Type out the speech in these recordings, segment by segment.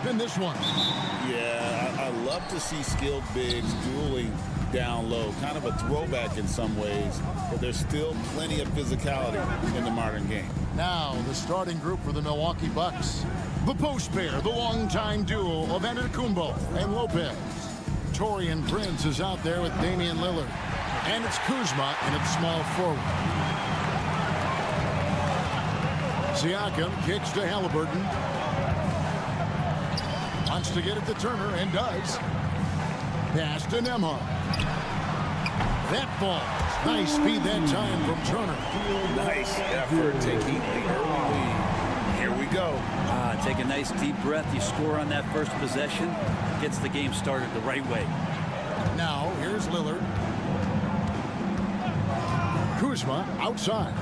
In this one. Yeah, I love to see skilled bigs dueling down low. Kind of a throwback in some ways, but there's still plenty of physicality in the modern game. Now, the starting group for the Milwaukee Bucks. The post pair, the longtime duo of Antetokounmpo and Lopez. Taurean Prince is out there with Damian Lillard. And it's Kuzma in its small forward. Siakam kicks to Halliburton. Wants to get it to Turner, and does. Pass to Nembhard. That ball. Nice speed that time from Turner. Nice effort taking the early lead. Here we go. Take a nice deep breath. You score on that first possession. Gets the game started the right way. Now, here's Lillard. Kuzma outside.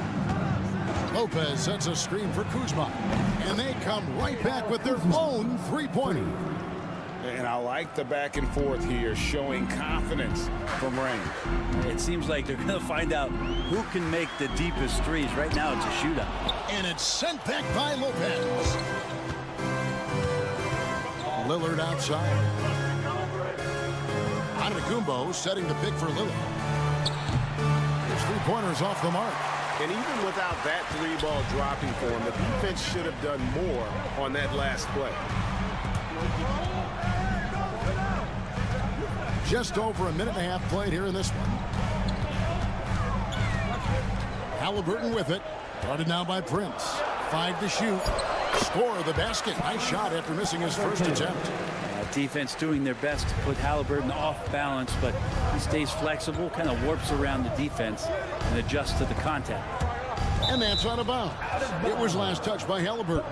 Lopez sets a screen for Kuzma. And they come right back with their own three-pointer. And I like the back and forth here, showing confidence from range. It seems like they're going to find out who can make the deepest threes. Right now, it's a shootout. And it's sent back by Lopez. Lillard outside. Antetokounmpo setting the pick for Lillard. His three-pointers off the mark. And even without that three-ball dropping for him, the defense should have done more on that last play. Just over a minute and a half played here in this one. Halliburton with it. Guarded now by Prince. 5 to shoot. Score the basket. Nice shot after missing his first attempt. Defense doing their best to put Halliburton off balance, but he stays flexible, kind of warps around the defense and adjusts to the contact. And that's out of bounds. It was last touched by Halliburton.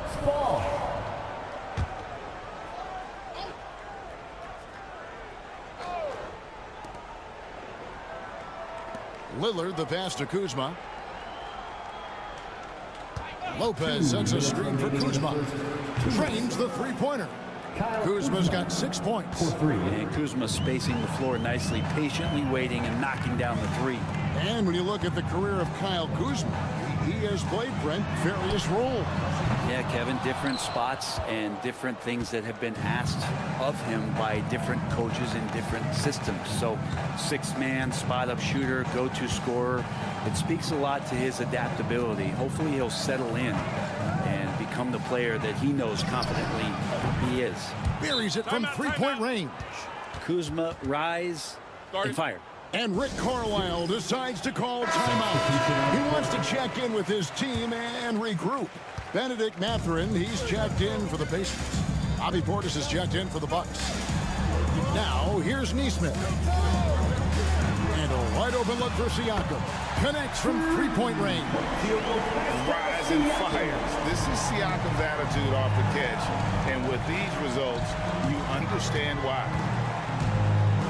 Lillard, the pass to Kuzma. Lopez sets a screen for Kuzma. Trains the three-pointer. Kuzma's got 6 points. And Kuzma spacing the floor nicely, patiently waiting and knocking down the three. And when you look at the career of Kyle Kuzma, he has played, Brent, various roles. Yeah, Kevin, different spots and different things that have been asked of him by different coaches in different systems. So, six-man, spot-up shooter, go-to scorer. It speaks a lot to his adaptability. Hopefully he'll settle in and become the player that he knows confidently he is. Buries it from three-point range. Kuzma, rise, and fire. And Rick Carlisle decides to call timeout. He wants to check in with his team and regroup. Benedict Mathurin, he's checked in for the Pacers. Bobby Portis is checked in for the Bucks. Now, here's Nesmith. And a wide open look for Siakam. Connects from three-point range. Rise and fires. This is Siakam's attitude off the catch. And with these results, you understand why.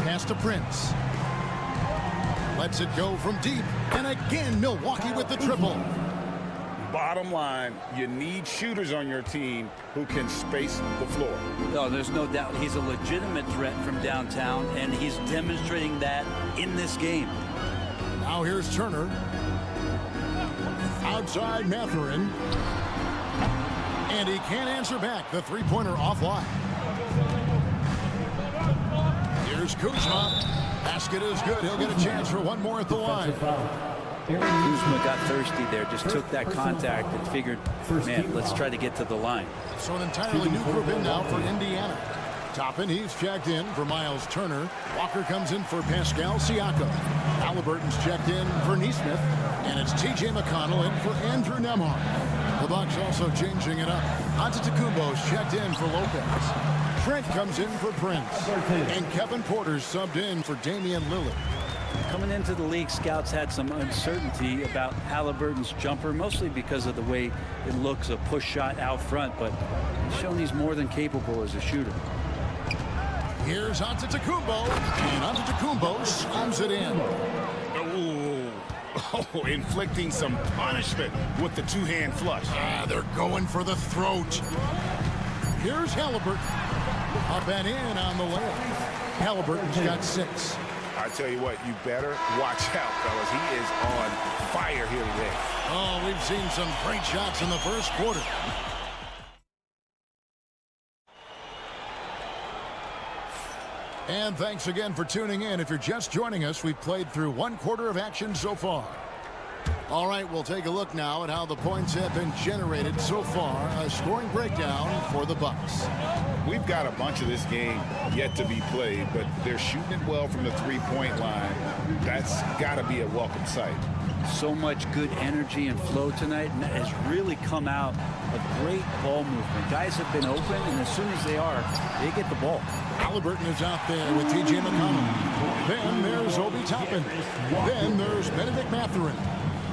Pass to Prince. Lets it go from deep. And again, Milwaukee with the triple. Bottom line, you need shooters on your team who can space the floor. No, there's no doubt he's a legitimate threat from downtown, and he's demonstrating that in this game. Now here's Turner. Outside Mathurin. And he can't answer back. The three-pointer offline. Here's Kuzma. Basket is good. He'll get a chance for one more at the line. Kuzma got thirsty there, just took that contact and figured, man, let's try to get to the line. So an entirely new group in now for Indiana. Toppin, he's checked in for Miles Turner. Walker comes in for Pascal Siakam. Halliburton's checked in for Nesmith. And it's T.J. McConnell in for Andrew Nembhard. The Bucks also changing it up. Antetokounmpo's checked in for Lopez. Trent comes in for Prince. And Kevin Porter's subbed in for Damian Lillard. Coming into the league, scouts had some uncertainty about Halliburton's jumper, mostly because of the way it looks, a push shot out front, but he's shown he's more than capable as a shooter. Here's Antetokounmpo, and Antetokounmpo slams it in. Oh, inflicting some punishment with the two-hand flush. They're going for the throat. Here's Halliburton. Up and in on the layup. Halliburton's got 6. I tell you what, you better watch out, fellas. He is on fire here today. Oh, we've seen some great shots in the first quarter. And thanks again for tuning in. If you're just joining us, we've played through 1 quarter of action so far. All right, we'll take a look now at how the points have been generated so far. A scoring breakdown for the Bucks. We've got a bunch of this game yet to be played, but they're shooting it well from the three-point line. That's got to be a welcome sight. So much good energy and flow tonight, and that has really come out of great ball movement. Guys have been open, and as soon as they are, they get the ball. Halliburton is out there with T.J. McConnell. Then there's Obi Toppin. Then there's Benedict Mathurin.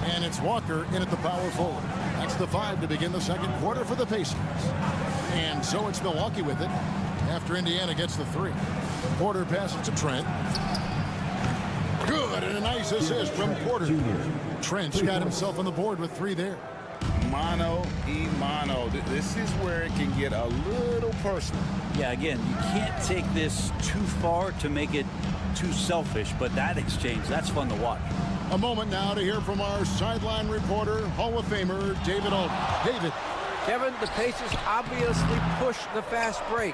And it's Walker in at the power forward. That's the 5 to begin the second quarter for the Pacers. And so it's Milwaukee with it after Indiana gets the 3. Porter passes to Trent. Good, and a nice assist from Porter. Trent's got himself on the board with 3 there. Mano y mano. This is where it can get a little personal. Yeah, again, you can't take this too far to make it too selfish, but that exchange, that's fun to watch. A moment now to hear from our sideline reporter, Hall of Famer David Alden. David. Kevin, the Pacers obviously push the fast break.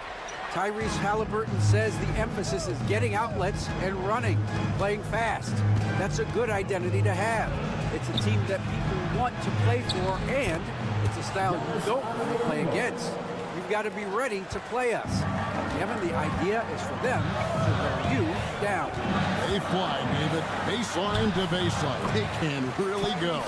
Tyrese Halliburton says the emphasis is getting outlets and running, playing fast. That's a good identity to have. It's a team that people want to play for, and it's a style you don't want to play against. You've got to be ready to play us. Kevin, the idea is for them to wear you down. They fly, David. Baseline to baseline. They can really go.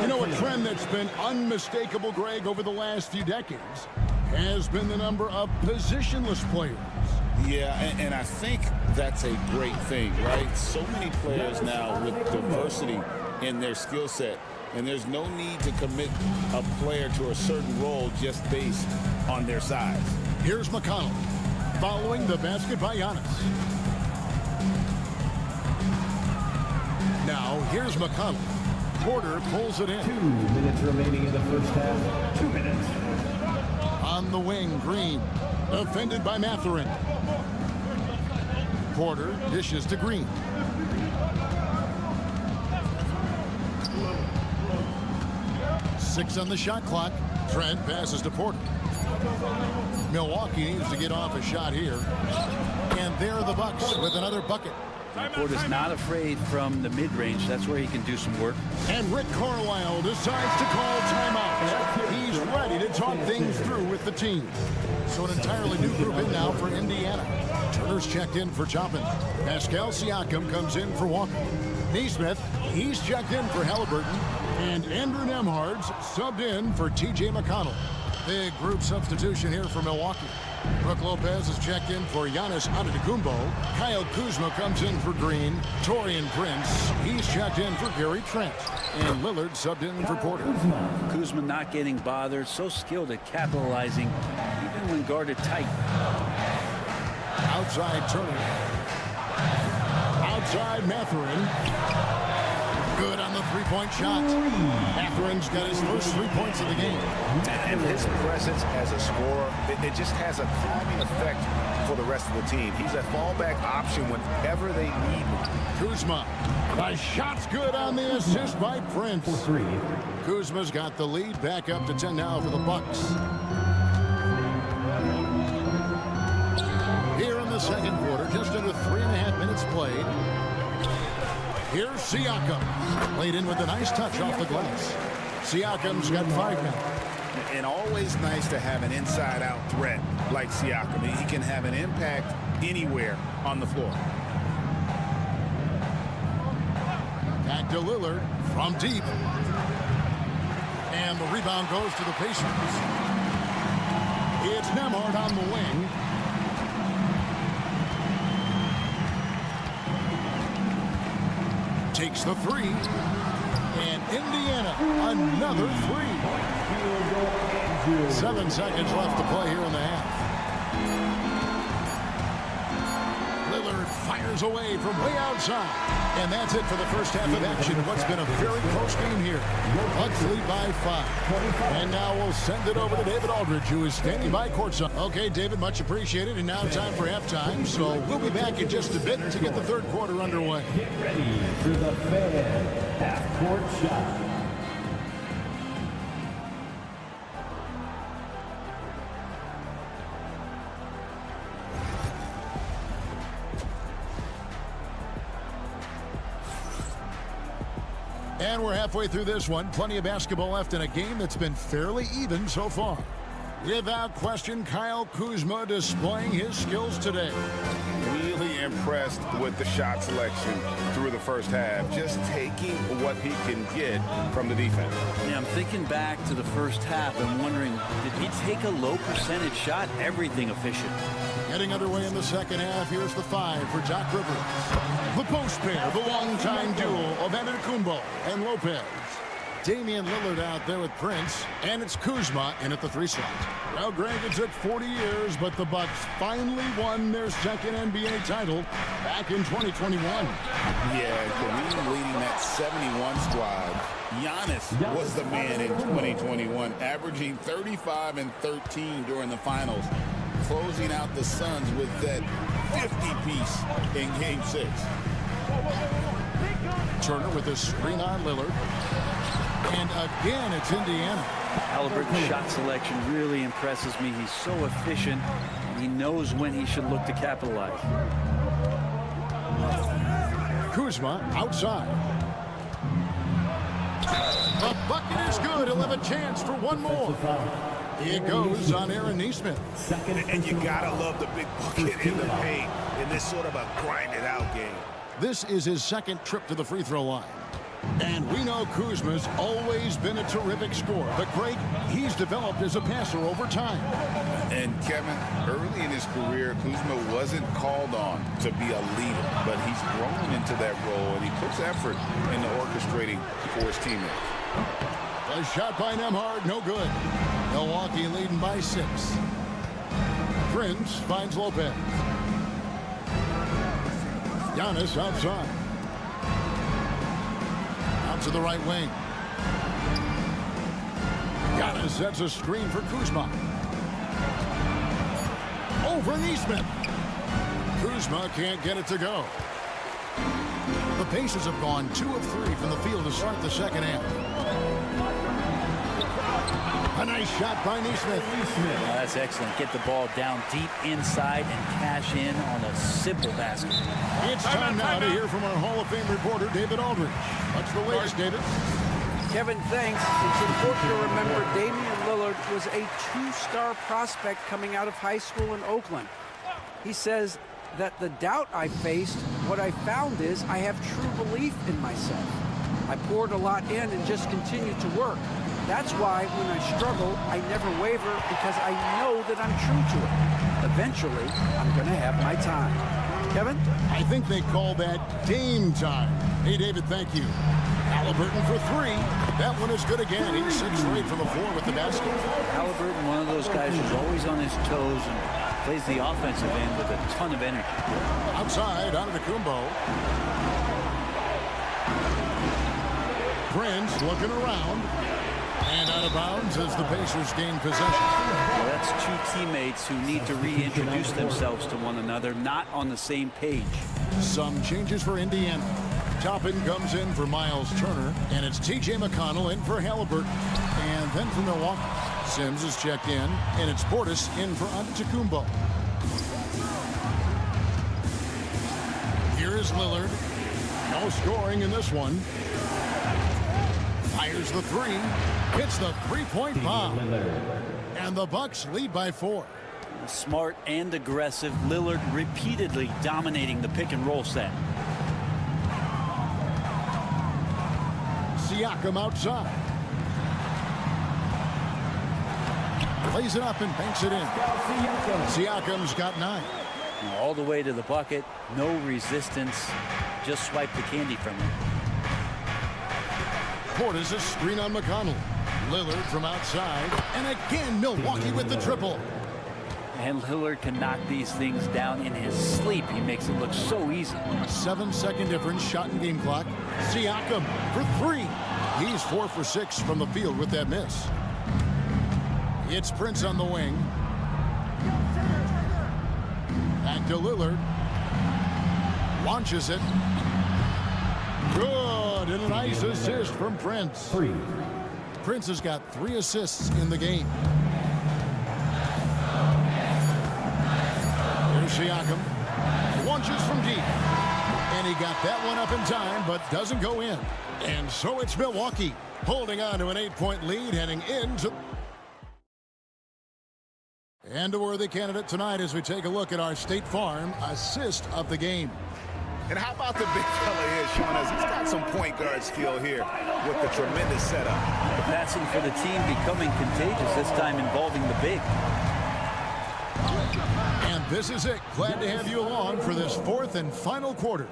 You know, a trend that's been unmistakable, Greg, over the last few decades has been the number of positionless players. Yeah, and I think that's a great thing, right? So many players now with diversity in their skill set, and there's no need to commit a player to a certain role just based on their size. Here's McConnell following the basket by Giannis. Now here's McConnell. Porter pulls it in. 2 minutes remaining in the first half. 2 minutes. On the wing, Green. Defended by Mathurin. Porter dishes to Green. Six on the shot clock. Trent passes to Porter. Milwaukee needs to get off a shot here. And there are the Bucks with another bucket. Porter's not afraid from the mid-range. That's where he can do some work. And Rick Carlisle decides to call timeout. He's ready to talk things through with the team. So an entirely new group in now for Indiana. Turner's checked in for Toppin. Pascal Siakam comes in for Walker. Neesmith, he's checked in for Halliburton. And Andrew Nembhard's subbed in for T.J. McConnell. Big group substitution here for Milwaukee. Brook Lopez is checked in for Giannis Antetokounmpo. Kyle Kuzma comes in for Green. Torian Prince, he's checked in for Gary Trent. And Lillard subbed in for Porter. Kuzma not getting bothered, so skilled at capitalizing, even when guarded tight. Outside Turner. Outside Mathurin. Good on the three-point shot. Mathurin's got his first 3 points of the game. And his presence as a scorer, it just has a calming effect for the rest of the team. He's a fallback option whenever they need him. Kuzma. The shot's good on the assist by Prince. 3. Kuzma's got the lead, back up to 10 now for the Bucks. Here in the second quarter, just under 3.5 minutes played. Here's Siakam. Laid in with a nice touch off the glass. Siakam's got 5 now. And always nice to have an inside-out threat like Siakam. He can have an impact anywhere on the floor. Back to Lillard from deep. And the rebound goes to the Pacers. It's Nembhard on the wing. takes the three. And Indiana, another three. 7 seconds left to play here in the half. Lillard fires away from way outside. And that's it for the first half of action. What's been a very close game here. Bucks lead by 5. And now we'll send it over to David Aldridge, who is standing by courtside. Okay, David, much appreciated. And now time for halftime. So we'll be back in just a bit to get the third quarter underway. Get ready for the fan half-court shot. And we're halfway through this one. Plenty of basketball left in a game that's been fairly even so far. Without question, Kyle Kuzma displaying his skills today. Really impressed with the shot selection through the first half. Just taking what he can get from the defense. Yeah, I'm thinking back to the first half and wondering, did he take a low percentage shot? Everything efficient. Getting underway in the second half. Here's the 5 for Doc Rivers. The post pair, the long-time duel of Antetokounmpo and Lopez. Damian Lillard out there with Prince, and it's Kuzma in at the 3 slot. Well, Greg, it took 40 years, but the Bucks finally won their second NBA title back in 2021. Yeah, Kareem leading that 71 squad. Giannis was the man in 2021, averaging 35 and 13 during the finals, closing out the Suns with that 50-piece in Game 6. Turner with a screen on Lillard. And again, it's Indiana. Halliburton's shot selection really impresses me. He's so efficient. He knows when he should look to capitalize. Kuzma outside. The bucket is good. He'll have a chance for one more. It goes on Aaron Nesmith. And you gotta love the big bucket in the paint in this sort of a grind-it-out game. This is his second trip to the free throw line. And we know Kuzma's always been a terrific scorer. But, Greg, he's developed as a passer over time. And, Kevin, early in his career, Kuzma wasn't called on to be a leader, but he's grown into that role, and he puts effort into orchestrating for his teammates. A shot by Nembhard, no good. Milwaukee leading by 6. Prince finds Lopez. Giannis outside. Out to the right wing. Giannis sets a screen for Kuzma. Over Nesmith. Kuzma can't get it to go. The Pacers have gone 2 of 3 from the field to start the second half. A nice shot by Nesmith. Oh, that's excellent. Get the ball down deep inside and cash in on a simple basket. It's time now to hear from our Hall of Fame reporter, David Aldridge. What's the latest, David? Kevin, thanks. It's important to remember Damian Lillard was a 2-star prospect coming out of high school in Oakland. He says that the doubt I faced, what I found is I have true belief in myself. I poured a lot in and just continued to work. That's why when I struggle, I never waver because I know that I'm true to it. Eventually, I'm going to have my time. Kevin? I think they call that game time. Hey, David, thank you. Halliburton for 3. That one is good again. He's 6 for 8 from the floor with the basket. Halliburton, one of those guys who's always on his toes and plays the offensive end with a ton of energy. Outside, Antetokounmpo. Prince looking around. And out of bounds as the Pacers gain possession. Well, that's 2 teammates who need to reintroduce themselves to one another, not on the same page. Some changes for Indiana. Toppin comes in for Miles Turner, and it's T.J. McConnell in for Halliburton. And then for Milwaukee, Sims is checked in, and it's Portis in for Antetokounmpo. Here is Lillard. No scoring in this one. Fires the 3. Hits the 3-point bomb. And the Bucks lead by 4. Smart and aggressive. Lillard repeatedly dominating the pick-and-roll set. Siakam outside. Plays it up and banks it in. Siakam's got 9. All the way to the bucket. No resistance. Just swipe the candy from him. Portis' screen on McConnell. Lillard from outside. And again, Milwaukee with the triple. And Lillard can knock these things down in his sleep. He makes it look so easy. 7-second difference, shot in game clock. Siakam for 3. He's 4 for 6 from the field with that miss. It's Prince on the wing. Back to Lillard. Launches it. Good, and a nice assist from Prince. 3. Prince has got 3 assists in the game. Here's Siakam. Launches from deep. And he got that one up in time, but doesn't go in. And so it's Milwaukee holding on to an 8-point lead heading into... And a worthy candidate tonight as we take a look at our State Farm assist of the game. And how about the big fella here, Sean? As he's got some point guard skill here with the tremendous setup. The passing for the team becoming contagious, this time involving the big. And this is it. Glad to have you along for this 4th and final quarter.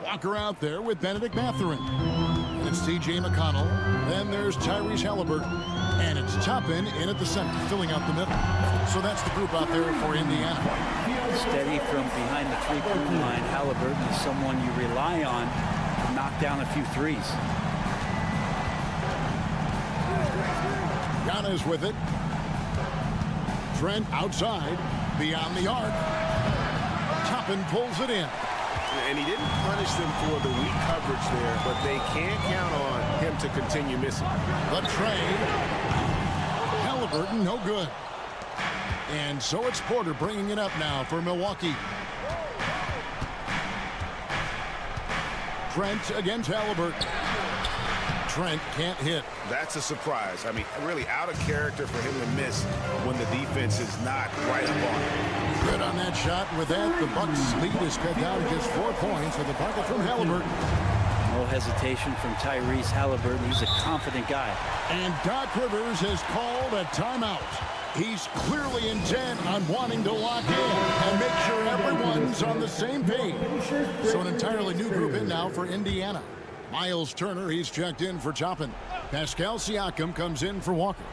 Walker out there with Benedict Mathurin. And it's T.J. McConnell. Then there's Tyrese Halliburton. And it's Toppin in at the center, filling out the middle. So that's the group out there for Indiana. Steady from behind the three-point line. Halliburton is someone you rely on to knock down a few threes. Giannis with it. Trent outside, beyond the arc. Toppin pulls it in. And he didn't punish them for the weak coverage there, but they can't count on him to continue missing. The trade. Halliburton, no good. And so it's Porter bringing it up now for Milwaukee. Trent against Halliburton. Trent can't hit. That's a surprise. I mean, really out of character for him to miss when the defense is not right up on him. Good on that shot. With that, the Bucks' lead is cut down to just 4 points with the bucket from Halliburton. No hesitation from Tyrese Halliburton. He's a confident guy. And Doc Rivers has called a timeout. He's clearly intent on wanting to lock in and make sure everyone's on the same page. So an entirely new group in now for Indiana. Miles Turner, he's checked in for Toppin. Pascal Siakam comes in for Walker.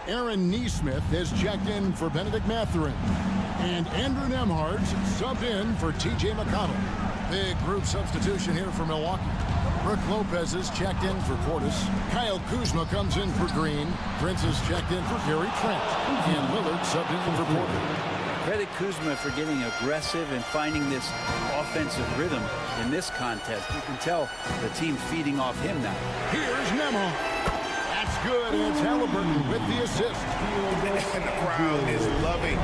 Aaron Nesmith has checked in for Benedict Mathurin. And Andrew Nembhard's subbed in for T.J. McConnell. Big group substitution here for Milwaukee. Brook Lopez is checked in for Portis. Kyle Kuzma comes in for Green. Prince is checked in for Gary Trent. And Lillard subbed in for Porter. Credit Kuzma for getting aggressive and finding this offensive rhythm in this contest. You can tell the team feeding off him now. Here's Nembhard. That's good. And it's Halliburton with the assist. And the crowd is loving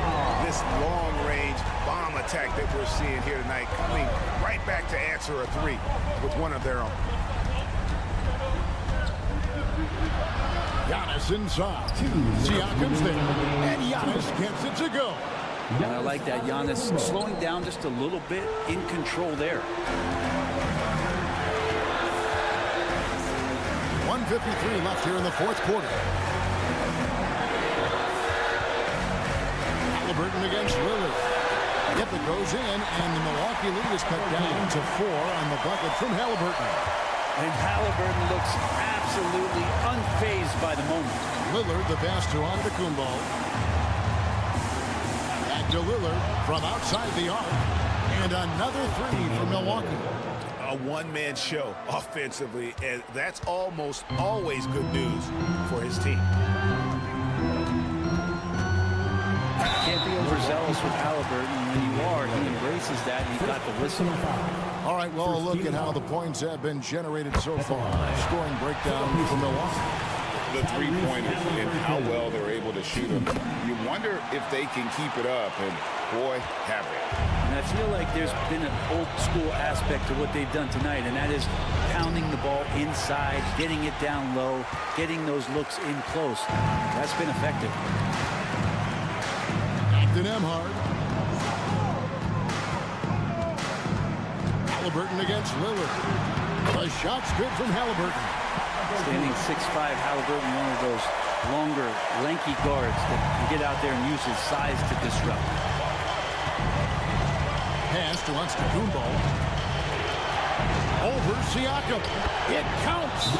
this long-range bomb attack that we're seeing here tonight, coming right back to answer a 3 with one of their own. Giannis inside. Siakam's there. And Giannis gets it to go. And I like that. Giannis slowing down just a little bit, in control there. 1:53 left here in the 4th quarter. Halliburton against Lillard. Yep, it goes in, and the Milwaukee lead is cut down to 4 on the bucket from Halliburton. And Halliburton looks absolutely unfazed by the moment. Lillard, the pass to Antetokounmpo. Back to Lillard from outside the arc. And another 3 for Milwaukee. A one-man show offensively, and that's almost always good news for his team. Can't be overzealous with Halliburton. When you are, he embraces that, and he's got the whistle. All right, well, a look at how the points have been generated so far. Scoring breakdown for Milwaukee. The three-pointers and how well they're able to shoot them. You wonder if they can keep it up, and boy, have they. And I feel like there's been an old-school aspect to what they've done tonight, and that is pounding the ball inside, getting it down low, getting those looks in close. That's been effective. Back to Nembhard. Halliburton against Lillard. The shot's good from Halliburton. Standing 6'5", Halliburton, one of those longer, lanky guards that can get out there and use his size to disrupt. Pass to Antetokounmpo. Over Siakam. It counts.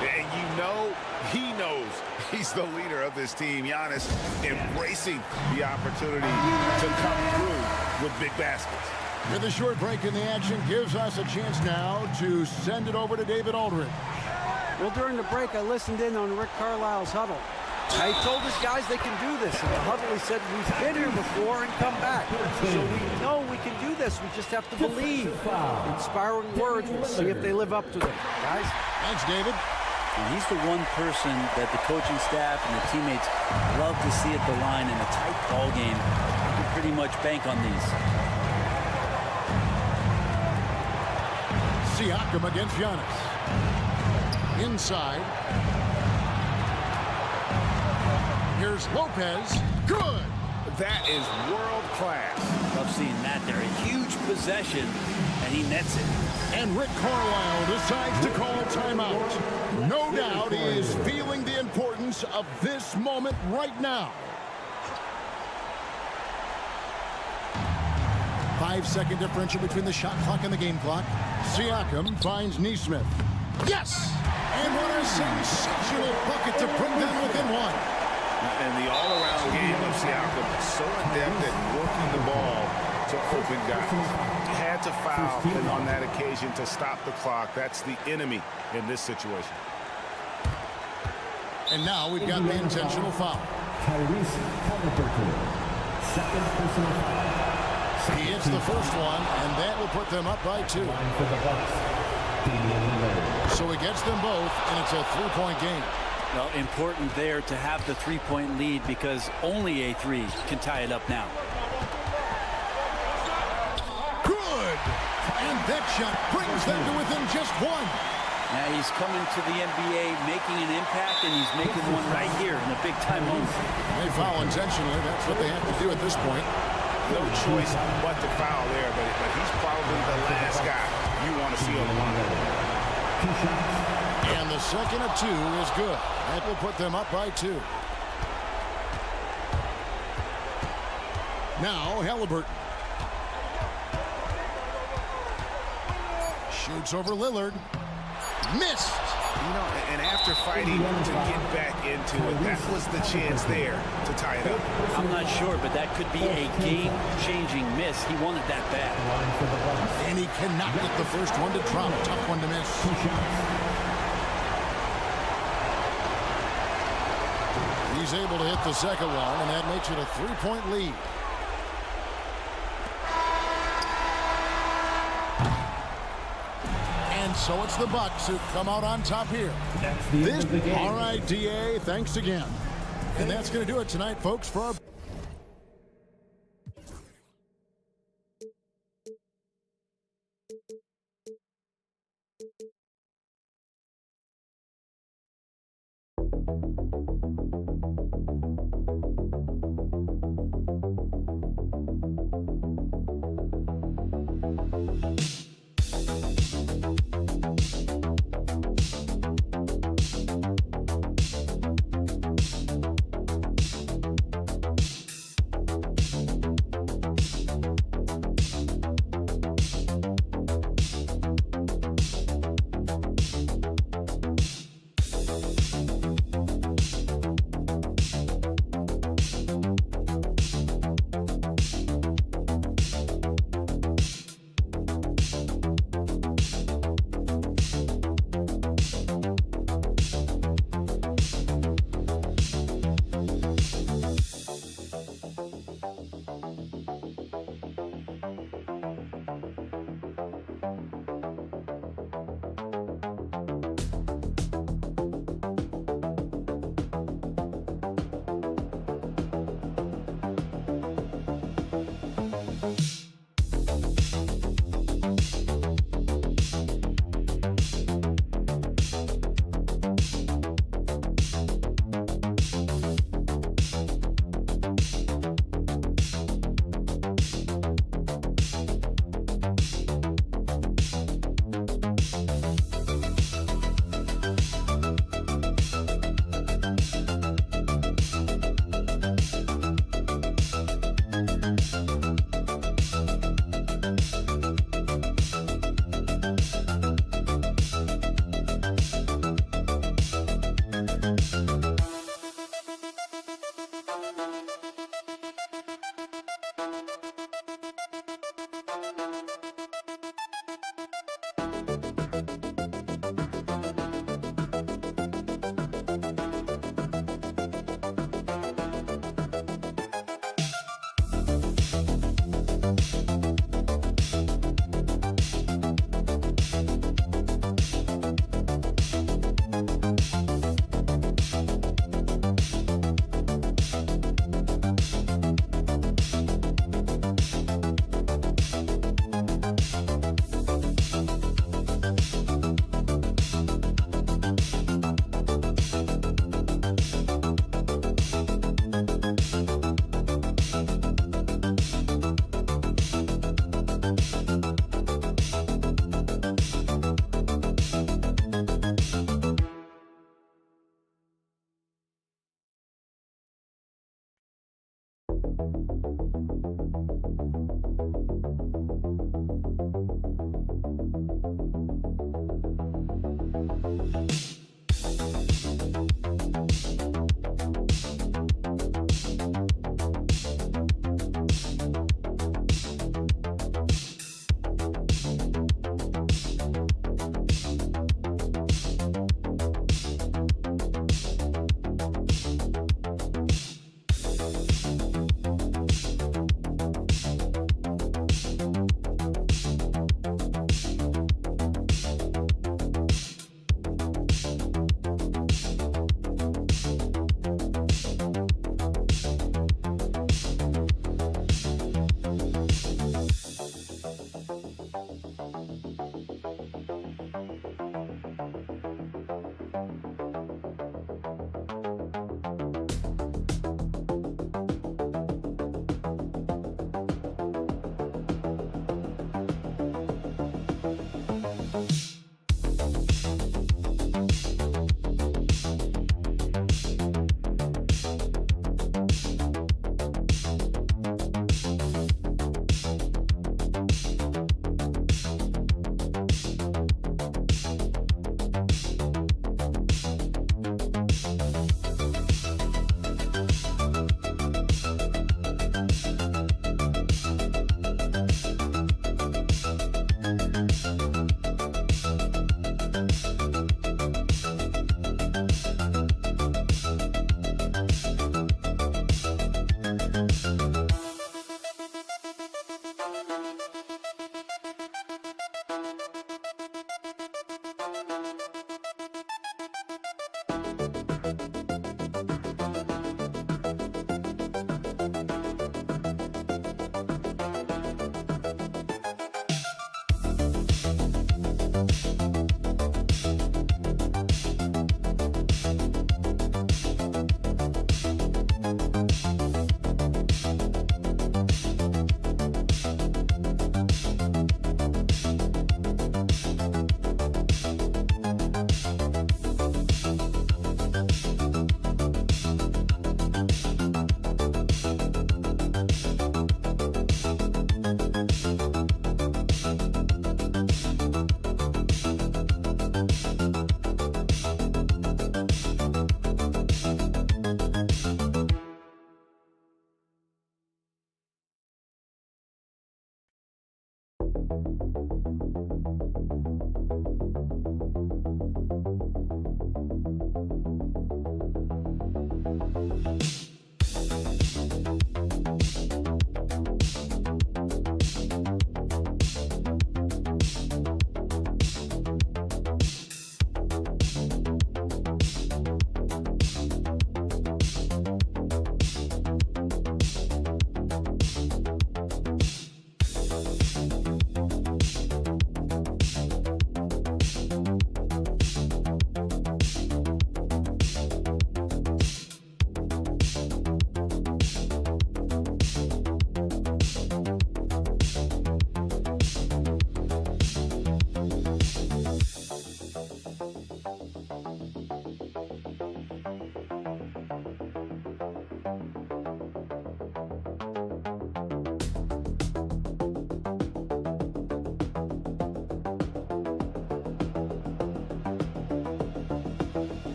And you know he knows he's the leader of this team. Giannis embracing the opportunity to come through with big baskets. With a short break in the action gives us a chance now to send it over to David Aldridge. Well, during the break, I listened in on Rick Carlisle's huddle. He told his guys they can do this. And the huddle, he said, we've been here before and come back. So we know we can do this. We just have to believe. Inspiring words. We'll see if they live up to them. Guys? Thanks, David. And he's the one person that the coaching staff and the teammates love to see at the line in a tight ball game. You can pretty much bank on these. Siakam against Giannis. Inside. Here's Lopez. Good. That is world class. Love seeing that there. A huge possession, and he nets it. And Rick Carlisle decides to call timeout. No doubt he is feeling the importance of this moment right now. 5-second differential between the shot clock and the game clock. Siakam finds Nesmith. Yes! And what a sensational bucket to bring them within one. And the all-around game of Siakam, so adept at working the ball to open guys. Had to foul on that occasion to stop the clock. That's the enemy in this situation. And now we've got the intentional foul. Second personal foul. He hits the first one, and that will put them up by 2. So he gets them both, and it's a 3-point game. Well, important there to have the 3-point lead because only a 3 can tie it up now. Good! And that shot brings them to within just 1. Now he's coming to the NBA making an impact, and he's making one right here in a big-time moment. They foul intentionally. That's what they have to do at this point. No choice but to foul there, but he's probably the last guy you want to see on the line. And the second of 2 is good. That will put them up by 2. Now Halliburton. Shoots over Lillard. Missed. You know, and after fighting to get back into it, that was the chance there to tie it up. I'm not sure, but that could be a game-changing miss. He wanted that bad. And he cannot get the first one to drop. Tough one to miss. He's able to hit the second one, and that makes it a 3-point lead. And so it's the Bucks who come out on top here. All right, DA, thanks again. And that's going to do it tonight, folks, for our...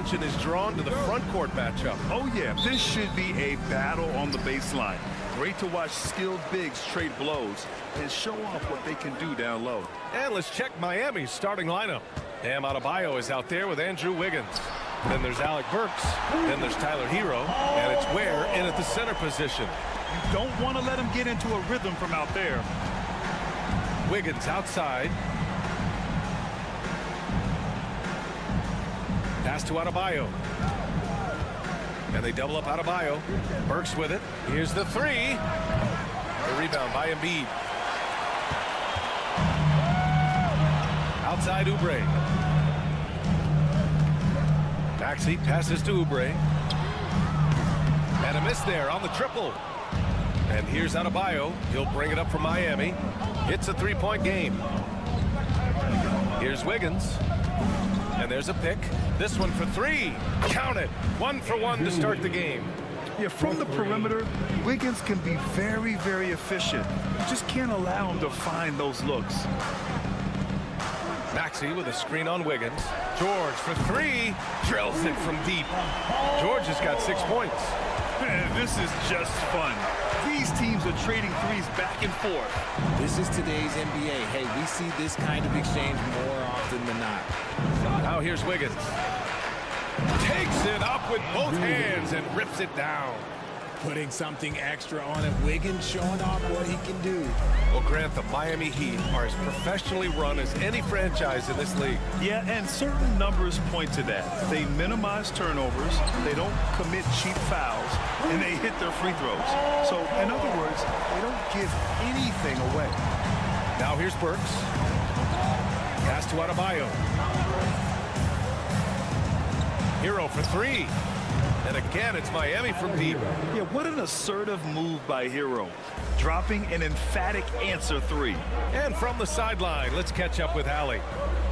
attention is drawn to the front court matchup. Oh, yeah, this should be a battle on the baseline. Great to watch skilled bigs trade blows and show off what they can do down low. And let's check Miami's starting lineup. Bam Adebayo is out there with Andrew Wiggins. Then there's Alec Burks. Then there's Tyler Hero. And it's Ware in at the center position. You don't want to let him get into a rhythm from out there. Wiggins outside. Pass to Adebayo. And they double up Adebayo. Burks with it. Here's the three. The rebound by Embiid. Outside Oubre. Maxey passes to Oubre. And a miss there on the triple. And here's Adebayo. He'll bring it up for Miami. It's a three-point game. Here's Wiggins. And there's a pick. This one for three. Count it. 1 for 1 to start the game. Yeah, from the perimeter, Wiggins can be very, very efficient. Just can't allow him to find those looks. Maxey with a screen on Wiggins. George for three. Drills it from deep. George has got 6 points. Man, this is just fun. These teams are trading threes back and forth. This is today's NBA. Hey, we see this kind of exchange more often than not. Now here's Wiggins. Takes it up with both hands and rips it down. Putting something extra on it. Wiggins showing off what he can do. Well, Grant, the Miami Heat are as professionally run as any franchise in this league. Yeah, and certain numbers point to that. They minimize turnovers, they don't commit cheap fouls, and they hit their free throws. So, in other words, they don't give anything away. Now here's Burks. Pass to Adebayo. Hero for three. And again, it's Miami from deep. Yeah, what an assertive move by Hero. Dropping an emphatic answer three. And from the sideline, let's catch up with Allie.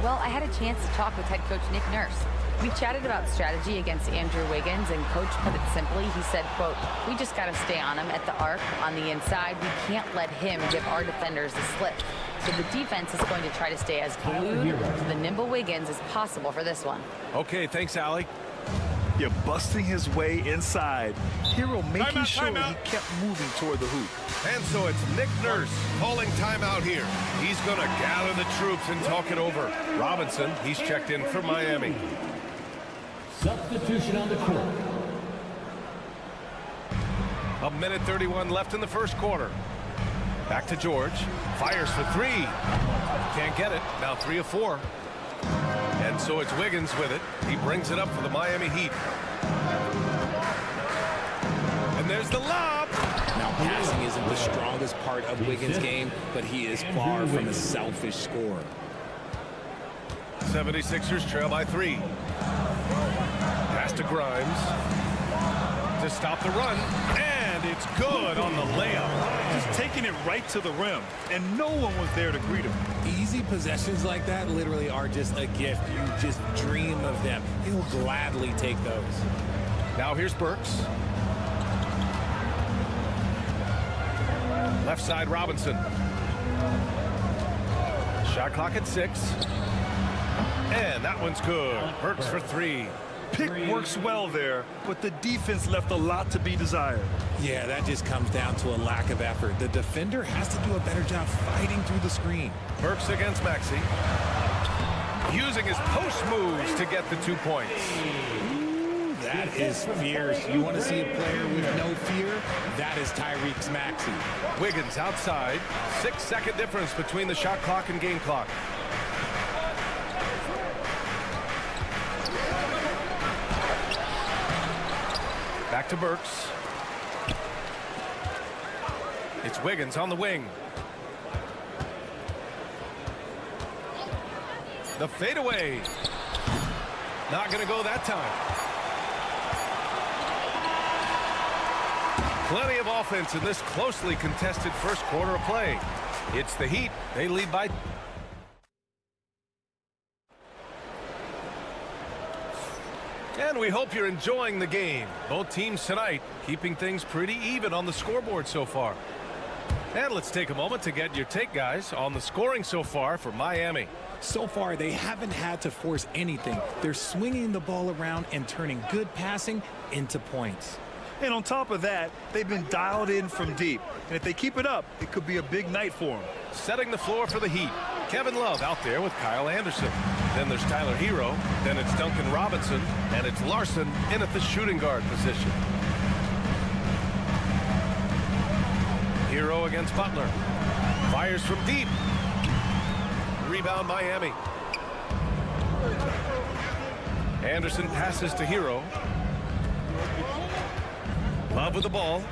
Well, I had a chance to talk with head coach Nick Nurse. We chatted about strategy against Andrew Wiggins, and coach put it simply. He said, quote, "We just got to stay on him at the arc on the inside. We can't let him give our defenders a slip." So the defense is going to try to stay as glued to the nimble Wiggins as possible for this one. Okay, thanks, Allie. You're busting his way inside. Hero making sure he kept moving toward the hoop. And so it's Nick Nurse calling timeout here. He's going to gather the troops and talk it over. Robinson, he's checked in for Miami. Substitution on the court. 1:31 left in the first quarter. Back to George. Fires for three. Can't get it. Now 3 of 4. And so it's Wiggins with it. He brings it up for the Miami Heat. And there's the lob. Now, passing isn't the strongest part of Wiggins' game, but he is far from a selfish scorer. 76ers trail by 3. Pass to Grimes to stop the run. And it's good on the layup. Just taking it right to the rim, and no one was there to greet him. Easy possessions like that literally are just a gift. You just dream of them. He'll gladly take those. Now here's Burks. Left side Robinson. Shot clock at 6. And that one's good. Burks for 3. Pick works well there, but the defense left a lot to be desired. Yeah, that just comes down to a lack of effort. The defender has to do a better job fighting through the screen. Burks against Maxey. Using his post moves to get the 2 points. Ooh, that is fierce. You want to see a player with no fear? That is Tyrese Maxey. Wiggins outside. 6-second difference between the shot clock and game clock. Back to Burks. It's Wiggins on the wing. The fadeaway. Not going to go that time. Plenty of offense in this closely contested first quarter of play. It's the Heat. They lead by... And we hope you're enjoying the game. Both teams tonight keeping things pretty even on the scoreboard so far. And let's take a moment to get your take, guys, on the scoring so far for Miami. So far, they haven't had to force anything. They're swinging the ball around and turning good passing into points. And on top of that, they've been dialed in from deep. And if they keep it up, it could be a big night for them. Setting the floor for the Heat. Kevin Love out there with Kyle Anderson. Then there's Tyler Hero. Then it's Duncan Robinson. And it's Larson in at the shooting guard position. Hero against Butler. Fires from deep. Rebound Miami. Anderson passes to Hero. Love with the ball.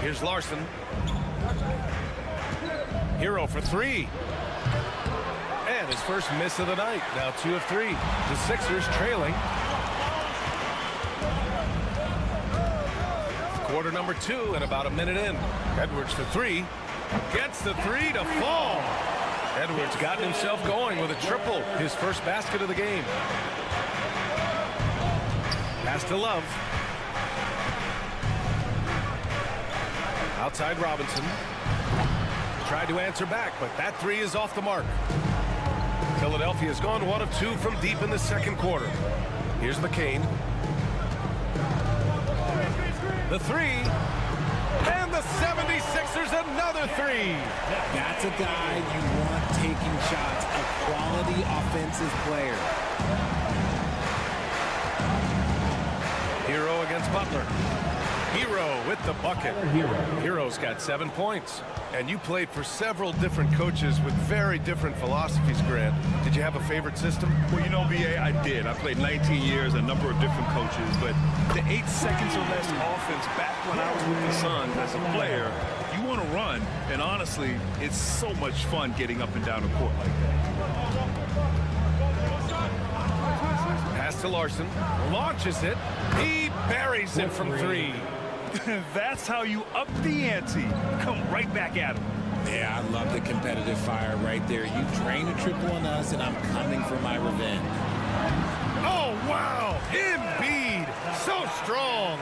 Here's Larson. Hero for three. And his first miss of the night. Now 2 of 3. The Sixers trailing. Quarter number 2 and about a minute in. Edwards for 3. Gets the 3 to fall. Edwards gotten himself going with a triple. His first basket of the game. Pass to Love. Outside Robinson. Tried to answer back, but that 3 is off the mark. Philadelphia has gone 1 of 2 from deep in the second quarter. Here's McCain. The 3. And the 76ers another 3. That's a guy you want taking shots, a quality offensive player. Hero against Butler. Hero with the bucket. Hero's got 7 points. And you played for several different coaches with very different philosophies, Grant. Did you have a favorite system? Well, you know, B.A., I did. I played 19 years, a number of different coaches. But the 8 seconds or less offense back when I was with the Suns as a player, you want to run. And honestly, it's so much fun getting up and down the court like that. Pass to Larson. Launches it. He buries it from 3. That's how you up the ante. Come right back at him. Yeah, I love the competitive fire right there. You drain a triple on us, and I'm coming for my revenge. Oh, wow. Embiid. So strong.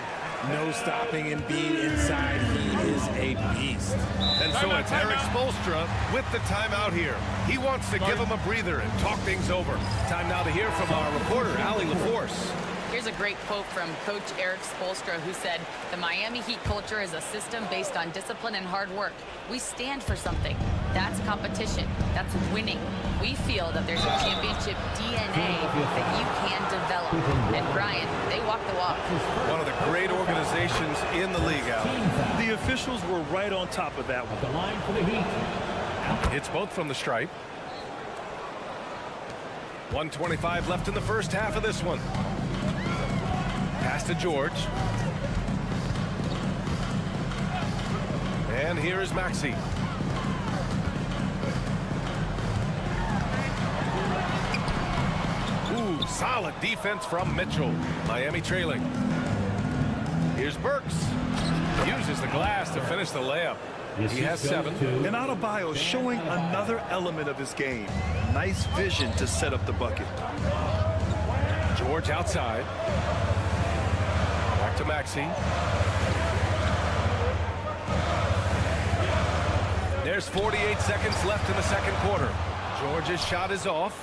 No stopping Embiid inside. He is a beast. And so it's Eric Spoelstra with the timeout here. He wants to give him a breather and talk things over. Time now to hear from our reporter, Allie LaForce. Here's a great quote from Coach Eric Spoelstra, who said, "The Miami Heat culture is a system based on discipline and hard work. We stand for something. That's competition. That's winning. We feel that there's a championship DNA that you can develop." And Brian, they walk the walk. One of the great organizations in the league, Allie. The officials were right on top of that one. The line for the Heat. It's both from the stripe. 1:25 left in the first half of this one. Pass to George. And here is Maxey. Ooh, solid defense from Mitchell. Miami trailing. Here's Burks. Uses the glass to finish the layup. He has 7. And Adebayo showing another element of his game. Nice vision to set up the bucket. George outside. Back to Maxey. There's 48 seconds left in the second quarter. George's shot is off.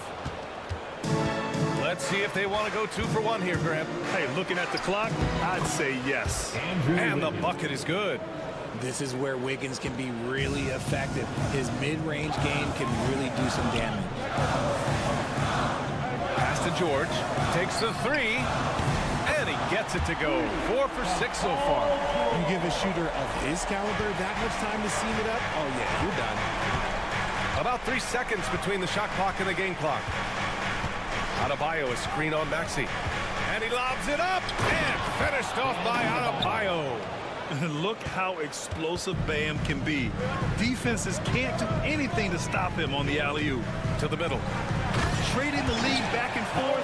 Let's see if they want to go 2 for 1 here, Grant. Hey, looking at the clock, I'd say yes. And the bucket is good. This is where Wiggins can be really effective. His mid-range game can really do some damage. Pass to George. Takes the 3. And he gets it to go. 4 for 6 so far. You give a shooter of his caliber that much time to seam it up, oh yeah, you're done. About 3 seconds between the shot clock and the game clock. Adebayo is screen on Maxey. And he lobs it up. And finished off by Adebayo. Look how explosive Bam can be. Defenses can't do anything to stop him on the alley-oop. To the middle. Trading the lead back and forth,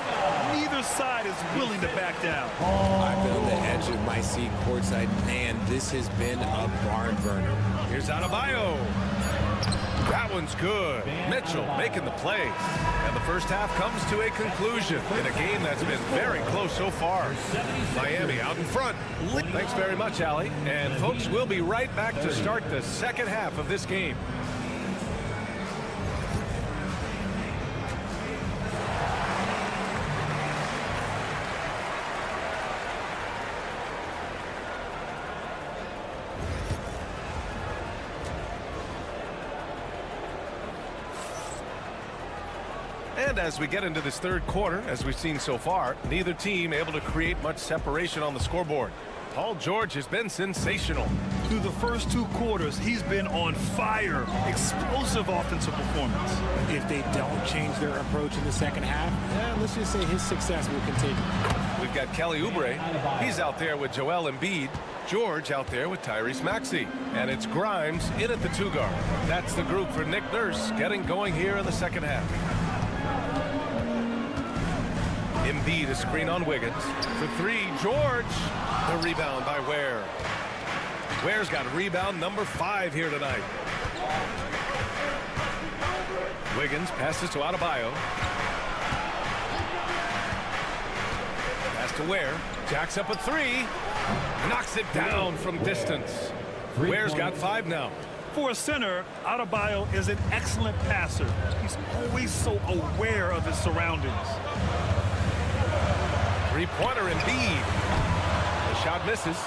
neither side is willing to back down. I've been on the edge of my seat courtside. Man, this has been a barn burner. Here's Adebayo. That one's good. Mitchell making the play. And the first half comes to a conclusion in a game that's been very close so far. Miami out in front. Thanks very much, Allie. And folks, we'll be right back to start the second half of this game. And as we get into this third quarter, as we've seen so far, neither team able to create much separation on the scoreboard. Paul George has been sensational. Through the first 2 quarters, he's been on fire. Explosive offensive performance. If they don't change their approach in the second half, let's just say his success will continue. We've got Kelly Oubre. He's out there with Joel Embiid. George out there with Tyrese Maxey. And it's Grimes in at the 2-guard. That's the group for Nick Nurse getting going here in the second half. Embiid a screen on Wiggins. For 3, George. The rebound by Ware. Ware's got rebound number 5 here tonight. Wiggins passes to Adebayo. Pass to Ware. Jacks up a 3. Knocks it down from distance. Ware's got 5 now. For a center, Adebayo is an excellent passer. He's always so aware of his surroundings. 3-pointer Embiid. The shot misses.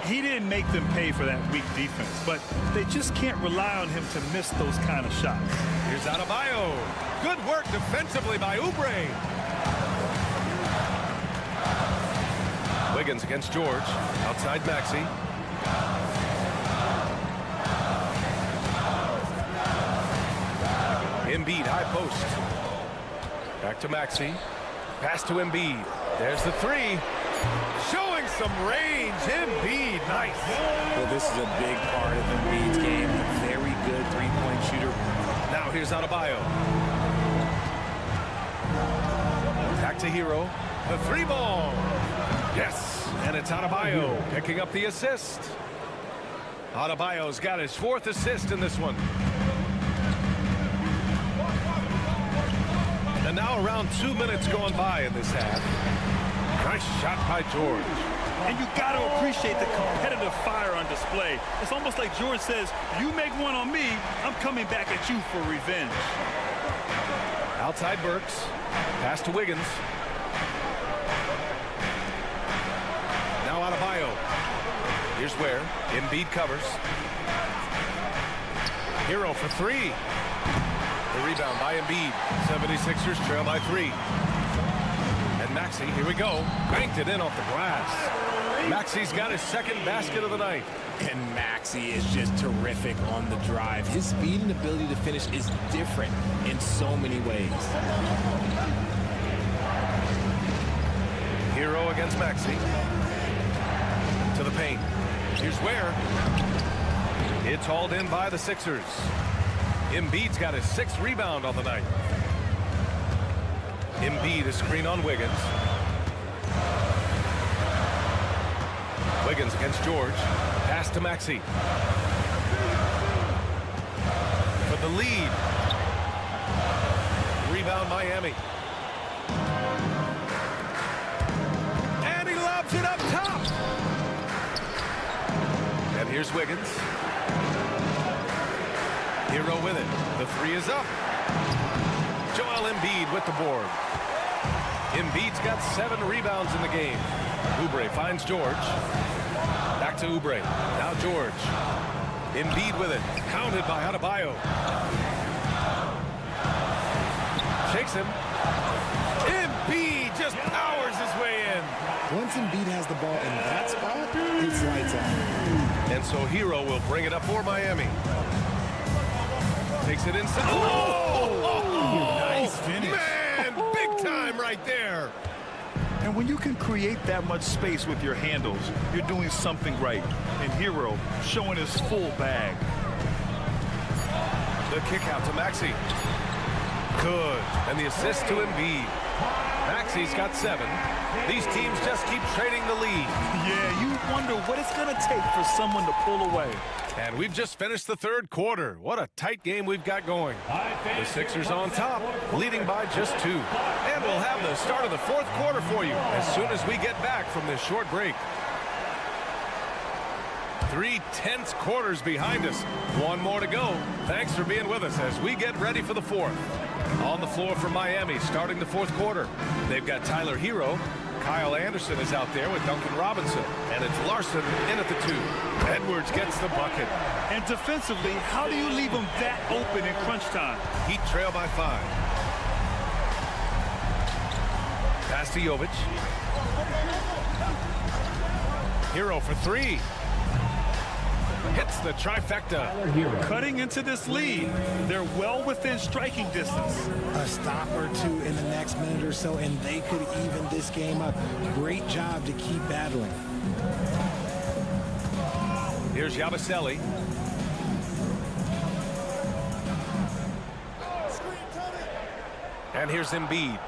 He didn't make them pay for that weak defense, but they just can't rely on him to miss those kind of shots. Here's Adebayo. Good work defensively by Oubre. Wiggins against George. Outside Maxey. Embiid high post. Back to Maxey. Pass to Embiid. There's the 3. Showing some range. Embiid, nice. Well, this is a big part of Embiid's game. A very good 3-point shooter. Now here's Adebayo. Back to Hero. The 3-ball. Yes, and it's Adebayo picking up the assist. Adebayo's got his 4th assist in this one. And now around 2 minutes gone by in this half. Nice shot by George. And you got to appreciate the competitive fire on display. It's almost like George says, you make one on me, I'm coming back at you for revenge. Outside Burks. Pass to Wiggins. Now Adebayo. Here's where Embiid covers. Hero for 3. The rebound by Embiid. 76ers trail by 3. And Maxey, here we go. Banked it in off the glass. Maxey's got his 2nd basket of the night. And Maxey is just terrific on the drive. His speed and ability to finish is different in so many ways. Hero against Maxey. To the paint. Here's where. It's hauled in by the Sixers. Embiid's got his 6th rebound on the night. Embiid a screen on Wiggins. Wiggins against George. Pass to Maxey. For the lead. Rebound Miami. And he lobs it up top. And here's Wiggins. Hero with it. The 3 is up. Joel Embiid with the board. Embiid's got 7 rebounds in the game. Oubre finds George. Back to Oubre. Now George. Embiid with it. Counted by Adebayo. Shakes him. Embiid just powers his way in. Once Embiid has the ball in that spot, it's lights out. And so Hero will bring it up for Miami. Takes it inside. Oh! Nice finish. Man, big time right there. And when you can create that much space with your handles, you're doing something right. And Hero showing his full bag. The kick out to Maxey. Good. And the assist to Embiid. Maxey's got 7. These teams just keep trading the lead. Yeah, you wonder what it's going to take for someone to pull away. And we've just finished the 3rd quarter. What a tight game we've got going. The Sixers on top, leading by just 2. And we'll have the start of the 4th quarter for you as soon as we get back from this short break. 3 tense quarters behind us. 1 more to go. Thanks for being with us as we get ready for the 4th. On the floor for Miami starting the 4th quarter. They've got Tyler Hero. Kyle Anderson is out there with Duncan Robinson. And it's Larson in at the 2. Edwards gets the bucket. And defensively, how do you leave them that open in crunch time? Heat trail by 5. Pass to Jovic. Hero for three. Hits the trifecta. Cutting into this lead. They're well within striking distance. A stop or two in the next minute or so, and they could even this game up. Great job to keep battling. Here's Yabusele. And here's Embiid.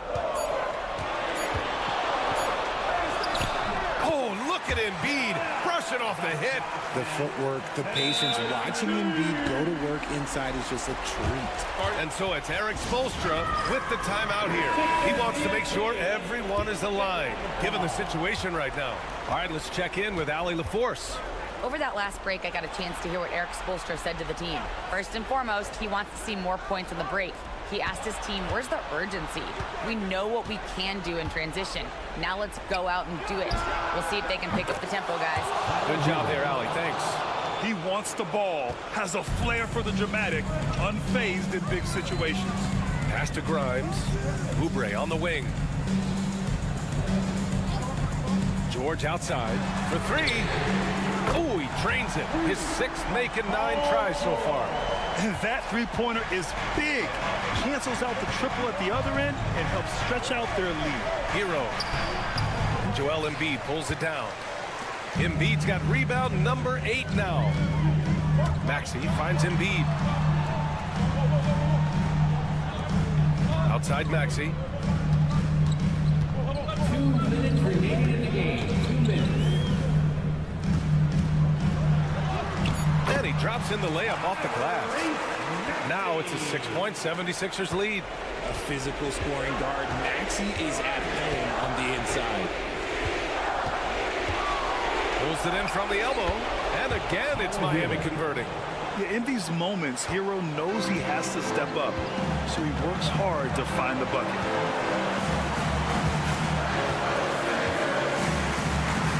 Oh, look at Embiid brushing off the hit. The footwork, the patience, watching Embiid go to work inside is just a treat. And so it's Eric Spoelstra with the timeout here. He wants to make sure everyone is aligned, given the situation right now. All right, let's check in with Allie LaForce. Over that last break, I got a chance to hear what Eric Spoelstra said to the team. First and foremost, he wants to see more points on the break. He asked his team, where's the urgency? We know what we can do in transition. Now let's go out and do it. We'll see if they can pick up the tempo, guys. Good job there, Allie. Thanks. He wants the ball, has a flair for the dramatic, unfazed in big situations. Pass to Grimes. Oubre on the wing. George outside for three. Oh, he trains it. His sixth make in 9 tries so far. And that three-pointer is big. Cancels out the triple at the other end and helps stretch out their lead. Hero. And Joel Embiid pulls it down. Embiid's got rebound number 8 now. Maxey finds Embiid. Outside Maxey. 2 minutes remaining in the game. 2 minutes. And he drops in the layup off the glass. Now it's a 6-point 76ers lead. A physical scoring guard. Maxey is at home on the inside. Pulls it in from the elbow. And again, it's Miami converting. Yeah, in these moments, Hero knows he has to step up, so he works hard to find the bucket.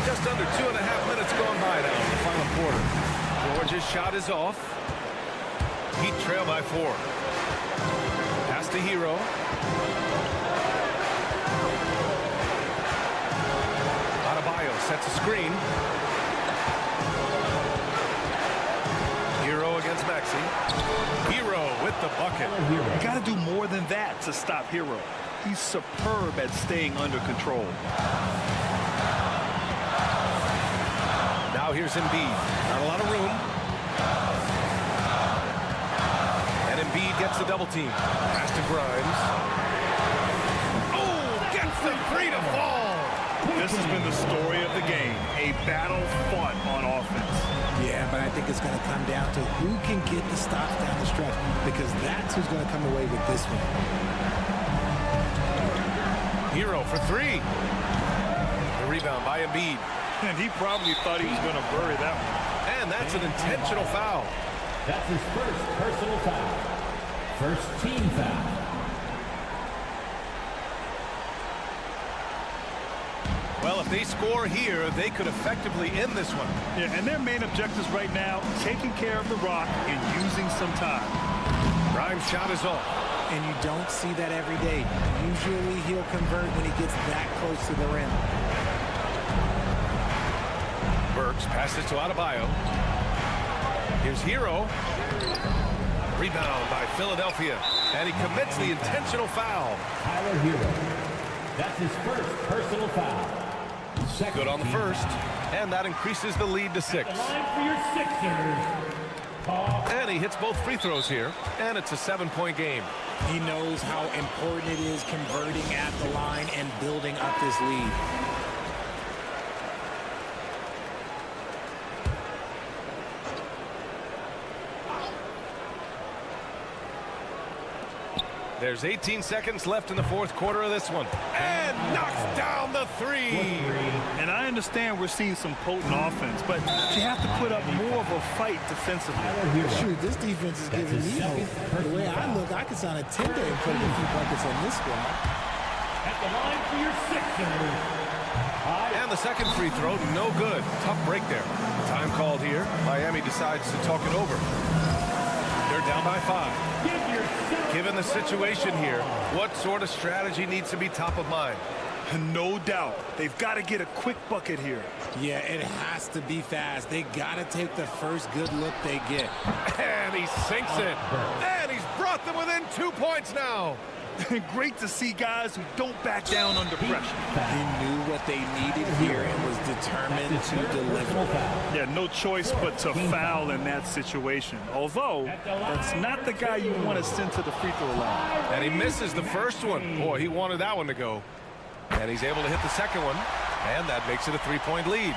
Just under 2.5 minutes gone by now in the final quarter. George's shot is off. Heat trail by 4. Pass to Hero. Adebayo sets a screen. Hero against Maxey. Hero with the bucket. You got to do more than that to stop Hero. He's superb at staying under control. Now here's Embiid. Not a lot of room. And Embiid gets the double team. Pass to Grimes. Oh, gets the 3 to fall. This has been the story of the game. A battle fought on offense. Yeah, but I think it's going to come down to who can get the stops down the stretch, because that's who's going to come away with this one. Hero for 3. The rebound by Embiid. And he probably thought he was going to bury that one. And that's an intentional foul. That's his first personal foul. First team foul. Well, if they score here, they could effectively end this one. Yeah, and their main objectives right now, taking care of the rock and using some time. Grimes' shot is off. And you don't see that every day. Usually he'll convert when he gets that close to the rim. Burks passes to Adebayo. Here's Hero. Rebound by Philadelphia. And he commits the intentional foul. Tyler Hero. That's his first personal foul. Second Good on the first. And that increases the lead to 6. line for your Sixers. And he hits both free throws here. And it's a 7-point game. He knows how important it is converting at the line and building up this lead. There's 18 seconds left in the 4th quarter of this one. And knocks down the 3. And I understand we're seeing some potent offense, but you have to put up more of a fight defensively. Shoot, this defense is giving me hope. The way I look, I could sign a 10-day and put a few buckets on this squad. At the line for your Sixers. And the second free throw, no good. Tough break there. Time called here. Miami decides to talk it over. They're down by 5. Given the situation here, what sort of strategy needs to be top of mind? No doubt. They've got to get a quick bucket here. Yeah, it has to be fast. They got to take the first good look they get. And he sinks it. And he's brought them within 2 points now. Great to see guys who don't back down under pressure. He knew what they needed here and was determined to deliver. Yeah, no choice but to foul in that situation. Although, that's not the guy you want to send to the free throw line. And he misses the first one. Boy, he wanted that one to go. And he's able to hit the second one. And that makes it a 3-point lead.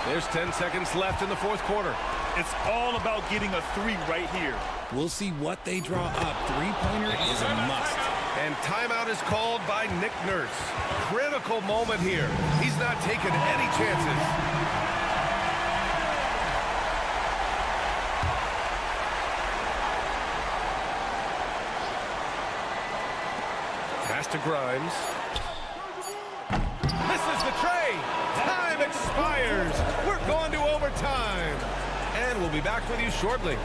There's 10 seconds left in the fourth quarter. It's all about getting a three right here. We'll see what they draw up. Three-pointer is a must. And timeout is called by Nick Nurse. Critical moment here. He's not taking any chances. Pass to Grimes. Misses the tray. Time expires. We're going to overtime. And we'll be back with you shortly.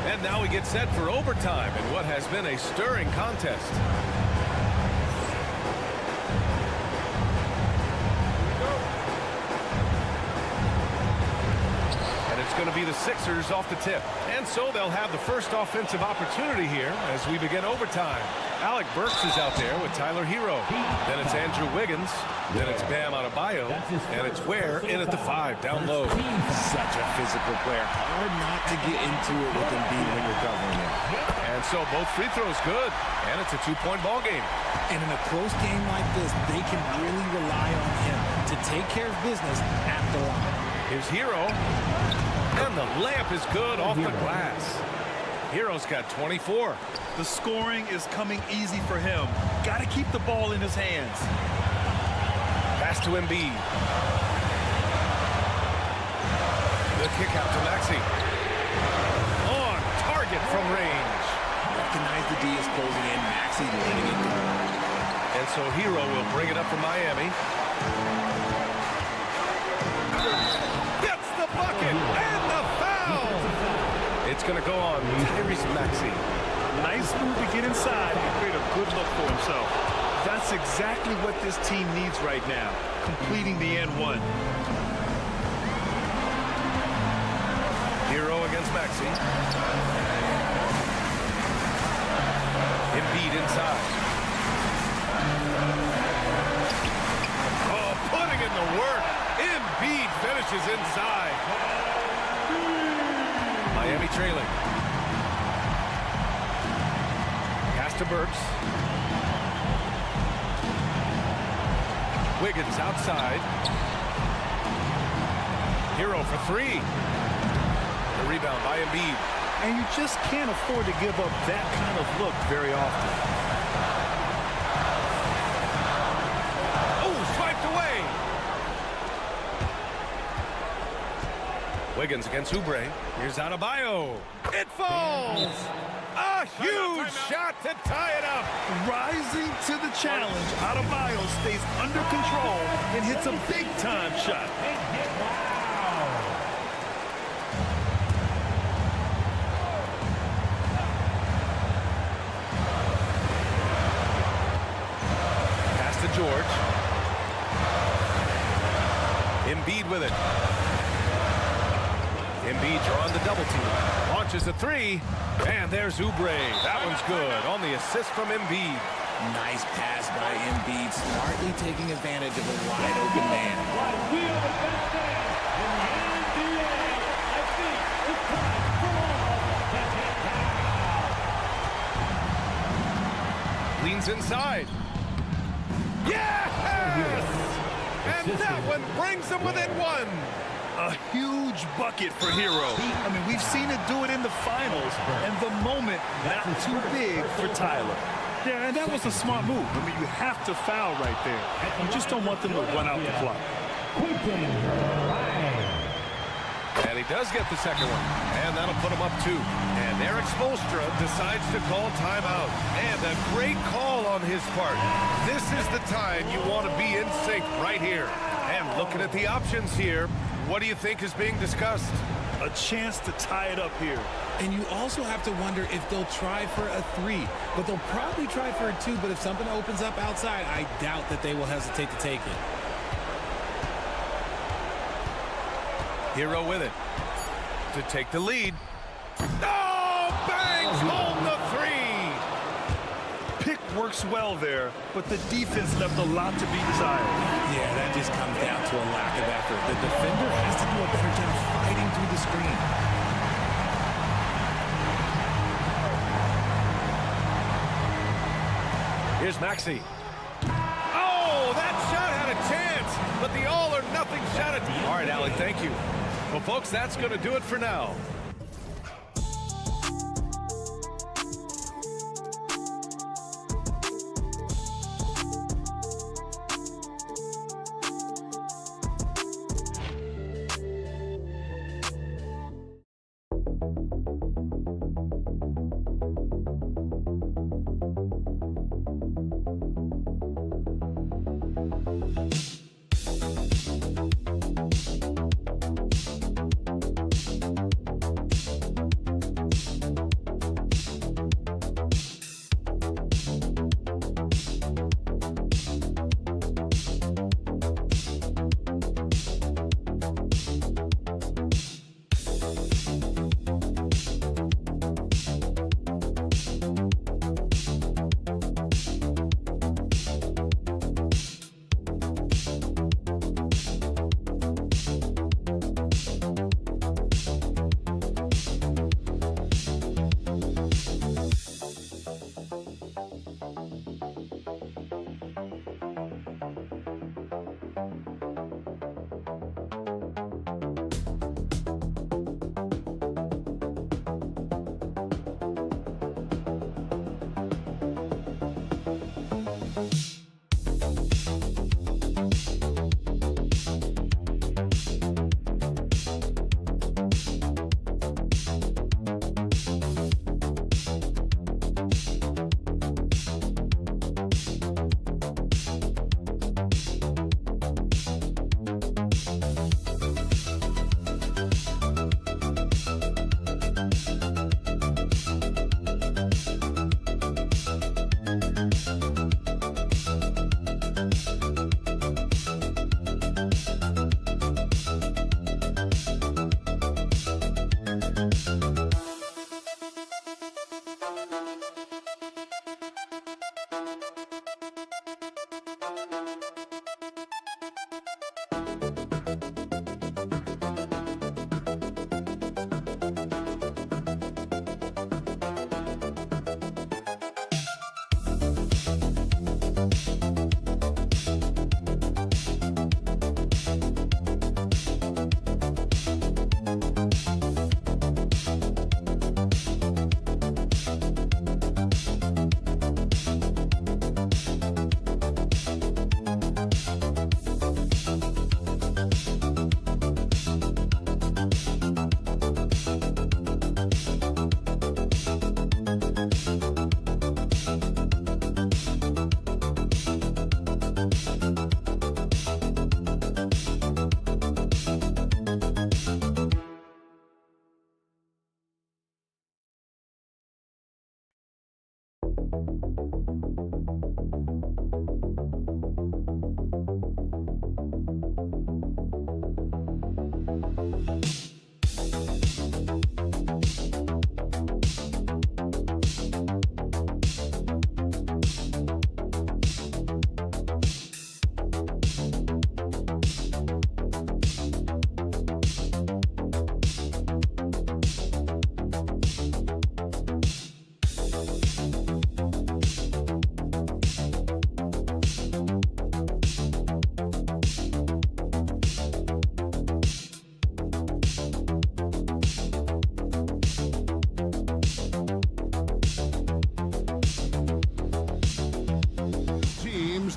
And now we get set for overtime in what has been a stirring contest. It's going to be the Sixers off the tip. And so they'll have the first offensive opportunity here as we begin overtime. Alec Burks is out there with Tyler Hero. Then it's Andrew Wiggins. Then it's Bam Adebayo. And it's Ware in at the 5 down low. Such a physical player. Hard not to get into it with Embiid when you're covering him. And so both free throws good. And it's a 2-point ball game. And in a close game like this, they can really rely on him to take care of business at the line. Here's Hero. And the layup is good off the glass. Hero's got 24. The scoring is coming easy for him. Got to keep the ball in his hands. Pass to Embiid. The kick out to Maxey. On target from range. Recognize the D is closing in. Maxey letting it go. And so Hero will bring it up for Miami. Gets the bucket and the foul. It's going to go on Tyrese Maxey. Nice move to get inside and create a good look for himself. That's exactly what this team needs right now, completing the and one. Hero against Maxey. Embiid inside. Oh, putting in the work. Embiid finishes inside. Miami trailing. Pass to Burks. Wiggins outside. Hero for 3. The rebound by Embiid. And you just can't afford to give up that kind of look very often. Oh, swiped away. Wiggins against Oubre. Here's Adebayo. It falls. A huge shot to tie it up. Rising to the challenge, Adebayo stays under control and hits a big-time shot. Pass to George. Embiid with it. Embiid drawing the double team. Launches a 3. And there's Oubre. That one's good on the assist from Embiid. Nice pass by Embiid, smartly taking advantage of a wide-open man. Leans inside. Yes! And that one brings them within 1. A huge bucket for Hero. I mean, we've seen it do it in the finals, and the moment not too big for Tyler. Yeah, and that was a smart move. I mean, you have to foul right there. You just don't want them to run out the clock. And he does get the second one, and that'll put him up 2. And Eric Spoelstra decides to call timeout. And a great call on his part. This is the time you want to be in sync right here. And looking at the options here, what do you think is being discussed? A chance to tie it up here. And you also have to wonder if they'll try for a 3, but they'll probably try for a 2. But if something opens up outside, I doubt that they will hesitate to take it. Hero with it to take the lead. Oh, bangs home the 3. Pick works well there, but the defense left a lot to be desired. Yeah, that just comes down to a lack of effort. The defender has to do a better job fighting through the screen. Here's Maxey. Oh, that shot had a chance, but the all-or-nothing shot at... All right, Allie, thank you. Well, folks, that's going to do it for now.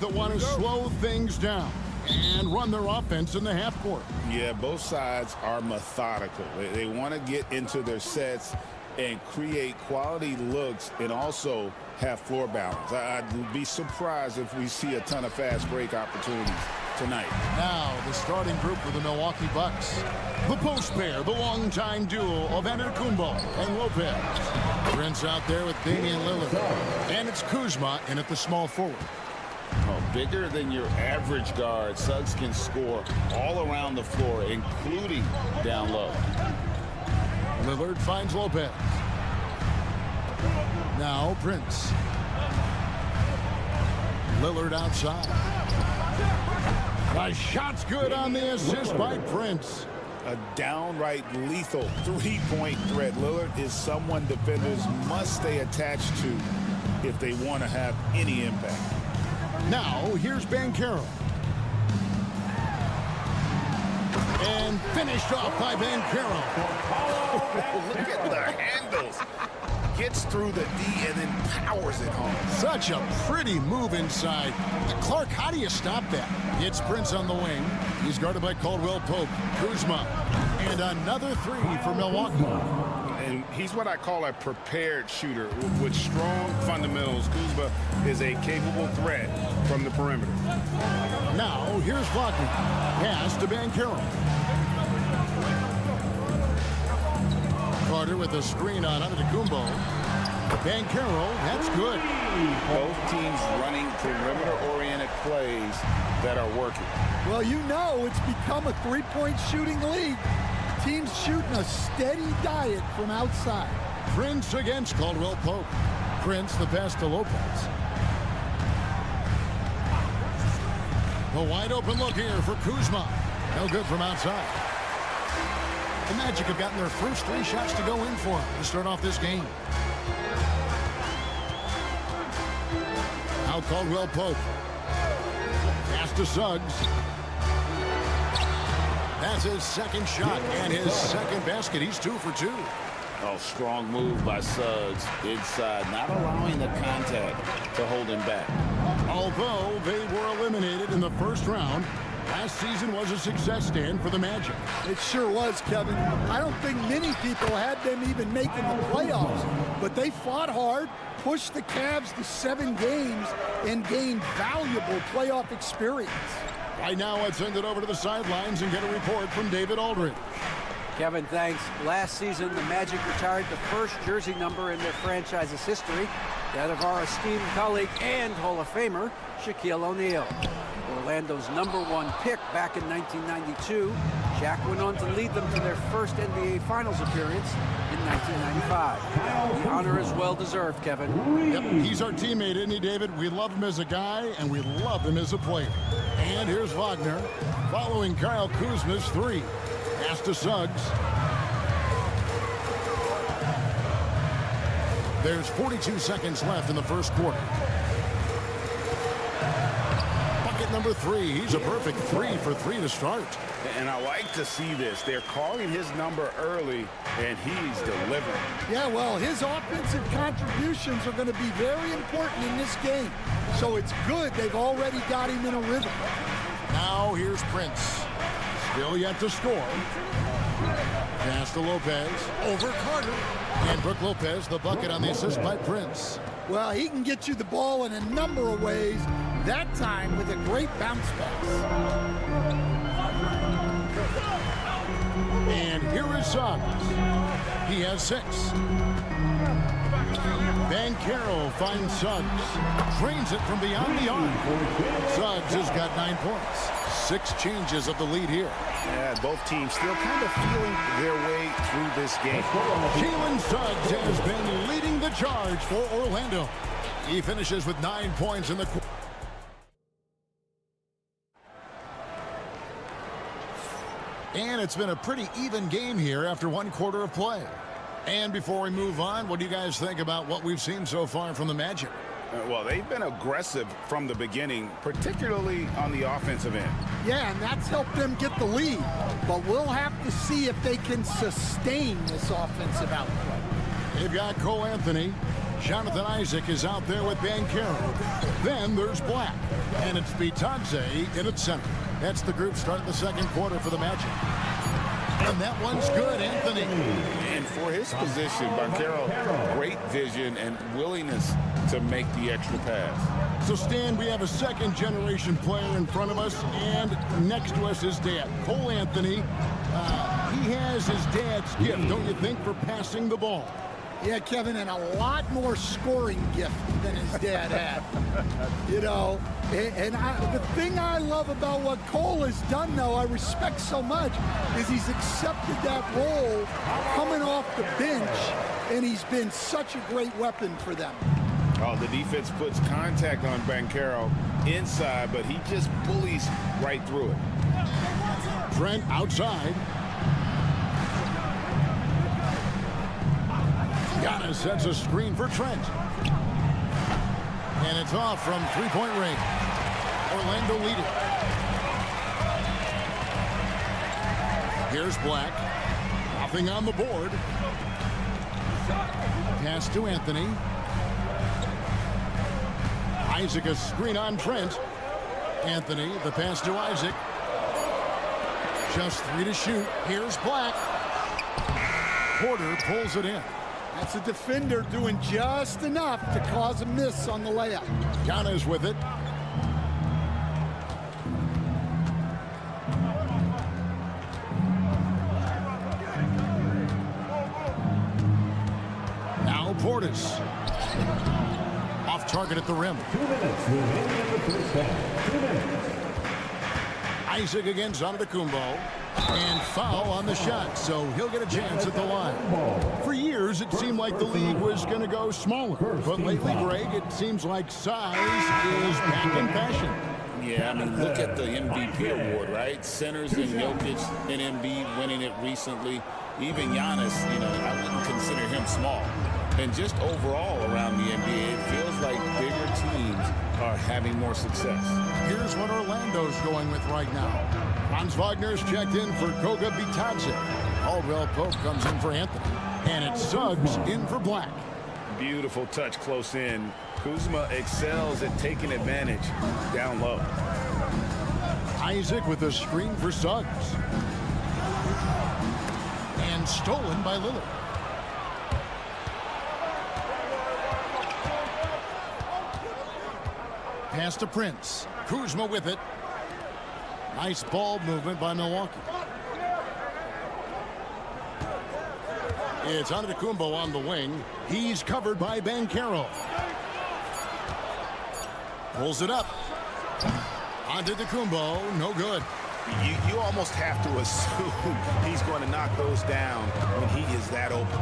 that want to slow things down. and run their offense in the half court. Yeah, both sides are methodical. They want to get into their sets and create quality looks and also have floor balance. I'd be surprised if we see a ton of fast break opportunities tonight. Now the starting group for the Milwaukee Bucks. The post pair, the longtime duo of Antetokounmpo and Lopez. Prince out there with Damian Lillard. And it's Kuzma in at the small forward. Oh, bigger than your average guard, Suggs can score all around the floor, including down low. Lillard finds Lopez. Now Prince. Lillard outside. The shot's good on the assist by Prince. A downright lethal three-point threat. Lillard is someone defenders must stay attached to if they want to have any impact. Now here's Banchero. And finished off by Banchero. Look at the handles. Gets through the D and then powers it home. Such a pretty move inside. Clark, how do you stop that? It's Prince on the wing. He's guarded by Caldwell Pope. Kuzma. And another three for Milwaukee. And he's what I call a prepared shooter with strong fundamentals. Kuzma is a capable threat from the perimeter. Now here's Wagner. Pass to Banchero. Carter with a screen on Antetokounmpo. Banchero, that's good. Both teams running perimeter-oriented plays that are working. Well, you know it's become a three-point shooting league. Teams shooting a steady diet from outside. Prince against Caldwell Pope. Prince the pass to Lopez. A wide open look here for Kuzma. No good from outside. The Magic have gotten their first three shots to go in for them to start off this game. Now Caldwell Pope. Pass to Suggs. That's his second shot and his second basket. He's 2 for 2. Oh, strong move by Suggs inside, not allowing the contact to hold him back. Although they were eliminated in the first round, last season was a success stand for the Magic. It sure was, Kevin. I don't think many people had them even making the playoffs, but they fought hard, pushed the Cavs to 7 games, and gained valuable playoff experience. Right now, let's send it over to the sidelines and get a report from David Aldridge. Kevin, thanks. Last season, the Magic retired the first jersey number in their franchise's history, that of our esteemed colleague and Hall of Famer, Shaquille O'Neal. Orlando's #1 pick back in 1992, Shaq went on to lead them to their first NBA Finals appearance in 1995. The honor is well-deserved, Kevin. Yep, he's our teammate, isn't he, David? We love him as a guy, and we love him as a player. And here's Wagner, following Kyle Kuzma's three. Pass to Suggs. There's 42 seconds left in the first quarter. Bucket number 3. He's a perfect 3 for 3 to start. And I like to see this. They're calling his number early, and he's delivering. Yeah, well, his offensive contributions are going to be very important in this game. So it's good they've already got him in a rhythm. Now here's Prince. Still yet to score. Pass to Lopez. Over Carter. And Brook Lopez, the bucket on the assist by Prince. Well, he can get you the ball in a number of ways, that time with a great bounce pass. And here is Suggs. He has 6. Banchero finds Suggs. Drains it from beyond the arc. Suggs has got 9 points. 6 changes of the lead here. Yeah, both teams still kind of feeling their way through this game. Jalen Suggs has been leading the charge for Orlando. He finishes with 9 points in the quarter. And it's been a pretty even game here after 1 quarter of play. And before we move on, what do you guys think about what we've seen so far from the Magic? Well, they've been aggressive from the beginning, particularly on the offensive end. Yeah, and that's helped them get the lead. But we'll have to see if they can sustain this offensive output. They've got Cole Anthony, Jonathan Isaac is out there with Banchero. Then there's Black. And it's Bitadze in its center. That's the group starting the second quarter for the Magic. And that one's good, Anthony. And for his position, Banchero, great vision and willingness to make the extra pass. So, Stan, we have a second-generation player in front of us, and next to us is Dad. Cole Anthony, he has his dad's gift, don't you think, for passing the ball? Yeah, Kevin, and a lot more scoring gift than his dad had. You know, and the thing I love about what Cole has done, though, I respect so much, is he's accepted that role coming off the bench, and he's been such a great weapon for them. Oh, the defense puts contact on Banchero inside, but he just bullies right through it. Trent outside. Giannis sets a screen for Trent. And it's off from three-point range. Orlando leading. Here's Black. Nothing on the board. Pass to Anthony. Isaac a screen on Trent. Anthony, the pass to Isaac. Just 3 to shoot. Here's Black. Porter pulls it in. That's a defender doing just enough to cause a miss on the layup. Giannis with it. Now Portis. Off target at the rim. 2 minutes remaining in the first half. 2 minutes. Isaac against Antetokounmpo. And foul on the shot, so he'll get a chance at the line. For years, it seemed like the league was going to go smaller. But lately, Greg, it seems like size is back in fashion. Yeah, I mean, look at the MVP award, right? Centers and Jokic and Embiid winning it recently. Even Giannis, you know, I wouldn't consider him small. And just overall around the NBA, it feels like bigger teams are having more success. Here's what Orlando's going with right now. Franz Wagner's checked in for Goga Bitadze. Caldwell Pope comes in for Anthony. And it's Suggs in for Black. Beautiful touch close in. Kuzma excels at taking advantage down low. Isaac with a screen for Suggs. And stolen by Lillard. Pass to Prince. Kuzma with it. Nice ball movement by Milwaukee. It's Antetokounmpo on the wing. He's covered by Banchero. Pulls it up. Antetokounmpo, no good. You almost have to assume he's going to knock those down when he is that open.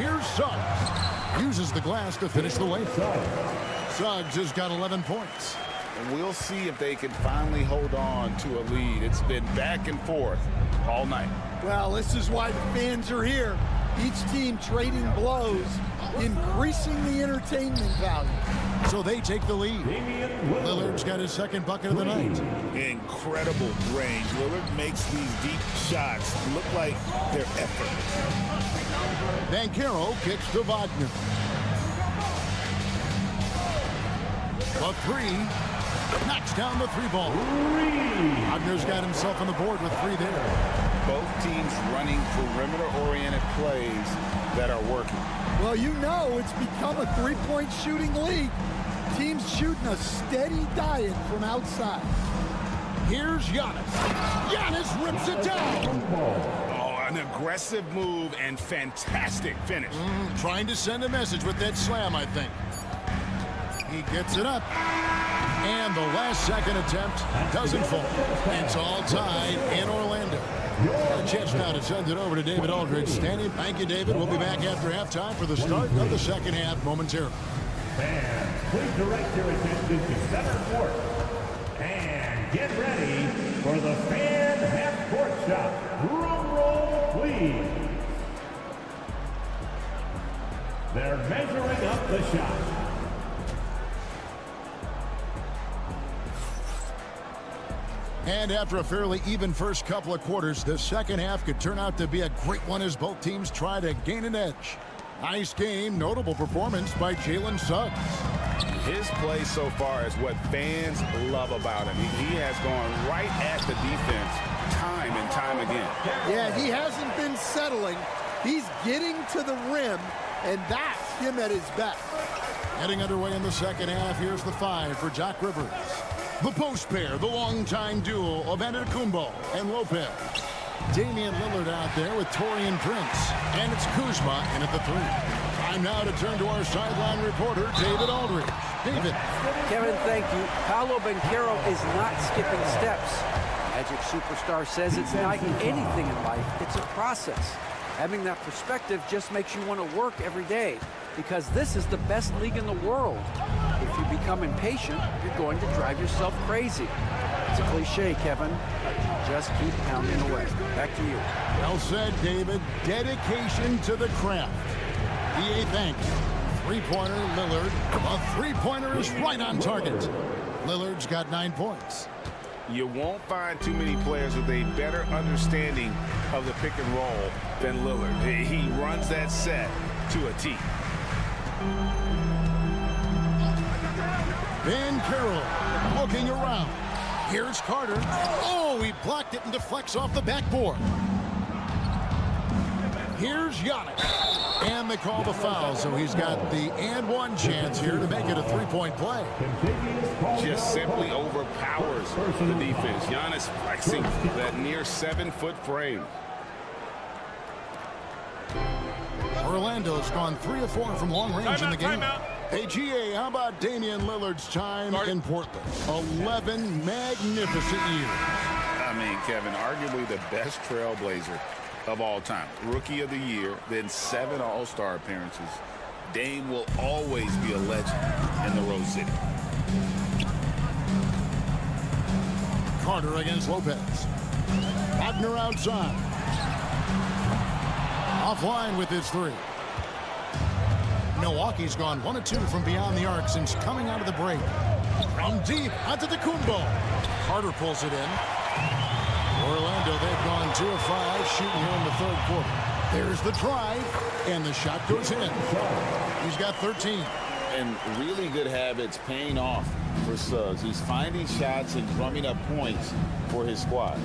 Here's Suggs. Uses the glass to finish the layup. Suggs has got 11 points. And we'll see if they can finally hold on to a lead. It's been back and forth all night. Well, this is why the fans are here. Each team trading blows, increasing the entertainment value. So they take the lead. Lillard's got his second bucket of the night. Incredible range. Lillard makes these deep shots look like they're effortless. Banchero kicks to Wagner. A three. Knocks down the three ball. Wagner's got himself on the board with 3 there. Both teams running perimeter-oriented plays that are working. Well, you know it's become a three-point shooting league. Teams shooting a steady diet from outside. Here's Giannis. Giannis rips it down. Oh, an aggressive move and fantastic finish. Trying to send a message with that slam, I think. He gets it up. And the last second attempt doesn't fall. It's all tied in Orlando. A chance now to send it over to David Aldridge. Standing. Thank you, David. We'll be back after halftime for the start of the second half momentarily. Fans, please direct your attention to center court. And get ready for the fan half-court shot. Drum roll, please. They're measuring up the shot. And after a fairly even first couple of quarters, the second half could turn out to be a great one as both teams try to gain an edge. Nice game. Notable performance by Jalen Suggs. His play so far is what fans love about him. He has gone right at the defense time and time again. Yeah, he hasn't been settling. He's getting to the rim, and that's him at his best. Getting underway in the second half. Here's the 5 for Doc Rivers. The post pair, the longtime duo of Antetokounmpo and Lopez. Damian Lillard out there with Taurean Prince. And it's Kuzma in at the 3. Time now to turn to our sideline reporter, David Aldridge. David. Kevin, thank you. Paolo Banchero is not skipping steps. Magic superstar says it's not anything in life. It's a process. Having that perspective just makes you want to work every day because this is the best league in the world. If you become impatient, you're going to drive yourself crazy. It's a cliche, Kevin. Just keep pounding away. Back to you. Well said, David. Dedication to the craft. EA thanks. Three-pointer, Lillard. A three-pointer is right on target. Lillard's got 9 points. You won't find too many players with a better understanding of the pick and roll than Lillard. He runs that set to a T. Van Carroll looking around. Here's Carter. Oh, he blocked it and deflects off the backboard. Here's Giannis. And they call the foul, so he's got the and one chance here to make it a three-point play. Just simply overpowers the defense. Giannis flexing that near 7-foot frame. Orlando's gone 3 of 4 from long range in the game. Hey, GA, how about Damian Lillard's time in Portland? 11 magnificent years. I mean, Kevin, arguably the best trailblazer of all time. Rookie of the year, then 7 All-Star appearances. Dame will always be a legend in the Rose City. Carter against Lopez. Wagner outside. Offline with his 3. Milwaukee's gone 1 of 2 from beyond the arc since coming out of the break. From deep onto the Kumbo. Carter pulls it in. Orlando, they've gone 2 of 5 shooting here in the third quarter. There's the drive, and the shot goes in. He's got 13. And really good habits paying off for Suggs. He's finding shots and drumming up points for his squad.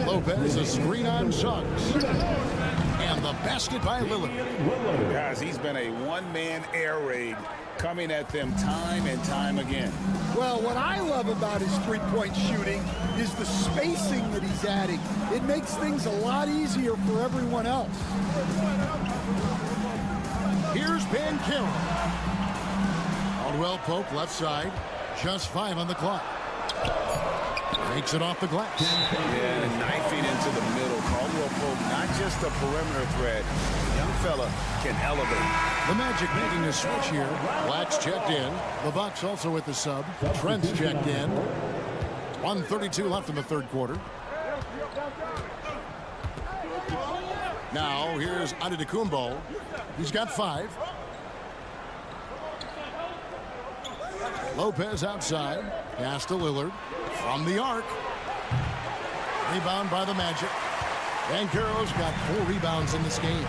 Lopez, a screen on Suggs. And the basket by Lillard. Guys, he's been a one-man air raid coming at them time and time again. Well, what I love about his three-point shooting is the spacing that he's adding. It makes things a lot easier for everyone else. Here's Van Carroll. Caldwell Pope left side. Just 5 on the clock. Makes it off the glass. Yeah, knifing into the middle. Caldwell Pope, not just a perimeter threat. Young fella can elevate. The Magic making a switch here. Black's checked in. The Bucks also with the sub. Trent's checked in. 1:32 left in the third quarter. Now here's Antetokounmpo. He's got 5. Lopez outside. Pass to Lillard. From the arc. Rebound by the Magic. Van Carroll's got 4 rebounds in this game.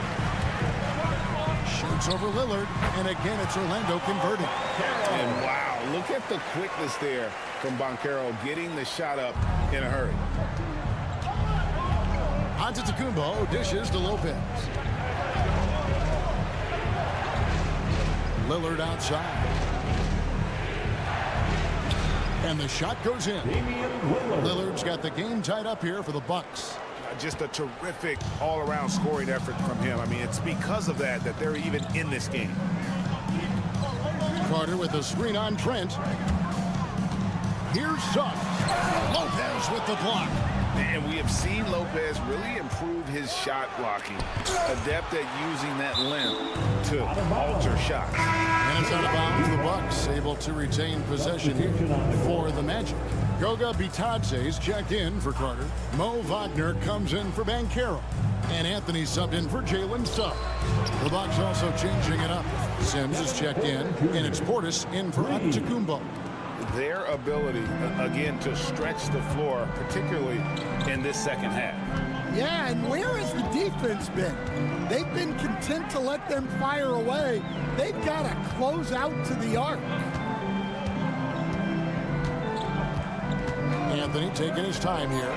Shoots over Lillard. And again, it's Orlando converting. And wow, look at the quickness there from Banchero getting the shot up in a hurry. Antetokounmpo dishes to Lopez. Lillard outside. And the shot goes in. Lillard's got the game tied up here for the Bucks. Just a terrific all-around scoring effort from him. I mean, it's because of that they're even in this game. Carter with the screen on Trent. Here's Suggs. Lopez with the block. And we have seen Lopez really improve his shot blocking. Adept at using that length to alter shots. And it's out of bounds. The Bucks able to retain possession here for the Magic. Goga Bitadze's checked in for Carter. Mo Wagner comes in for Banchero. And Anthony subbed in for Jalen Suggs. The Bucks also changing it up. Sims is checked in. And it's Portis in for Antetokounmpo. Their ability, again, to stretch the floor, particularly in this second half. Yeah, and where has the defense been? They've been content to let them fire away. They've got to close out to the arc. Anthony taking his time here.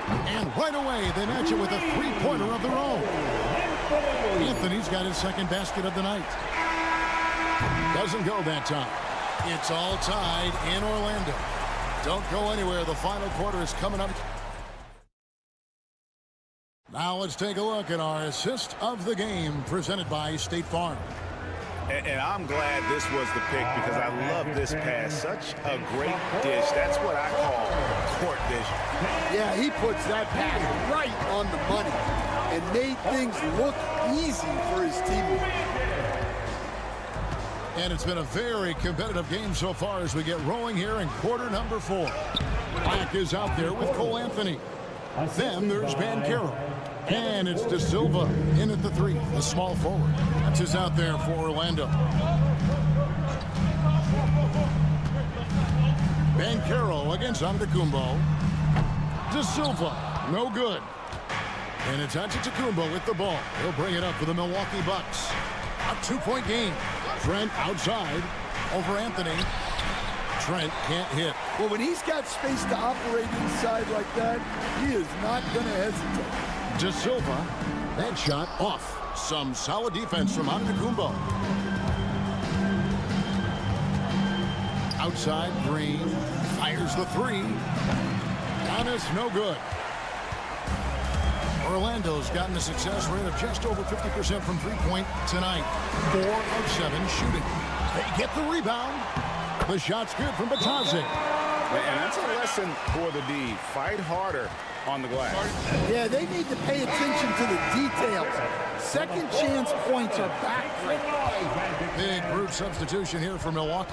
And right away, they match it with a three-pointer of their own. Anthony's got his second basket of the night. Doesn't go that time. It's all tied in Orlando. Don't go anywhere. The final quarter is coming up. Now let's take a look at our assist of the game presented by State Farm. And I'm glad this was the pick because I love this pass. Such a great dish. That's what I call court vision. Yeah, he puts that pass right on the money and made things look easy for his teammates. And it's been a very competitive game so far as we get rolling here in quarter number 4. Black is out there with Cole Anthony. Then there's Banchero. And it's De Silva in at the 3, the small forward. That's who's out there for Orlando. Banchero against Antetokounmpo. De Silva, no good. And it's Antetokounmpo with the ball. He'll bring it up for the Milwaukee Bucks. A 2-point game. Trent outside over Anthony. Trent can't hit. Well, when he's got space to operate inside like that, he is not going to hesitate. De Silva, that shot off. Some solid defense from Antetokounmpo. Outside, Green fires the 3. Giannis, no good. Orlando's gotten a success rate of just over 50% from three-point tonight. 4 of 7 shooting. They get the rebound. The shot's good from Batadze. And that's a lesson for the D. Fight harder on the glass. Yeah, they need to pay attention to the details. Second chance points are backbreaking. Big brute substitution here for Milwaukee.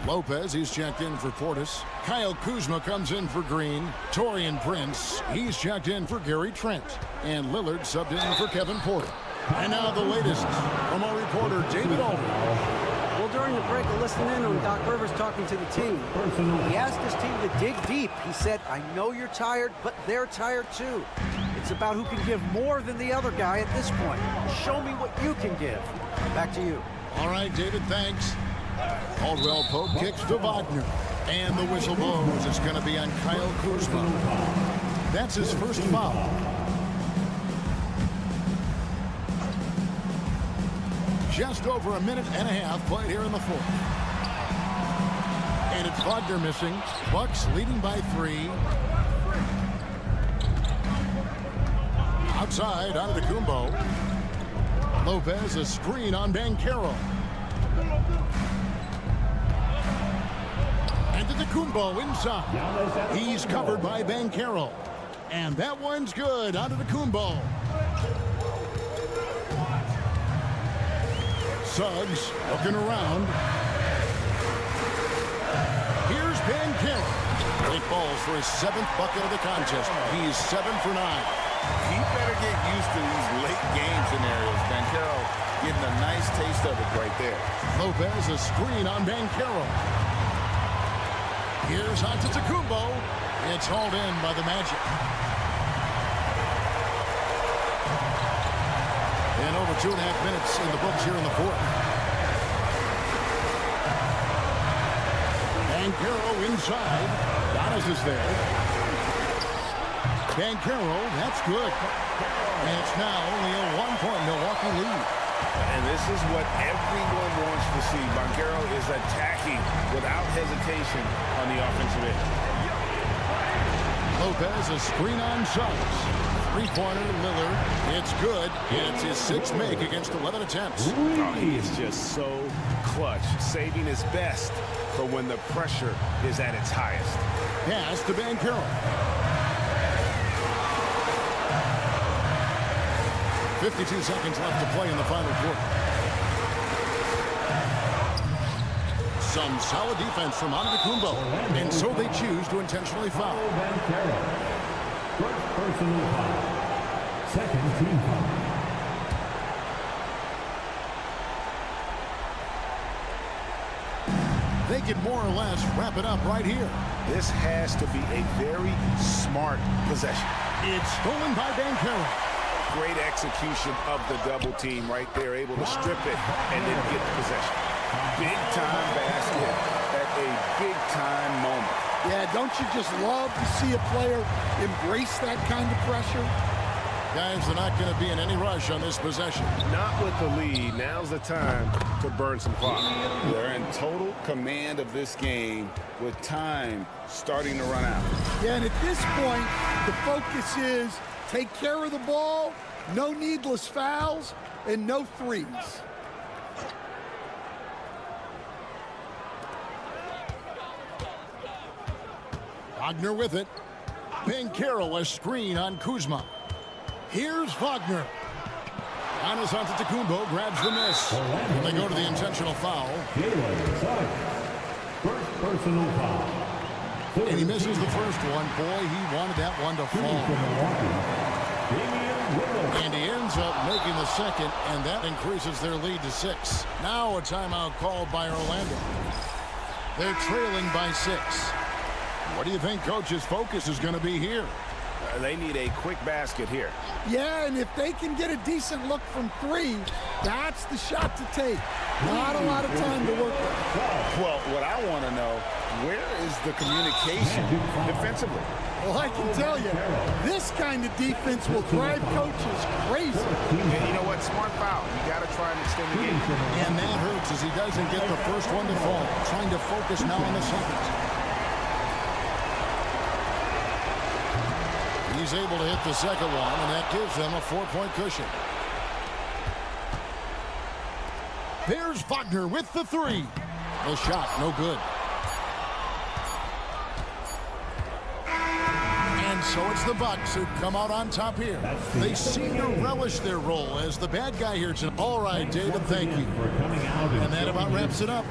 Lopez, he's checked in for Portis. Kyle Kuzma comes in for Green. Taurean Prince, he's checked in for Gary Trent. And Lillard subbed in for Kevin Porter. And now the latest from our reporter, David Aldridge. Well, during the break, I listened in on Doc Rivers talking to the team. He asked his team to dig deep. He said, I know you're tired, but they're tired too. It's about who can give more than the other guy at this point. Show me what you can give. Back to you. All right, David, thanks. Caldwell Pope kicks to Wagner. And the whistle blows. It's going to be on Kyle Kuzma. That's his first foul. Just over a minute and a half played here in the 4th. And it's Wagner missing. Bucks leading by 3. Outside, Antetokounmpo. Lopez, a screen on Banchero. Antetokounmpo inside. He's covered by Banchero. And that one's good. Antetokounmpo. Suggs looking around. Here's Banchero. Great balls for his 7th bucket of the contest. He's 7 for 9. He better get used to these late game scenarios. Banchero getting a nice taste of it right there. Lopez, a screen on Banchero. Here's Antetokounmpo. It's hauled in by the Magic. And over 2.5 minutes in the books here in the 4th. Banchero inside. Giannis is there. Banchero, that's good. And it's now only a 1-point Milwaukee lead. And this is what everyone wants to see. Banchero is attacking without hesitation on the offensive end. Lopez, a screen on Suggs. 3-pointer, Lillard. It's good. It's his 6th make against 11 attempts. Oh, he is just so clutch, saving his best for when the pressure is at its highest. Pass to Banchero. 52 seconds left to play in the final quarter. Some solid defense from Antetokounmpo, and so they choose to intentionally foul. First personal foul. Second team foul. They can more or less wrap it up right here. This has to be a very smart possession. It's stolen by Banchero. Great execution of the double team right there, able to strip it and then get the possession. Big time basket at a big time moment. Yeah, don't you just love to see a player embrace that kind of pressure? Guys, they're not going to be in any rush on this possession. Not with the lead. Now's the time to burn some clock. They're in total command of this game with time starting to run out. Yeah, and at this point, the focus is take care of the ball, no needless fouls, and no threes. Wagner with it. Banchero a screen on Kuzma. Here's Wagner. Giannis Antetokounmpo grabs the miss. And they go to the intentional foul. First personal foul. And he misses the first one. Boy, he wanted that one to fall. And he ends up making the second, and that increases their lead to 6. Now a timeout called by Orlando. They're trailing by 6. What do you think Coach's focus is going to be here? They need a quick basket here. Yeah, and if they can get a decent look from 3, that's the shot to take. Not a lot of time to work with. Well, what I want to know, where is the communication defensively? Well, I can tell you, this kind of defense will drive coaches crazy. And you know what? Smart foul. You got to try and extend the game. And that hurts as he doesn't get the first one to fall. Trying to focus now on the second. He's able to hit the second one, and that gives them a 4-point cushion. There's Wagner with the 3. The shot, no good. And so it's the Bucks who come out on top here. They seem to relish their role as the bad guy here tonight. All right, David, thank you. And that about wraps it up.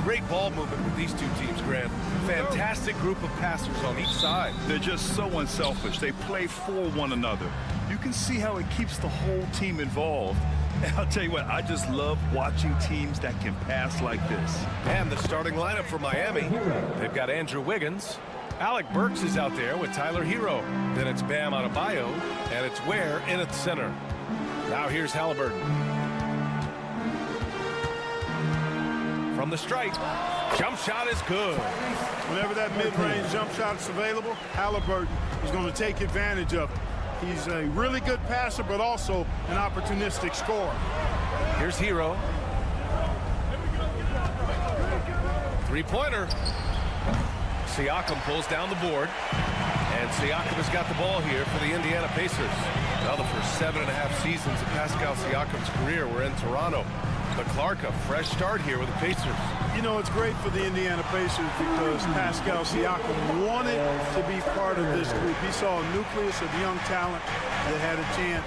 Great ball movement with these two teams, Grant. Fantastic group of passers on each side. They're just so unselfish. They play for one another. You can see how it keeps the whole team involved. And I'll tell you what, I just love watching teams that can pass like this. And the starting lineup for Miami. They've got Andrew Wiggins. Alec Burks is out there with Tyler Hero. Then it's Bam Adebayo, and it's Ware in at center. Now here's Halliburton. From the stripe, jump shot is good. Whenever that mid-range jump shot is available, Halliburton is going to take advantage of it. He's a really good passer, but also an opportunistic scorer. Here's Hero. Three-pointer. Siakam pulls down the board. And Siakam has got the ball here for the Indiana Pacers. Now the first 7.5 seasons of Pascal Siakam's career were in Toronto. But Clark, a fresh start here with the Pacers. You know, it's great for the Indiana Pacers because Pascal Siakam wanted to be part of this group. He saw a nucleus of young talent that had a chance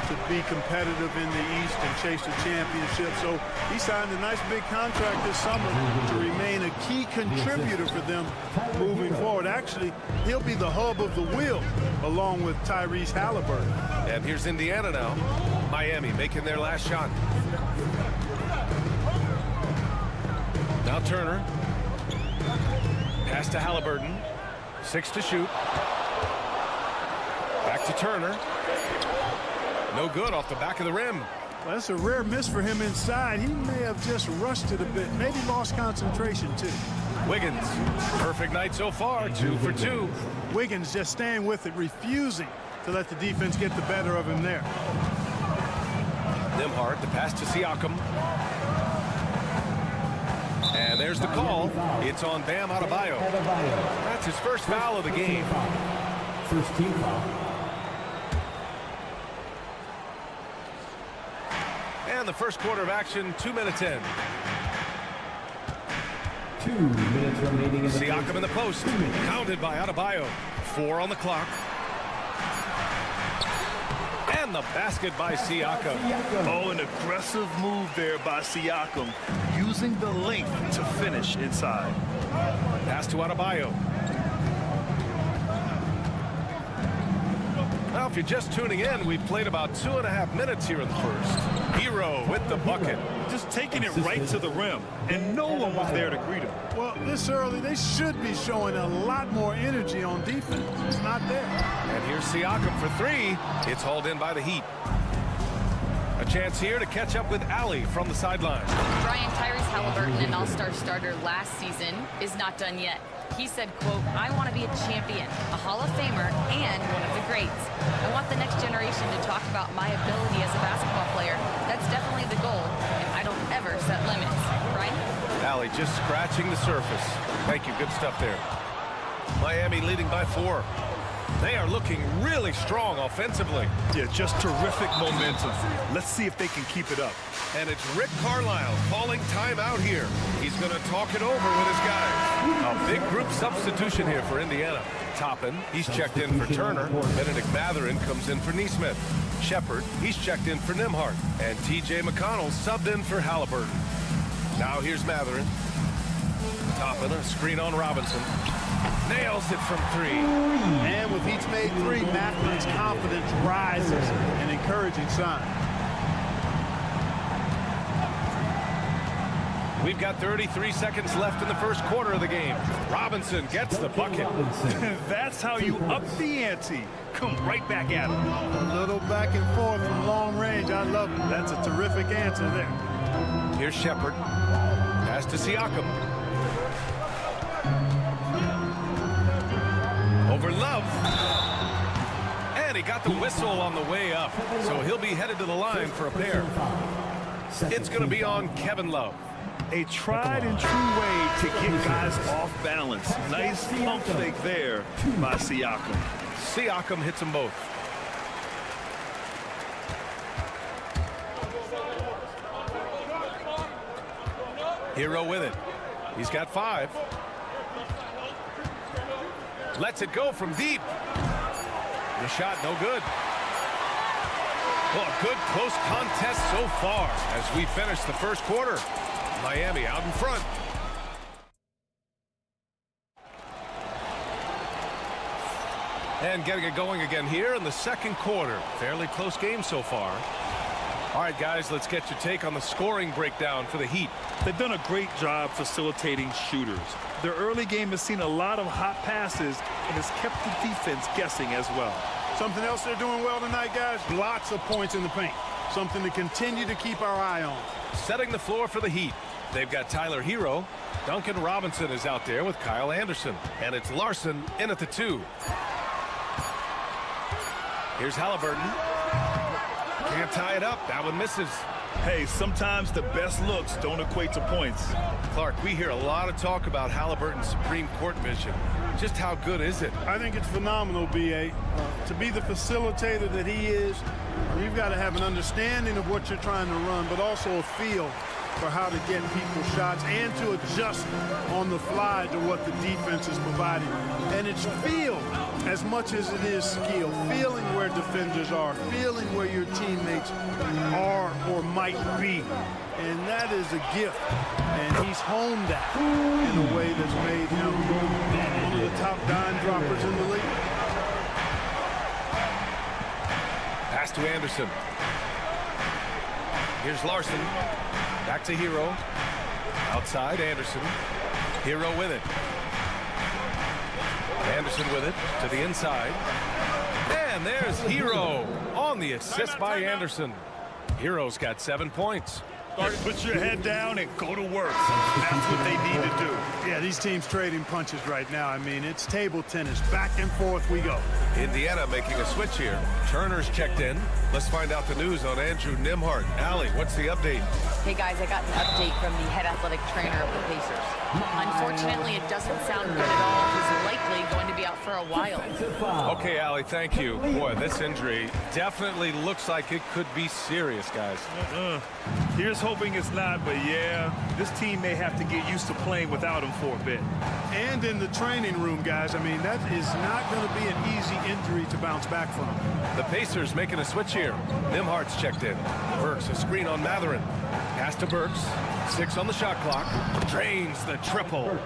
to be competitive in the East and chase the championship. So he signed a nice big contract this summer to remain a key contributor for them moving forward. Actually, he'll be the hub of the wheel along with Tyrese Halliburton. And here's Indiana now. Miami making their last shot. Now Turner. Pass to Halliburton. 6 to shoot. Back to Turner. No good off the back of the rim. Well, that's a rare miss for him inside. He may have just rushed it a bit. Maybe lost concentration, too. Wiggins. Perfect night so far. 2 for 2. Wiggins just staying with it, refusing to let the defense get the better of him there. Nembhard, the pass to Siakam. And there's the call. It's on Bam Adebayo. That's his first foul of the game. First team foul. And the first quarter of action, 2 minutes in. 2 minutes remaining in the Siakam in the post. Counted by Adebayo. 4 on the clock. And the basket by Siakam. Oh, an aggressive move there by Siakam, using the length to finish inside. Pass to Adebayo. Now, if you're just tuning in, we've played about 2.5 minutes here in the first. Hero with the bucket. Just taking it right to the rim, and no one was there to greet him. Well, this early, they should be showing a lot more energy on defense. It's not there. And here's Siakam for 3. It's hauled in by the Heat. A chance here to catch up with Allie from the sideline. Brian, Tyrese Halliburton, an all-star starter last season, is not done yet. He said, quote, "I want to be a champion, a Hall of Famer, and one of the greats. I want the next generation to talk about my ability as a basketball player. That's definitely the goal, and I don't ever set limits." Right? Allie just scratching the surface. Thank you. Good stuff there. Miami leading by 4. They are looking really strong offensively. Yeah, just terrific momentum. Let's see if they can keep it up. And it's Rick Carlisle calling timeout here. He's going to talk it over with his guys. A big group substitution here for Indiana. Toppin, he's checked in for Turner. Benedict Mathurin comes in for Nesmith. Shepard, he's checked in for Nembhard. And T.J. McConnell subbed in for Halliburton. Now here's Mathurin. Toppin, a screen on Robinson. Nails it from 3. And with each made 3, Mathurin's confidence rises, an encouraging sign. We've got 33 seconds left in the first quarter of the game. Robinson gets the bucket. That's how you up the ante. Come right back at him. A little back and forth from long range. I love it. That's a terrific answer there. Here's Shepard. Pass to Siakam. Over Love. And he got the whistle on the way up. So he'll be headed to the line for a pair. It's going to be on Kevin Love. A tried and true way to get guys off balance. Nice pump fake there by Siakam. Siakam hits them both. Hero with it. He's got 5. Lets it go from deep. The shot no good. Well, a good close contest so far as we finish the first quarter. Miami out in front. And getting it going again here in the second quarter. Fairly close game so far. All right, guys, let's get your take on the scoring breakdown for the Heat. They've done a great job facilitating shooters. Their early game has seen a lot of hot passes and has kept the defense guessing as well. Something else they're doing well tonight, guys, lots of points in the paint. Something to continue to keep our eye on. Setting the floor for the Heat. They've got Tyler Hero. Duncan Robinson is out there with Kyle Anderson. And it's Larson in at the 2. Here's Halliburton. Can't tie it up. That one misses. Hey, sometimes the best looks don't equate to points. Clark, we hear a lot of talk about Halliburton's Supreme Court vision. Just how good is it? I think it's phenomenal, B.A. To be the facilitator that he is, you've got to have an understanding of what you're trying to run, but also a feel for how to get people shots and to adjust on the fly to what the defense is providing. And it's feel as much as it is skill, feeling where defenders are, feeling where your teammates are or might be. And that is a gift. And he's honed that in a way that's made him one of the top dime droppers in the league. Pass to Anderson. Here's Larson. Back to Hero. Outside, Anderson. Hero with it. Anderson with it to the inside. And there's Hero on the assist by Anderson. Hero's got 7 points. Put your head down and go to work. That's what they need to do. Yeah, these teams trading punches right now. I mean, it's table tennis. Back and forth we go. Indiana making a switch here. Turner's checked in. Let's find out the news on Andrew Nembhard. Allie, what's the update? Hey guys, I got an update from the head athletic trainer of the Pacers. Unfortunately, it doesn't sound good at all. He's likely going to be out for a while. Okay, Allie, thank you. Boy, this injury definitely looks like it could be serious, guys. Here's hoping it's not, but yeah, this team may have to get used to playing without him for a bit. And in the training room, guys, I mean, that is not going to be an easy injury to bounce back from. The Pacers making a switch here. Nembhard's checked in. Burks, a screen on Matherin. Pass to Burks. 6 on the shot clock. Drains the triple.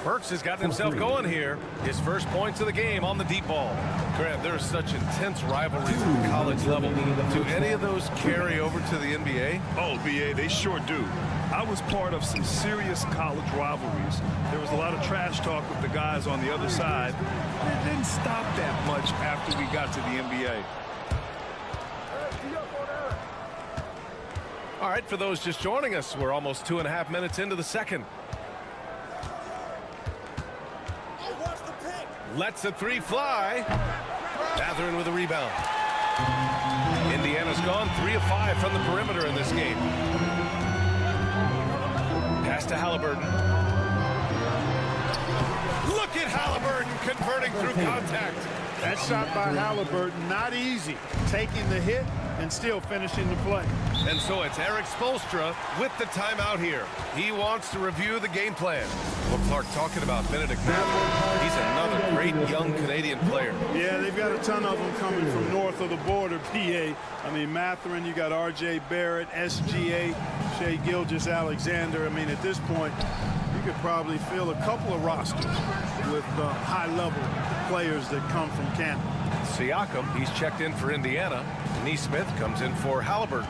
Burks has got himself going here. His first points of the game on the deep ball. Grant, there's such intense rivalries at the college level. Do any of those carry over to the NBA? Oh, BA, they sure do. I was part of some serious college rivalries. There was a lot of trash talk with the guys on the other side. It didn't stop that much after we got to the NBA. All right, for those just joining us, we're almost 2.5 minutes into the second. Lets a three fly. Matherin with a rebound. Indiana's gone 3 of 5 from the perimeter in this game. Pass to Halliburton. Look at Halliburton converting through contact. That shot by Halliburton, not easy. Taking the hit and still finishing the play. And so it's Eric Spoelstra with the timeout here. He wants to review the game plan. Well, Clark, talking about Benedict Matherin, he's another great young Canadian player. Yeah, they've got a ton of them coming from north of the border, PA. I mean, Matherin, you got R.J. Barrett, SGA, Shai Gilgeous-Alexander. I mean, at this point, you could probably fill a couple of rosters with high-level players that come from Canada. Siakam, he's checked in for Indiana. Neesmith comes in for Halliburton.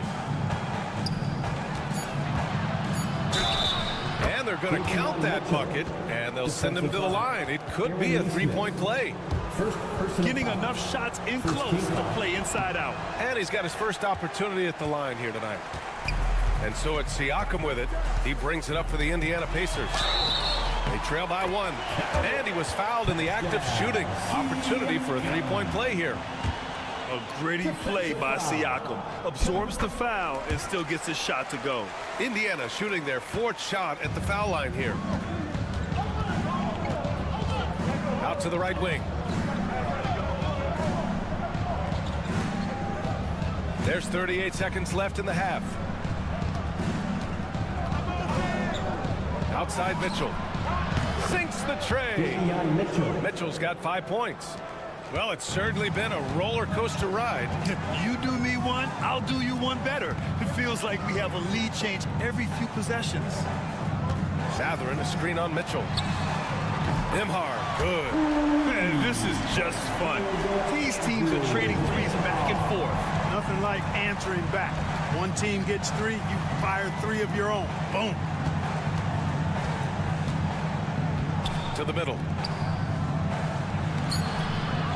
And they're going to count that bucket, and they'll send him to the line. It could be a three-point play. Getting enough shots in close to play inside out. And he's got his first opportunity at the line here tonight. And so it's Siakam with it. He brings it up for the Indiana Pacers. They trail by 1. And he was fouled in the act of shooting. Opportunity for a three-point play here. A gritty play by Siakam. Absorbs the foul and still gets his shot to go. Indiana shooting their 4th shot at the foul line here. Out to the right wing. There's 38 seconds left in the half. Outside Mitchell. Sinks the tray. Mitchell's got 5 points. Well, it's certainly been a roller coaster ride. You do me one, I'll do you one better. It feels like we have a lead change every few possessions. Matherin, a screen on Mitchell. Nembhard, good. Man, this is just fun. These teams are trading threes back and forth. Nothing like answering back. One team gets 3, you fire 3 of your own. Boom. To the middle.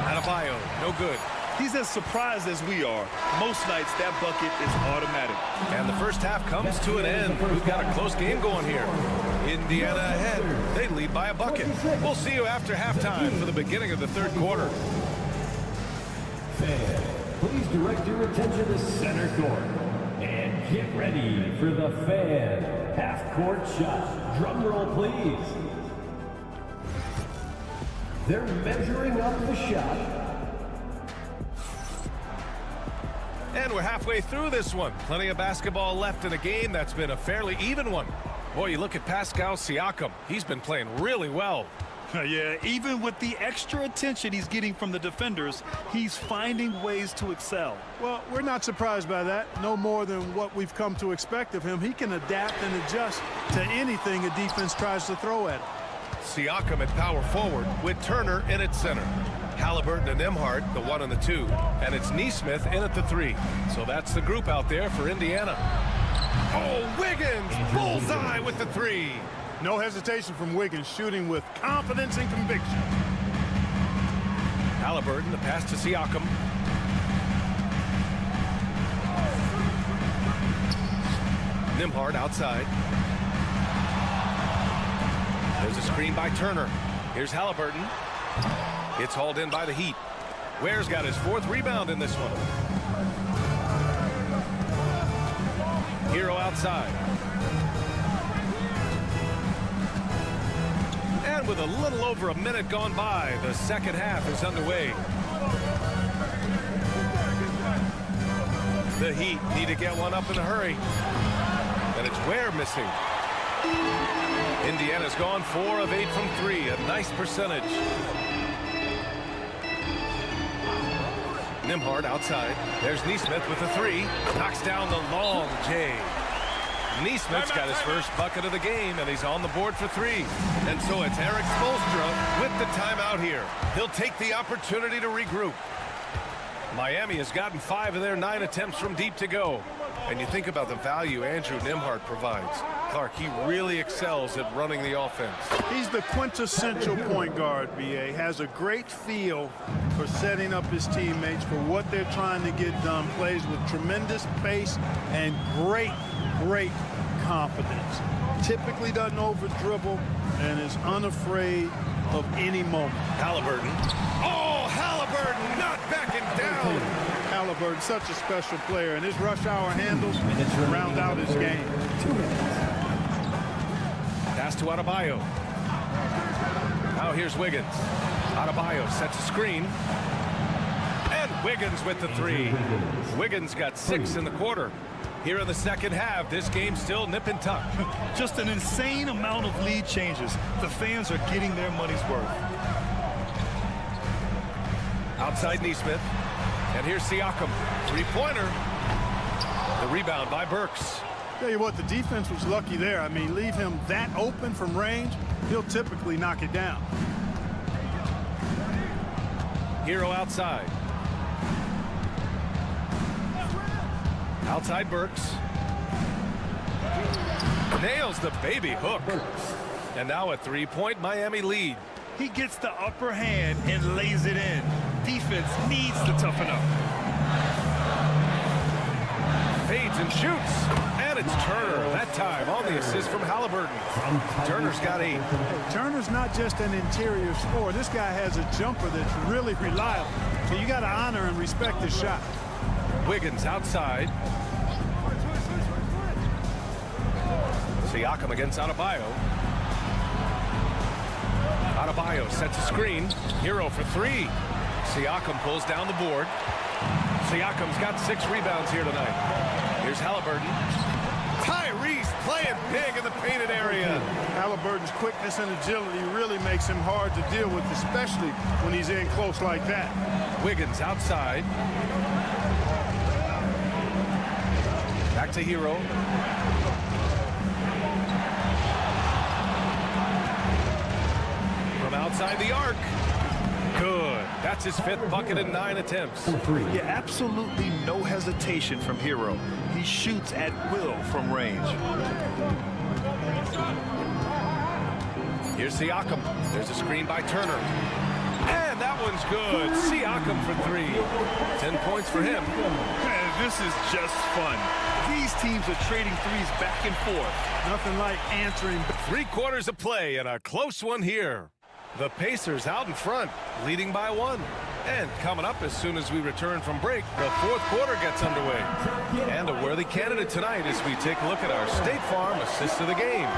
Adebayo, no good. He's as surprised as we are. Most nights, that bucket is automatic. And the first half comes to an end. We've got a close game going here. Indiana ahead. They lead by a bucket. We'll see you after halftime for the beginning of the third quarter. Fans, please direct your attention to center court and Get ready for the fan half-court shot. Drum roll, please. They're measuring up the shot. And we're halfway through this one. Plenty of basketball left in a game that's been a fairly even one. Boy, you look at Pascal Siakam. He's been playing really well. Yeah, even with the extra attention he's getting from the defenders, he's finding ways to excel. Well, we're not surprised by that. No more than what we've come to expect of him. He can adapt and adjust to anything a defense tries to throw at him. Siakam at power forward with Turner in at center. Halliburton and Nembhard, the 1 and the 2. And it's Nesmith in at the 3. So that's the group out there for Indiana. Oh, Wiggins, bullseye with the 3. No hesitation from Wiggins, shooting with confidence and conviction. Halliburton, the pass to Siakam. Nembhard outside. There's a screen by Turner. Here's Halliburton. It's hauled in by the Heat. Ware's got his 4th rebound in this one. Hero outside. And with a little over a minute gone by, the second half is underway. The Heat need to get one up in a hurry. And it's Ware missing. Indiana's gone 4 of 8 from 3, a nice percentage. Nembhard outside. There's Nesmith with the 3. Knocks down the long J. Nesmith's got his first bucket of the game, and he's on the board for 3. And so it's Eric Spoelstra with the timeout here. He'll take the opportunity to regroup. Miami has gotten 5 of their 9 attempts from deep to go. And you think about the value Andrew Nembhard provides. Clark, he really excels at running the offense. He's the quintessential point guard, B.A. Has a great feel for setting up his teammates for what they're trying to get done. Plays with tremendous pace and great confidence. Typically doesn't over-dribble and is unafraid of any moment. Halliburton. Oh, Halliburton not backing down. Halliburton, such a special player, and his rush hour handles round out his game. Pass to Adebayo. Now here's Wiggins. Adebayo sets a screen. And Wiggins with the 3. Wiggins got 6 in the quarter. Here in the second half, this game's still nip and tuck. Just an insane amount of lead changes. The fans are getting their money's worth. Outside Nesmith. And here's Siakam. 3-pointer. The rebound by Burks. Tell you what, the defense was lucky there. I mean, leave him that open from range, he'll typically knock it down. Hero outside. Outside Burks. Nails the baby hook. And now a 3-point Miami lead. He gets the upper hand and lays it in. Defense needs to toughen up. Fades and shoots. And it's Turner. That time on the assist from Halliburton. Turner's got 8. Turner's not just an interior scorer. This guy has a jumper that's really reliable. So you got to honor and respect his shot. Wiggins outside. Siakam against Adebayo. Adebayo sets a screen. Hero for 3. Siakam pulls down the board. Siakam's got 6 rebounds here tonight. Here's Halliburton. Tyrese playing big in the painted area. Halliburton's quickness and agility really makes him hard to deal with, especially when he's in close like that. Wiggins outside. Back to Hero. From outside the arc. Good. That's his 5th bucket in 9 attempts. Yeah, absolutely no hesitation from Hero. He shoots at will from range. Here's Siakam. There's a screen by Turner. And that one's good. Siakam for 3. 10 points for him. Man, this is just fun. These teams are trading threes back and forth. Nothing like answering. 3 quarters of play and a close one here. The Pacers out in front, leading by 1. And coming up as soon as we return from break, the fourth quarter gets underway. And a worthy candidate tonight as we take a look at our State Farm assist of the game.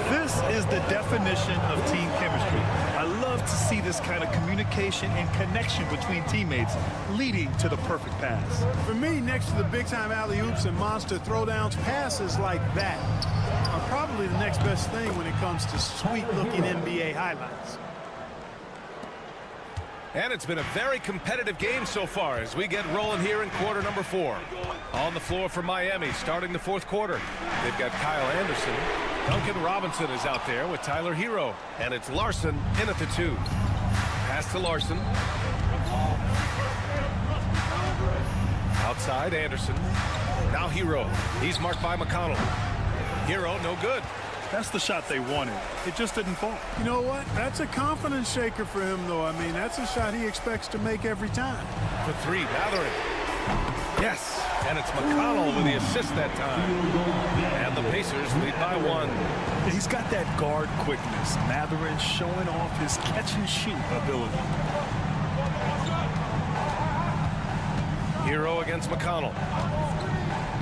This is the definition of team chemistry. I love to see this kind of communication and connection between teammates leading to the perfect pass. For me, next to the big-time alley-oops and monster throwdowns, passes like that are probably the next best thing when it comes to sweet-looking NBA highlights. And it's been a very competitive game so far as we get rolling here in quarter number 4. On the floor for Miami starting the fourth quarter. They've got Kyle Anderson. Duncan Robinson is out there with Tyler Hero. And it's Larson in at the 2. Pass to Larson. Outside Anderson. Now Hero. He's marked by McConnell. Hero no good. That's the shot they wanted. It just didn't fall. You know what? That's a confidence shaker for him, though. I mean, that's a shot he expects to make every time. For 3, Matherin. Yes, and it's McConnell with the assist that time. And the Pacers lead by 1. He's got that guard quickness. Matherin showing off his catch-and-shoot ability. Hero against McConnell.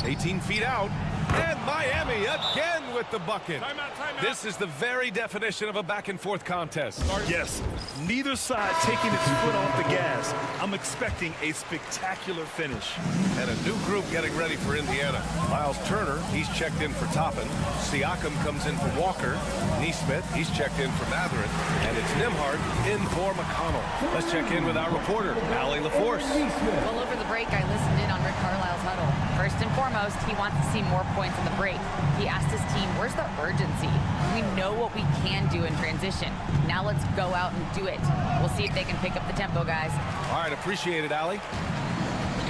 18 feet out. And Miami again with the bucket. Timeout. This is the very definition of a back-and-forth contest. Yes, neither side taking its foot off the gas. I'm expecting a spectacular finish. And a new group getting ready for Indiana. Miles Turner, he's checked in for Toppin. Siakam comes in for Walker. Neesmith, he's checked in for Matherin. And it's Nembhard in for McConnell. Let's check in with our reporter, Allie LaForce. Well, over the break, I listened in on Rick Carlisle's huddle. First and foremost, he wants to see more points in the break. He asked his team, where's the urgency? We know what we can do in transition. Now let's go out and do it. We'll see if they can pick up the tempo, guys. All right, appreciate it, Allie.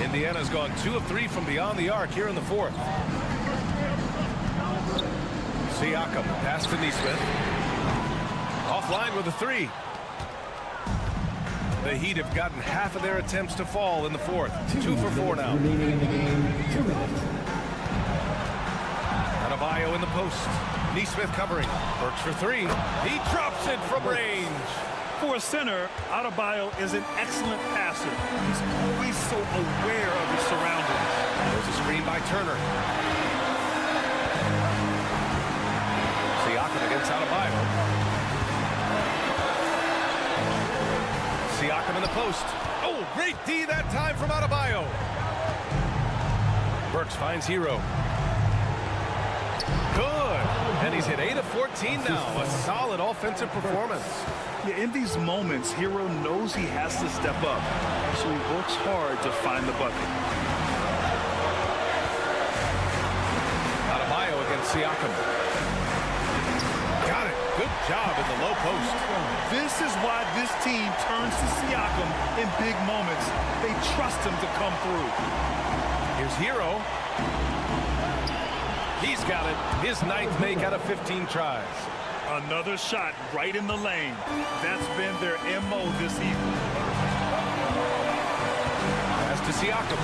Indiana's gone 2 of 3 from beyond the arc here in the fourth. Siakam, pass to Neesmith. Offline with a 3. The Heat have gotten half of their attempts to fall in the fourth. 2 for 4 now. Adebayo in the post. Neesmith covering. Burks for 3. He drops it from range. For a center, Adebayo is an excellent passer. He's always so aware of his surroundings. There's a screen by Turner. Siakam against Adebayo. Siakam in the post. Oh, great D that time from Adebayo. Burks finds Hero. Good. And he's hit 8 of 14 now. A solid offensive performance. Yeah, in these moments, Hero knows he has to step up. So he works hard to find the bucket. Adebayo against Siakam. Got it. Good job in the low post. This is why this team turns to Siakam in big moments. They trust him to come through. Here's Hero. He's got it. His 9th make out of 15 tries. Another shot right in the lane. That's been their MO this evening. Pass to Siakam.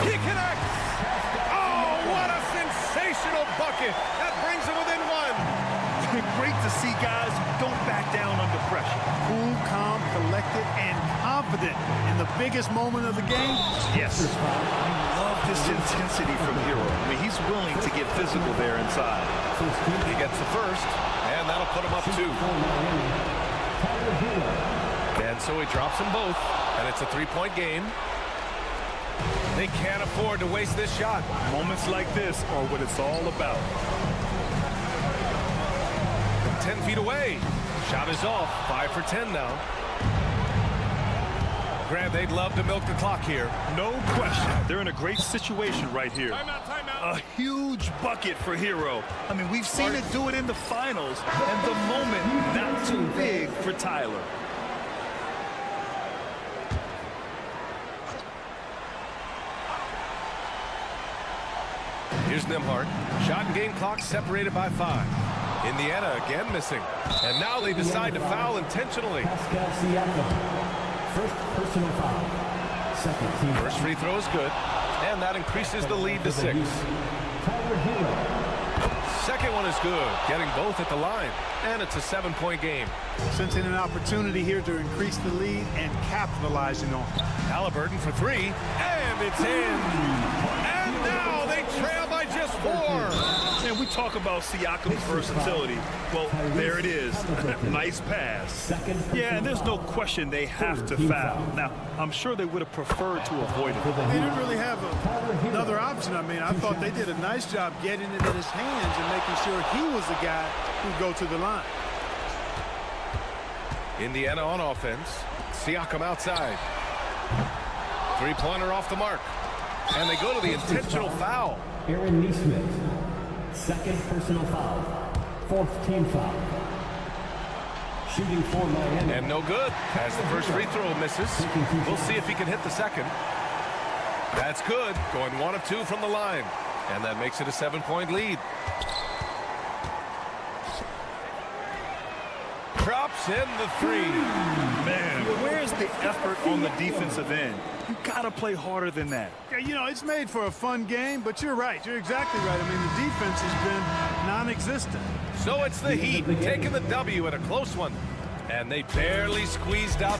He connects. Oh, what a sensational bucket. That brings him within 1. Great to see guys who don't back down under pressure. Cool, calm, collected, and confident in the biggest moment of the game. Yes. Love this intensity from Hero. I mean, he's willing to get physical there inside. He gets the first, and that'll put him up 2. And so he drops them both, and it's a 3-point game. They can't afford to waste this shot. Moments like this are what it's all about. 10 feet away. Shot is off. 5 for 10 now. Grant, they'd love to milk the clock here. No question. They're in a great situation right here. Timeout. A huge bucket for Hero. I mean, we've seen it do it in the finals, and the moment not too big for Tyler. Here's Nembhard. Shot and game clock separated by 5. Indiana again missing. And now they decide to foul intentionally. First personal foul. Second team. First free throw is good. And that increases the lead to 6. second one is good, getting both at the line. And it's a 7-point game. Sensing an opportunity here to increase the lead and capitalizing on it. Halliburton for three, and it's in. And now they trail by just 4. And we talk about Siakam's versatility. Well, there it is. Nice pass. Yeah, and there's no question they have to foul. Now, I'm sure they would have preferred to avoid it. They didn't really have another option. I mean, I thought they did a nice job getting it in his hands and making sure he was the guy who'd go to the line. Indiana on offense. Siakam outside. Three-pointer off the mark. And they go to the intentional foul. Aaron Neesmith, second personal foul, 4th team foul. Shooting for Miami. And no good, as the first free throw misses. We'll see if he can hit the second. That's good, going 1 of 2 from the line. And that makes it a 7-point lead. Drops in the 3. Man, where's the effort on the defensive end? You gotta play harder than that. Yeah, you know, it's made for a fun game, but you're right. You're exactly right. I mean, the defense has been non-existent. So it's the Heat taking the W in a close one. And they barely squeezed out.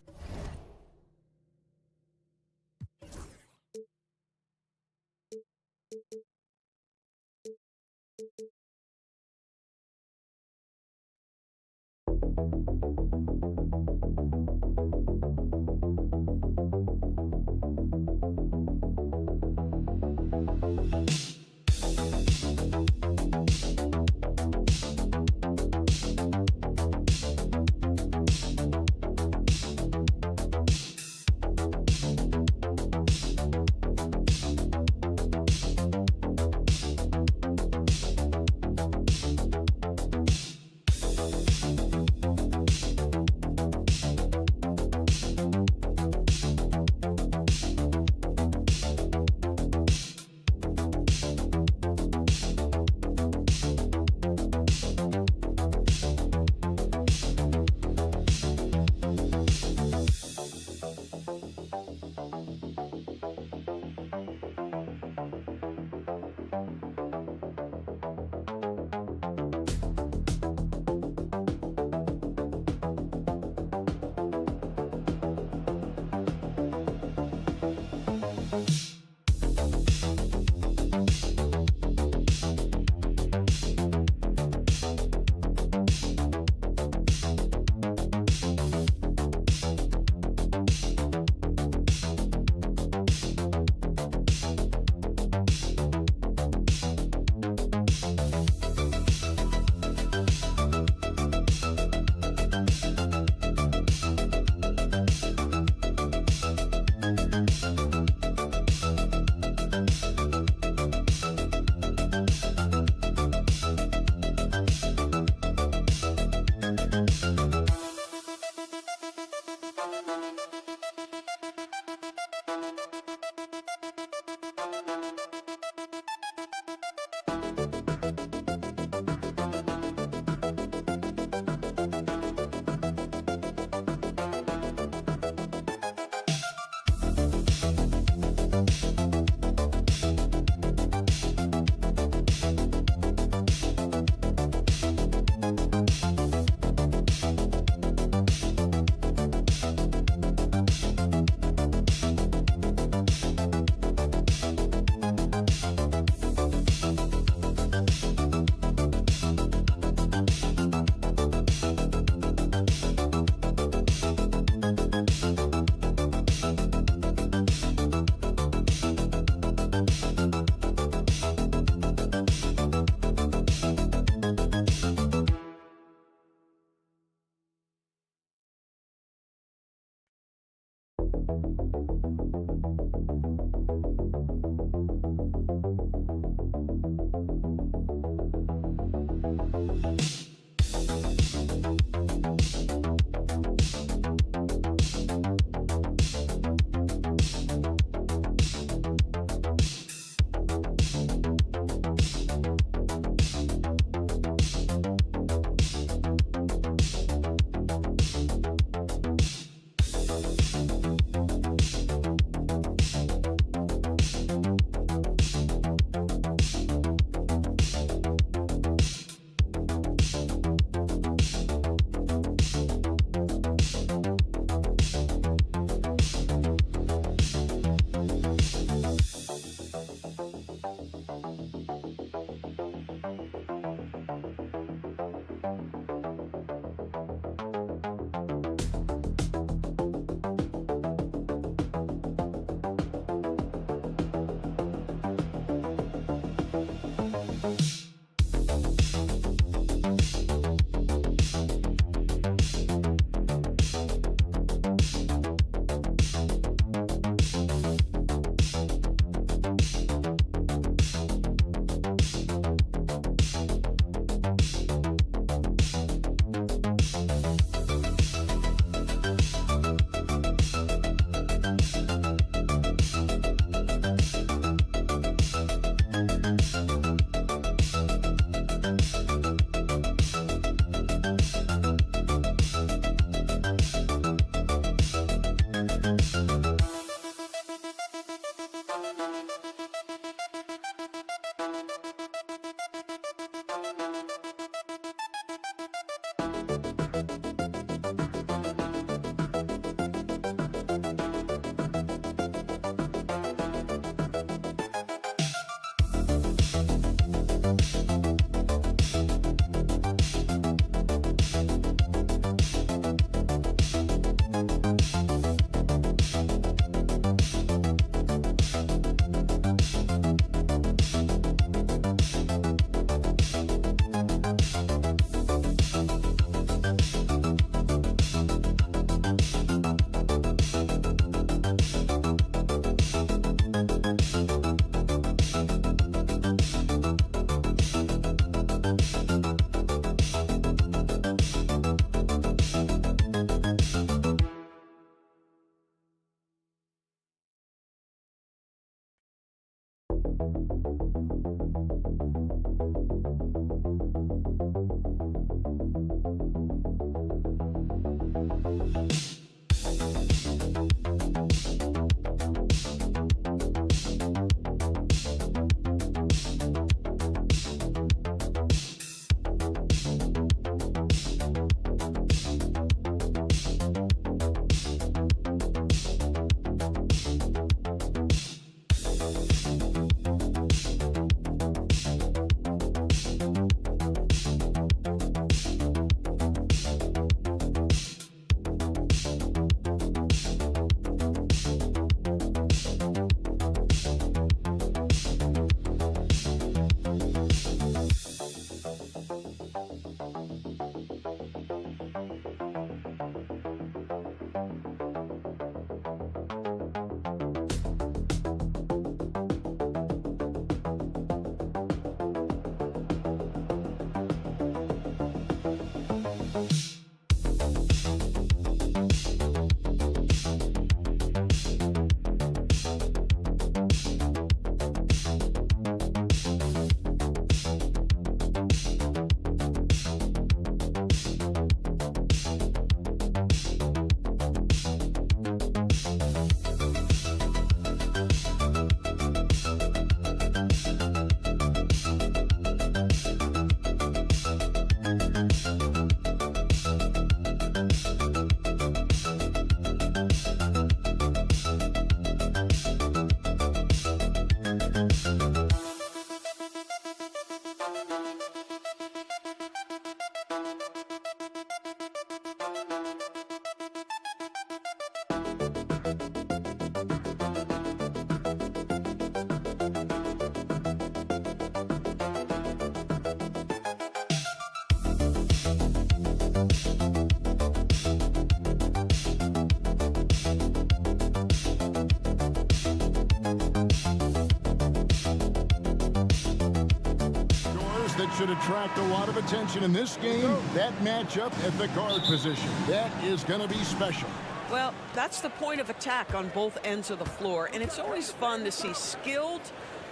that should attract a lot of attention in this game, that matchup at the guard position. That is going to be special. Well, that's the point of attack on both ends of the floor, and it's always fun to see skilled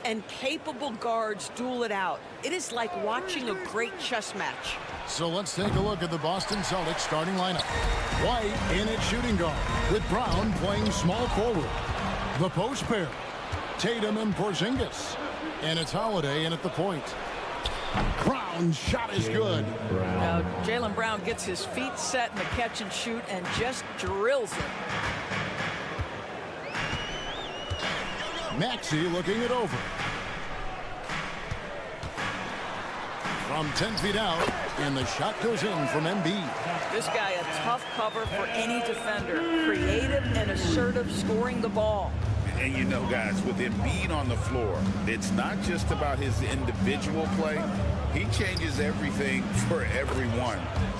and capable guards duel it out. It is like watching a great chess match. So let's take a look at the Boston Celtics starting lineup. White in at shooting guard, with Brown playing small forward. The post pair, Tatum and Porzingis. And it's Holiday in at the point. Brown's shot is good. Now, Jaylen Brown gets his feet set in the catch and shoot and just drills it. Maxey looking it over. From 10 feet out, and the shot goes in from Embiid. This guy a tough cover for any defender. Creative and assertive scoring the ball. And you know, guys, with Embiid on the floor, it's not just about his individual play. He changes everything for everyone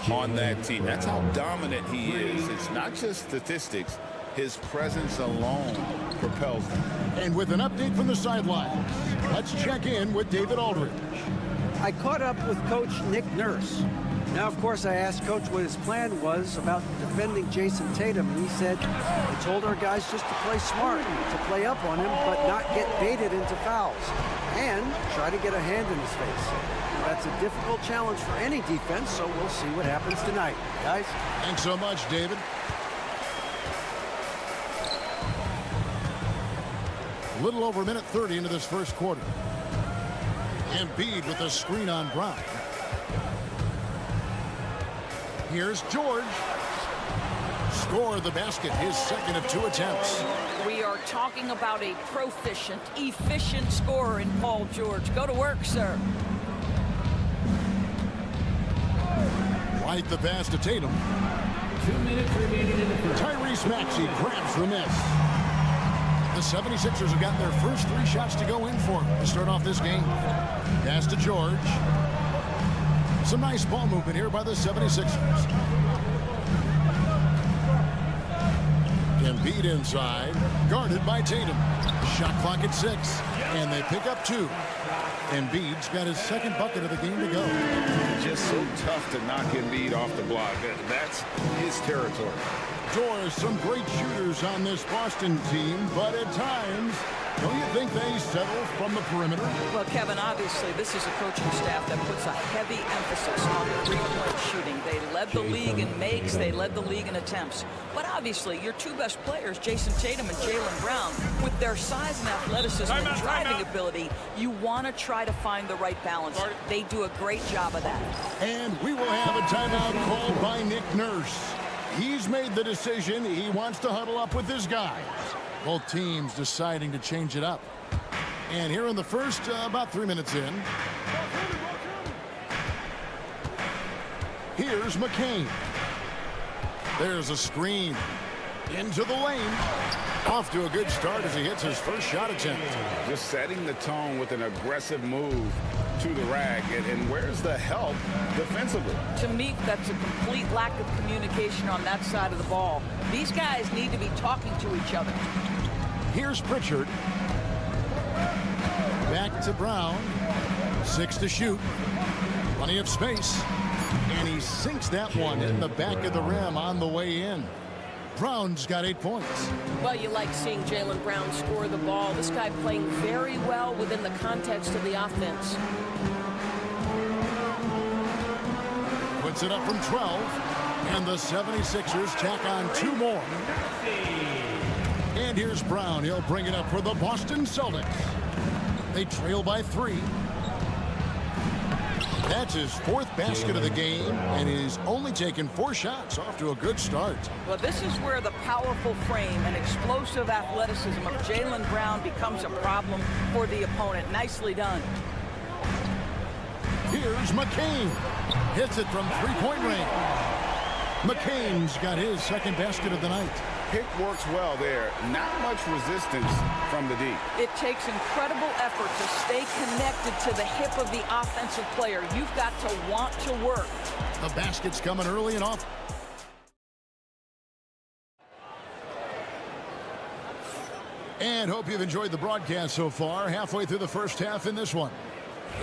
on that team. That's how dominant he is. It's not just statistics. His presence alone propels them. And with an update from the sidelines, let's check in with David Aldridge. I caught up with Coach Nick Nurse. Now, of course, I asked Coach what his plan was about defending Jason Tatum, and he said he told our guys just to play smart, to play up on him, but not get baited into fouls, and try to get a hand in his face. That's a difficult challenge for any defense, so we'll see what happens tonight. Guys? Thanks so much, David. A little over a minute 30 into this first quarter. Embiid with a screen on Brown. Here's George. Score the basket, his second of 2 attempts. We are talking about a proficient, efficient scorer in Paul George. Go to work, sir. Right the pass to Tatum. 2 minutes remaining in the first. Tyrese Maxey grabs the miss. The 76ers have gotten their first 3 shots to go in for to start off this game. Pass to George. Some nice ball movement here by the 76ers. Embiid inside, guarded by Tatum. Shot clock at 6, and they pick up 2. Embiid's got his second bucket of the game to go. Just so tough to knock Embiid off the block. That's his territory. Doors, some great shooters on this Boston team, but at times, don't you think they settle from the perimeter? Well, Kevin, obviously, this is a coaching staff that puts a heavy emphasis on three-point shooting. They led the league in makes. They led the league in attempts. But obviously, your 2 best players, Jason Tatum and Jaylen Brown, with their size and athleticism and driving ability, you want to try to find the right balance. They do a great job of that. And we will have a timeout called by Nick Nurse. He's made the decision. He wants to huddle up with his guys. Both teams deciding to change it up. And here in the first, about 3 minutes in, here's McCain. There's a screen into the lane. Off to a good start as he hits his first shot attempt. Just setting the tone with an aggressive move to the rack. And where's the help defensively? To me, that's a complete lack of communication on that side of the ball. These guys need to be talking to each other. Here's Pritchard. Back to Brown. 6 to shoot. Plenty of space. And he sinks that one in the back of the rim on the way in. Brown's got 8 points. Well, you like seeing Jaylen Brown score the ball. This guy playing very well within the context of the offense. Puts it up from 12. And the 76ers tack on 2 more. And here's Brown. He'll bring it up for the Boston Celtics. They trail by 3. That's his 4th basket of the game, and he's only taken 4 shots. Off to a good start. Well, this is where the powerful frame and explosive athleticism of Jaylen Brown becomes a problem for the opponent. Nicely done. Here's McCain. Hits it from 3-point range. McCain's got his 2nd basket of the night. Pick works well there. Not much resistance from the D. It takes incredible effort to stay connected to the hip of the offensive player. You've got to want to work. The basket's coming early and off. And hope you've enjoyed the broadcast so far. Halfway through the first half in this one.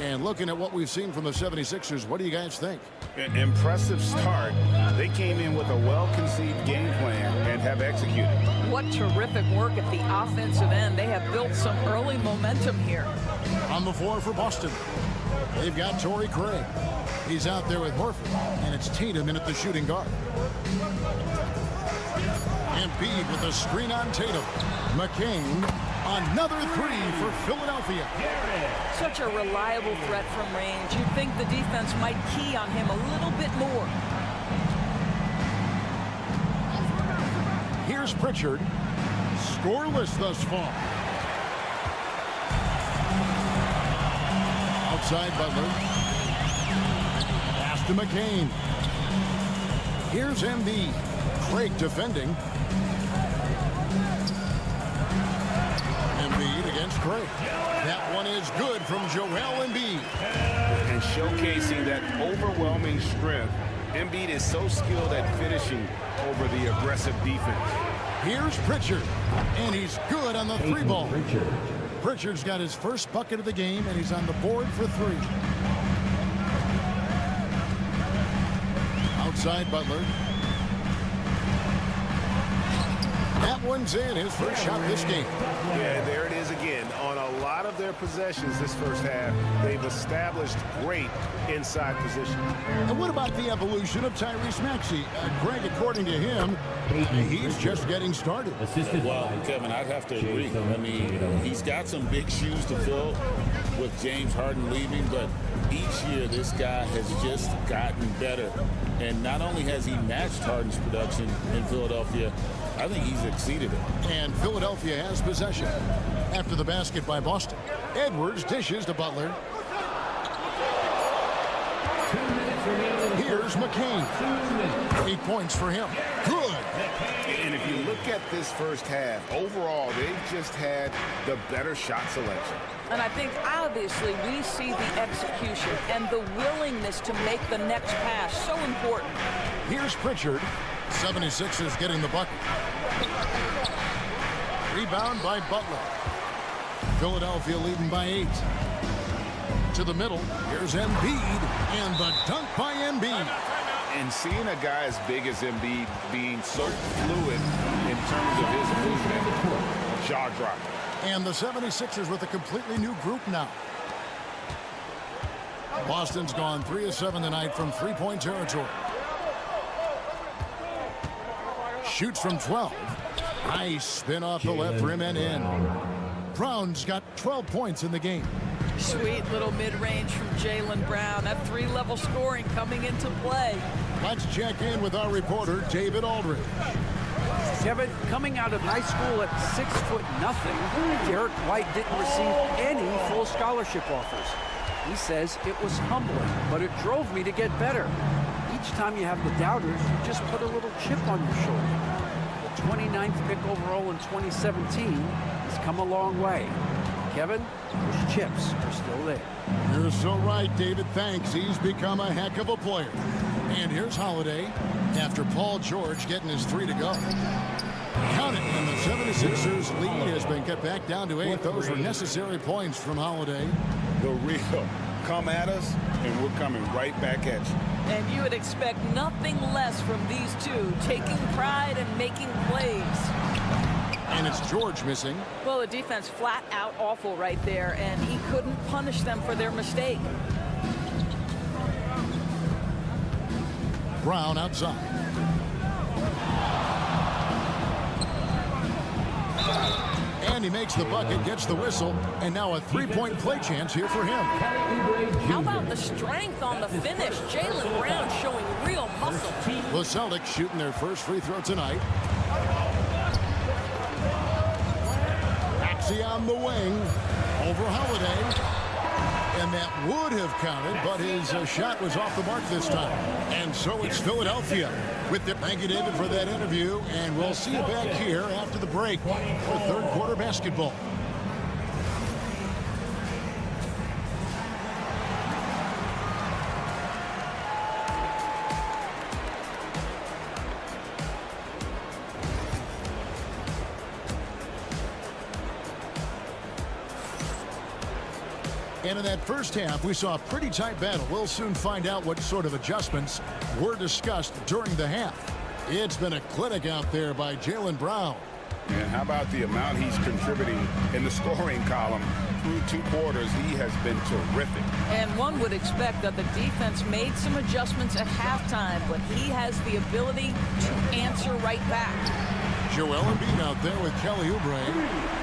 And looking at what we've seen from the 76ers, what do you guys think? An impressive start. They came in with a well-conceived game plan and have executed. What terrific work at the offensive end. They have built some early momentum here. On the floor for Boston, they've got Torrey Craig. He's out there with Horford, and it's Tatum in at the shooting guard. Embiid with a screen on Tatum. McCain, another three for Philadelphia. Such a reliable threat from range. You'd think the defense might key on him a little bit more. Here's Pritchard, scoreless thus far. Outside Butler. Pass to McCain. Here's Embiid. Craig defending. Embiid against Craig. That one is good from Joel Embiid. And showcasing that overwhelming strength. Embiid is so skilled at finishing over the aggressive defense. Here's Pritchard, and he's good on the three ball. Pritchard's got his first bucket of the game, and he's on the board for three. Outside Butler. That one's in, his first shot this game. Yeah, there it is again. On a lot of their possessions this first half, they've established great inside position. And what about the evolution of Tyrese Maxey? Greg, according to him, he's just getting started. Well, Kevin, I'd have to agree. I mean, he's got some big shoes to fill with James Harden leaving, but each year this guy has just gotten better. And not only has he matched Harden's production in Philadelphia, I think he's exceeded it. And Philadelphia has possession. After the basket by Boston, Edwards dishes to Butler. Here's McCain. 8 points for him. Good. And if you look at this first half, overall, they've just had the better shot selection. And I think, obviously, we see the execution and the willingness to make the next pass so important. Here's Pritchard. 76ers getting the bucket. Rebound by Butler. Philadelphia leading by 8. To the middle. Here's Embiid. And the dunk by Embiid. And seeing a guy as big as Embiid being so fluid in terms of his movement, jaw drop. And the 76ers with a completely new group now. Boston's gone 3 of 7 tonight from three-point territory. Shoots from 12. Nice spin off the left rim and in. Brown's got 12 points in the game. Sweet little mid-range from Jaylen Brown. That three-level scoring coming into play. Let's check in with our reporter, David Aldridge. Kevin, coming out of high school at 6'0", Derek White didn't receive any full scholarship offers. He says it was humbling, but it drove me to get better. Each time you have the doubters, you just put a little chip on your shoulder. The 29th pick overall in 2017 has come a long way. Kevin, those chips are still there. You're so right, David. Thanks. He's become a heck of a player. And here's Holiday after Paul George getting his 3 to go. Count it, and the 76ers lead has been cut back down to 8. Those were necessary points from Holiday. The real. Come at us, and we're coming right back at you. And you would expect nothing less from these two, taking pride and making plays. And it's George missing. Well, the defense flat out awful right there, and he couldn't punish them for their mistake. Brown outside. And he makes the bucket, gets the whistle, and now a three-point play chance here for him. How about the strength on the finish? Jaylen Brown showing real muscle. The Celtics shooting their first free throw tonight. Maxey on the wing over Holiday. And that would have counted, but his shot was off the mark this time. And so it's Philadelphia with it. Thank you, David, for that interview. And we'll see you back here after the break for third quarter basketball. And in that first half, we saw a pretty tight battle. We'll soon find out what sort of adjustments were discussed during the half. It's been a clinic out there by Jaylen Brown. And how about the amount he's contributing in the scoring column through 2 quarters? He has been terrific. And one would expect that the defense made some adjustments at halftime, but he has the ability to answer right back. Joel Embiid out there with Kelly Oubre.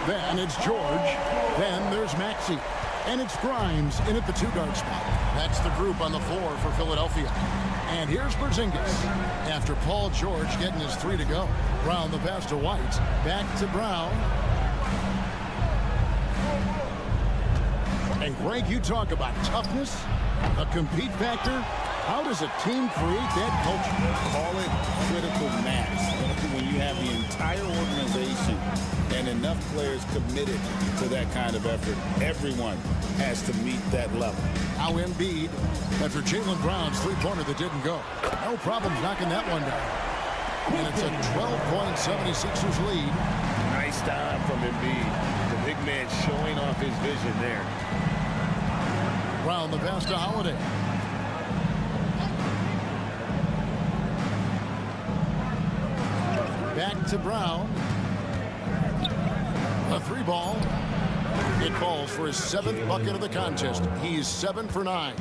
Then it's George. Then there's Maxey. And it's Grimes in at the 2-guard spot. That's the group on the floor for Philadelphia. And here's Porzingis. After Paul George getting his 3 to go. Brown the pass to White. Back to Brown. Hey, Greg, you talk about toughness, a compete factor. How does a team create that culture? Call it critical mass. When you have the entire organization and enough players committed to that kind of effort, everyone has to meet that level. Now Embiid, after Jaylen Brown's 3-pointer that didn't go. No problems knocking that one down. And it's a 12-point 76ers lead. Nice time from Embiid. The big man showing off his vision there. Brown the pass to Holiday. Back to Brown. A 3-ball. It falls for his 7th bucket of the contest. He's 7 for 9.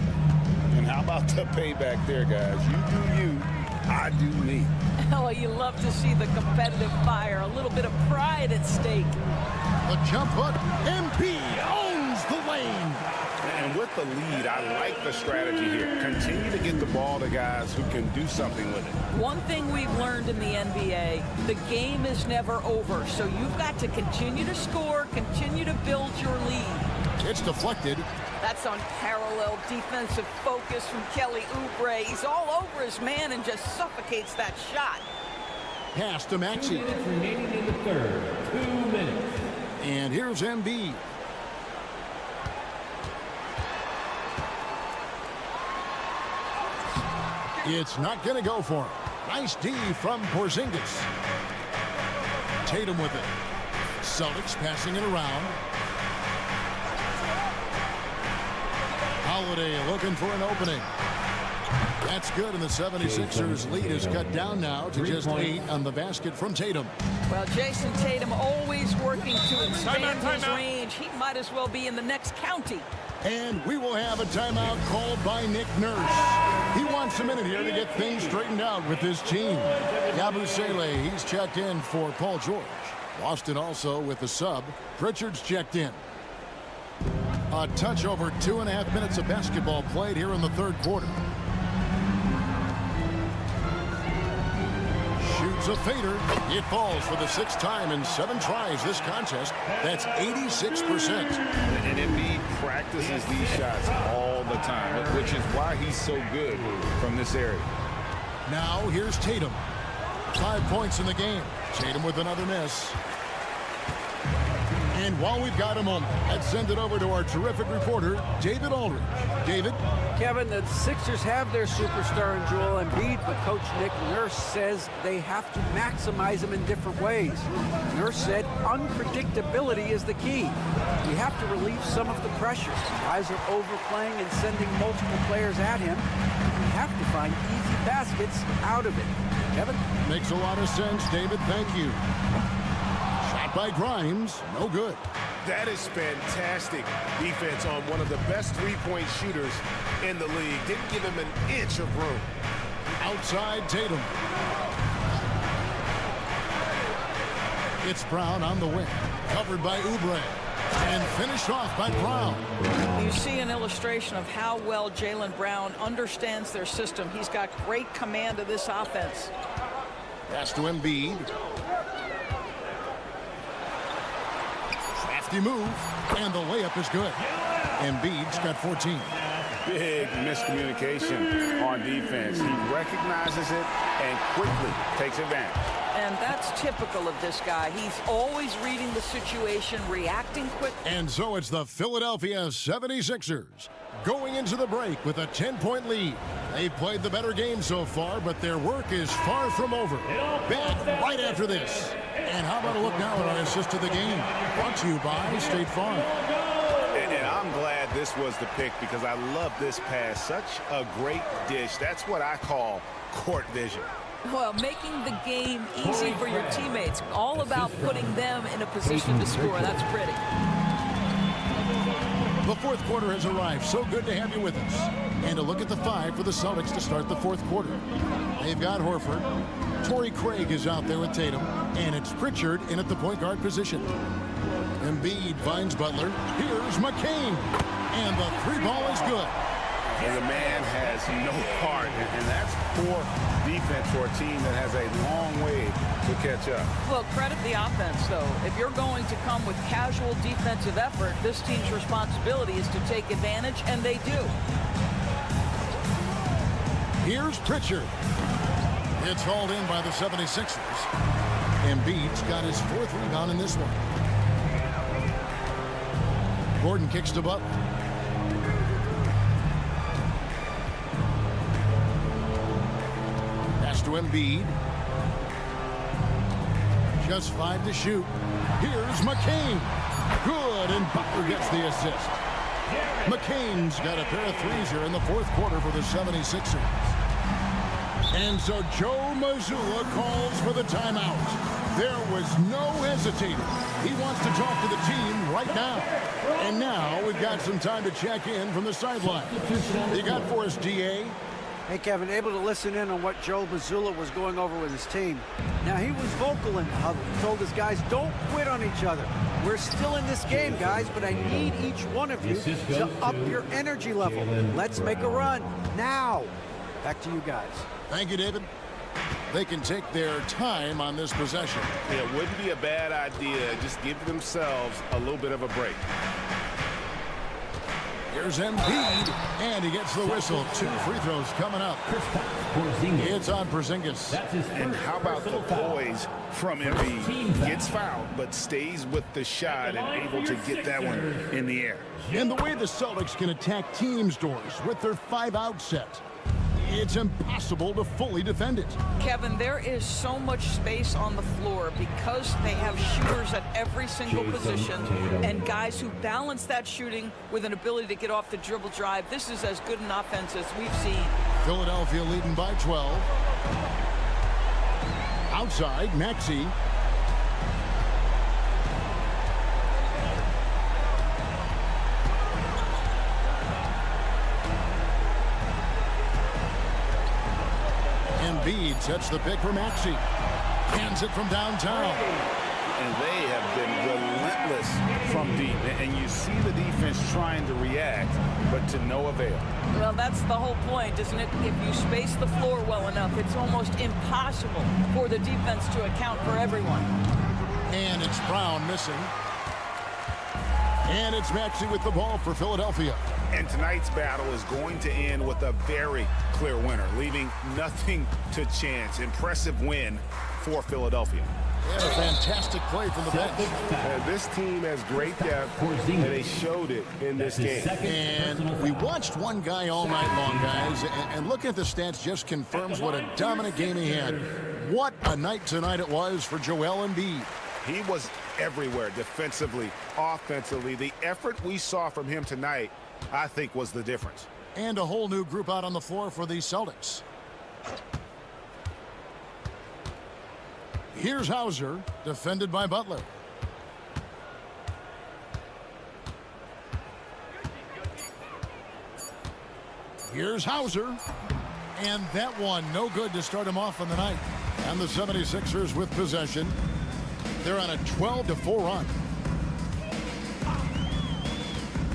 And how about the payback there, guys? You do you, I do me. Oh, you love to see the competitive fire. A little bit of pride at stake. The jump hook. Embiid owns the lane. And with the lead, I like the strategy here. Continue to get the ball to guys who can do something with it. One thing we've learned in the NBA, the game is never over. So you've got to continue to score, continue to build your lead. It's deflected. That's unparalleled defensive focus from Kelly Oubre. He's all over his man and just suffocates that shot. Pass to Maxey. 2 minutes remaining in the third. 2 minutes. And here's Embiid. It's not going to go for him. Nice D from Porzingis. Tatum with it. Celtics passing it around. Holiday looking for an opening. That's good, and the 76ers lead is cut down now to just 8 on the basket from Tatum. Well, Jason Tatum always working to expand his range. He might as well be in the next county. And we will have a timeout called by Nick Nurse. He wants a minute here to get things straightened out with his team. Yabusele, he's checked in for Paul George. Boston also with the sub. Pritchard's checked in. A touch over 2.5 minutes of basketball played here in the 3rd quarter. Shoots a fader. It falls for the 6th time in 7 tries this contest. That's 86%. And Embiid practices these shots all the time, which is why he's so good from this area. Now here's Tatum. 5 points in the game. Tatum with another miss. And while we've got a moment, let's send it over to our terrific reporter, David Aldridge. David? Kevin, the Sixers have their superstar in Joel Embiid, but Coach Nick Nurse says they have to maximize him in different ways. Nurse said unpredictability is the key. We have to relieve some of the pressure. Guys are overplaying and sending multiple players at him. We have to find easy baskets out of it. Kevin? Makes a lot of sense, David. Thank you. Shot by Grimes. No good. That is fantastic defense on one of the best 3-point shooters in the league. Didn't give him an inch of room. Outside Tatum. It's Brown on the wing. Covered by Oubre. And finished off by Brown. You see an illustration of how well Jaylen Brown understands their system. He's got great command of this offense. Pass to Embiid. Crafty move. And the layup is good. Embiid's got 14. Big miscommunication on defense. He recognizes it and quickly takes advantage. And that's typical of this guy. He's always reading the situation, reacting quick. And so it's the Philadelphia 76ers going into the break with a 10-point lead. They've played the better game so far, but their work is far from over. Back right after this. And how about a look now at our assist of the game? Brought to you by State Farm. And I'm glad this was the pick because I love this pass. Such a great dish. That's what I call court vision. Well, making the game easy for your teammates. All about putting them in a position to score. That's pretty. The fourth quarter has arrived. So good to have you with us. And a look at the five for the Celtics to start the fourth quarter. They've got Horford. Torrey Craig is out there with Tatum. And it's Pritchard in at the point guard position. Embiid finds Butler. Here's McCain. And the three ball is good. And the man has no heart. And that's poor defense for a team that has a long way to catch up. Well, credit the offense, though. If you're going to come with casual defensive effort, this team's responsibility is to take advantage, and they do. Here's Pritchard. It's hauled in by the 76ers. Embiid's got his fourth rebound in this one. Gordon kicks to Butler. Pass to Embiid. Just 5 to shoot. Here's McCain. Good, and Butler gets the assist. McCain's got a pair of threes here in the fourth quarter for the 76ers. And so Joe Mazzulla calls for the timeout. There was no hesitating. He wants to talk to the team right now. And now we've got some time to check in from the sideline. You got for us, DA? Hey, Kevin, able to listen in on what Joe Mazzulla was going over with his team. Now, he was vocal in how he told his guys, don't quit on each other. We're still in this game, guys, but I need each one of you to up your energy level. Let's make a run now. Back to you guys. Thank you, David. They can take their time on this possession. It wouldn't be a bad idea. Just give themselves a little bit of a break. Here's Embiid, and he gets the whistle. 2 free throws coming up. It's on Porzingis. And how about the poise from Embiid? Gets fouled, but stays with the shot and able to get that one in the air. And the way the Celtics can attack teams' doors with their 5-out set, it's impossible to fully defend it. Kevin, there is so much space on the floor because they have shooters at every single position and guys who balance that shooting with an ability to get off the dribble drive. This is as good an offense as we've seen. Philadelphia leading by 12. Outside, Maxey. Embiid sets the pick for Maxey. Hands it from downtown. And they have been relentless from deep. And you see the defense trying to react, but to no avail. Well, that's the whole point, isn't it? If you space the floor well enough, it's almost impossible for the defense to account for everyone. And it's Brown missing. And it's Maxey with the ball for Philadelphia. And tonight's battle is going to end with a very clear winner, leaving nothing to chance. Impressive win for Philadelphia. And a fantastic play from the bench. This team has great depth, and they showed it in this game. And we watched one guy all night long, guys, and looking at the stats just confirms what a dominant game he had. What a night tonight it was for Joel Embiid. He was everywhere, defensively, offensively. The effort we saw from him tonight, I think, was the difference. And a whole new group out on the floor for the Celtics. Here's Hauser, defended by Butler. Here's Hauser. And that one, no good to start him off on the night. And the 76ers with possession. They're on a 12-4 run.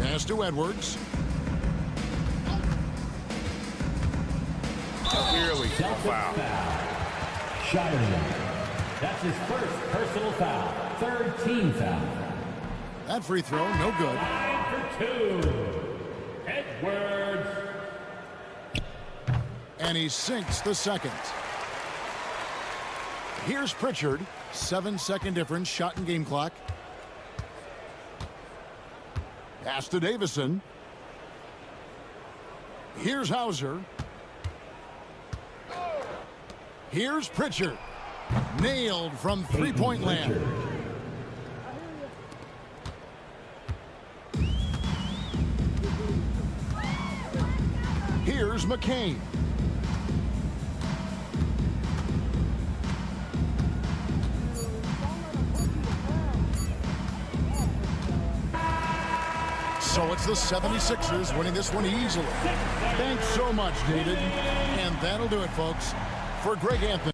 Pass to Edwards. Clearly a foul. Shot him. That's his first personal foul. Third team foul. That free throw, no good. 9 for 2. Edwards. And he sinks the second. Here's Pritchard. 7-second difference, shot and game clock. Pass to Davison. Here's Hauser. Here's Pritchard. Nailed from three-point land. Here's McCain. So it's the 76ers winning this one easily. Thanks so much, David. And that'll do it, folks. For Greg Anthony.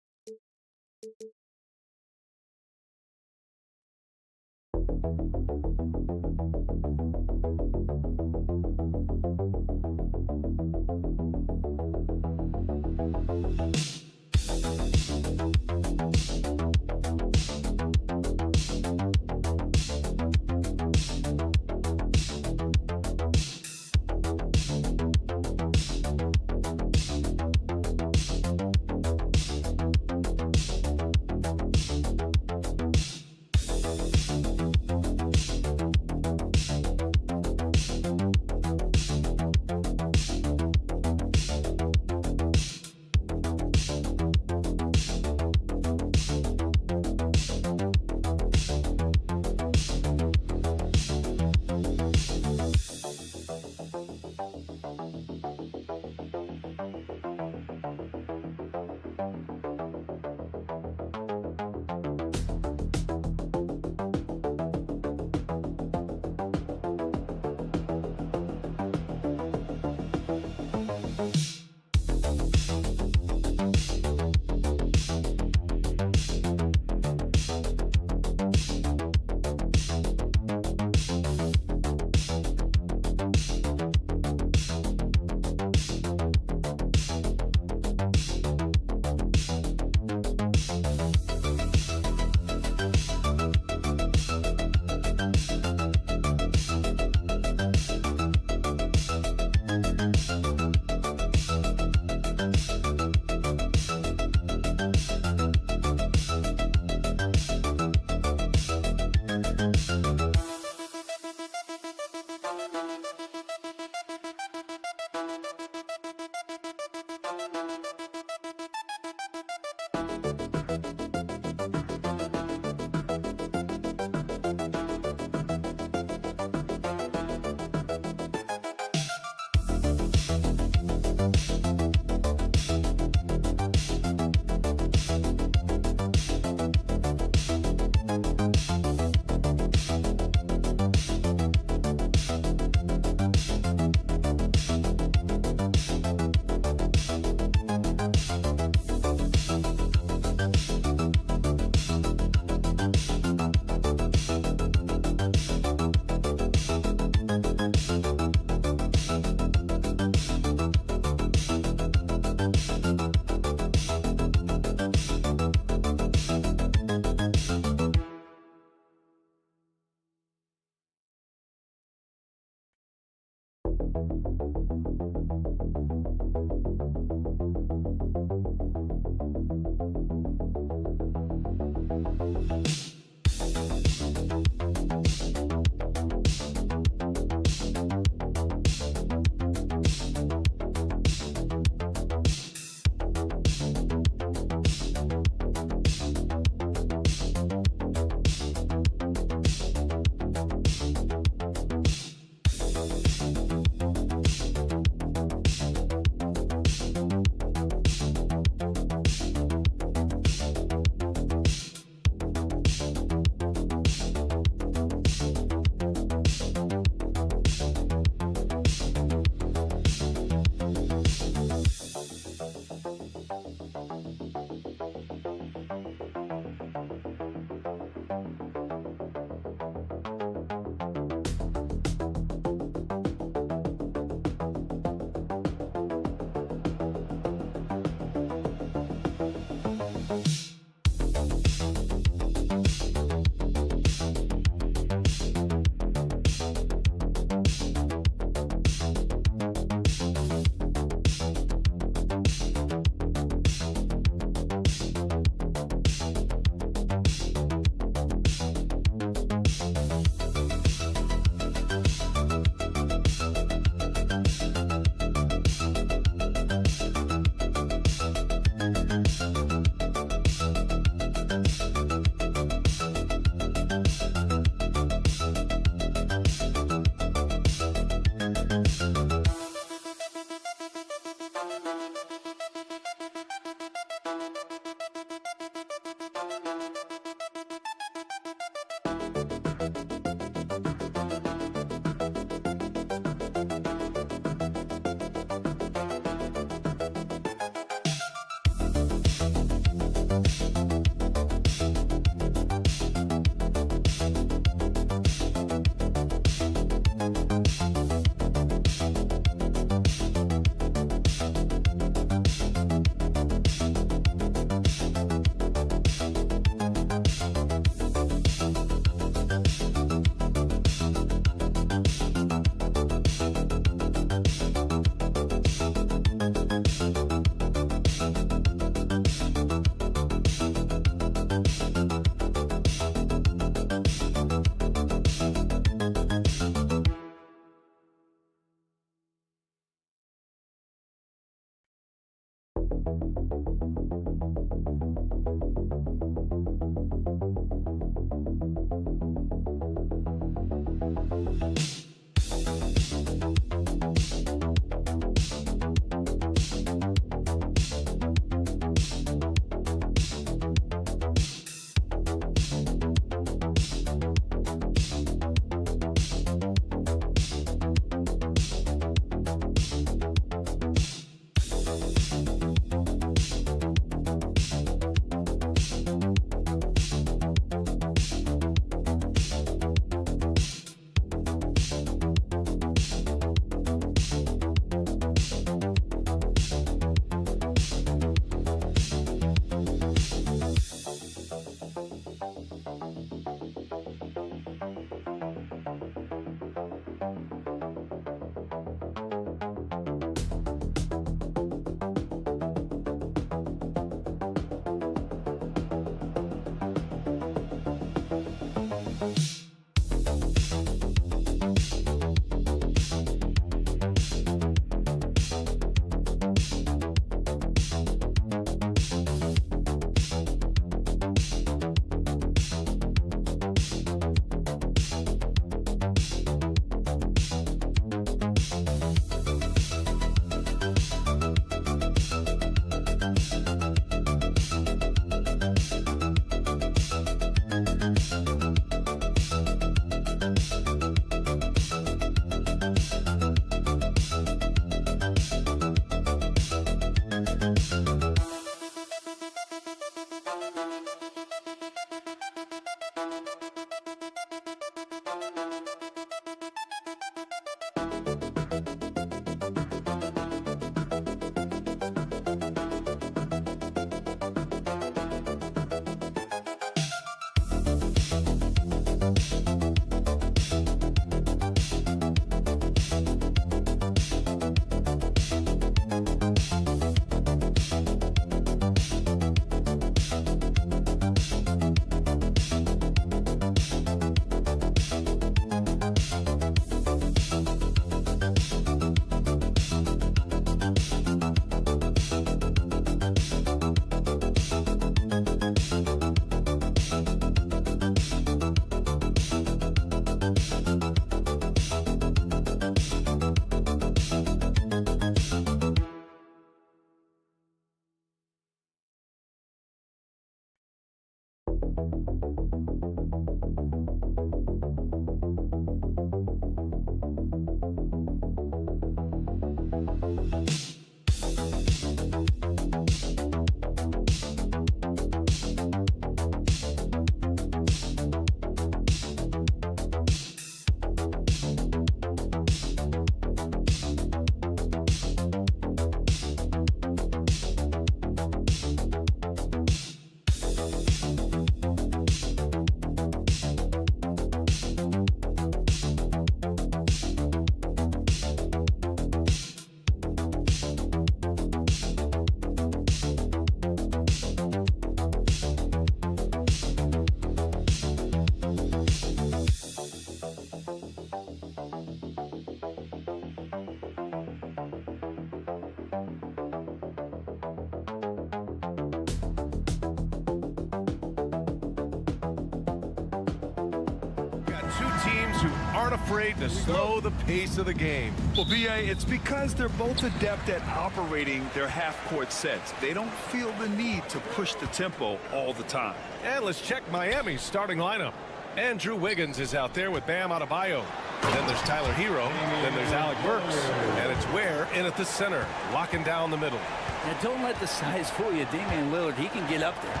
Aren't afraid to slow the pace of the game. Well, B.A., it's because they're both adept at operating their half-court sets. They don't feel the need to push the tempo all the time. And let's check Miami's starting lineup. Andrew Wiggins is out there with Bam Adebayo. Then there's Tyler Hero. Then there's Alec Burks. And it's Ware in at the center, locking down the middle. Now, don't let the size fool you. Damian Lillard, he can get up there.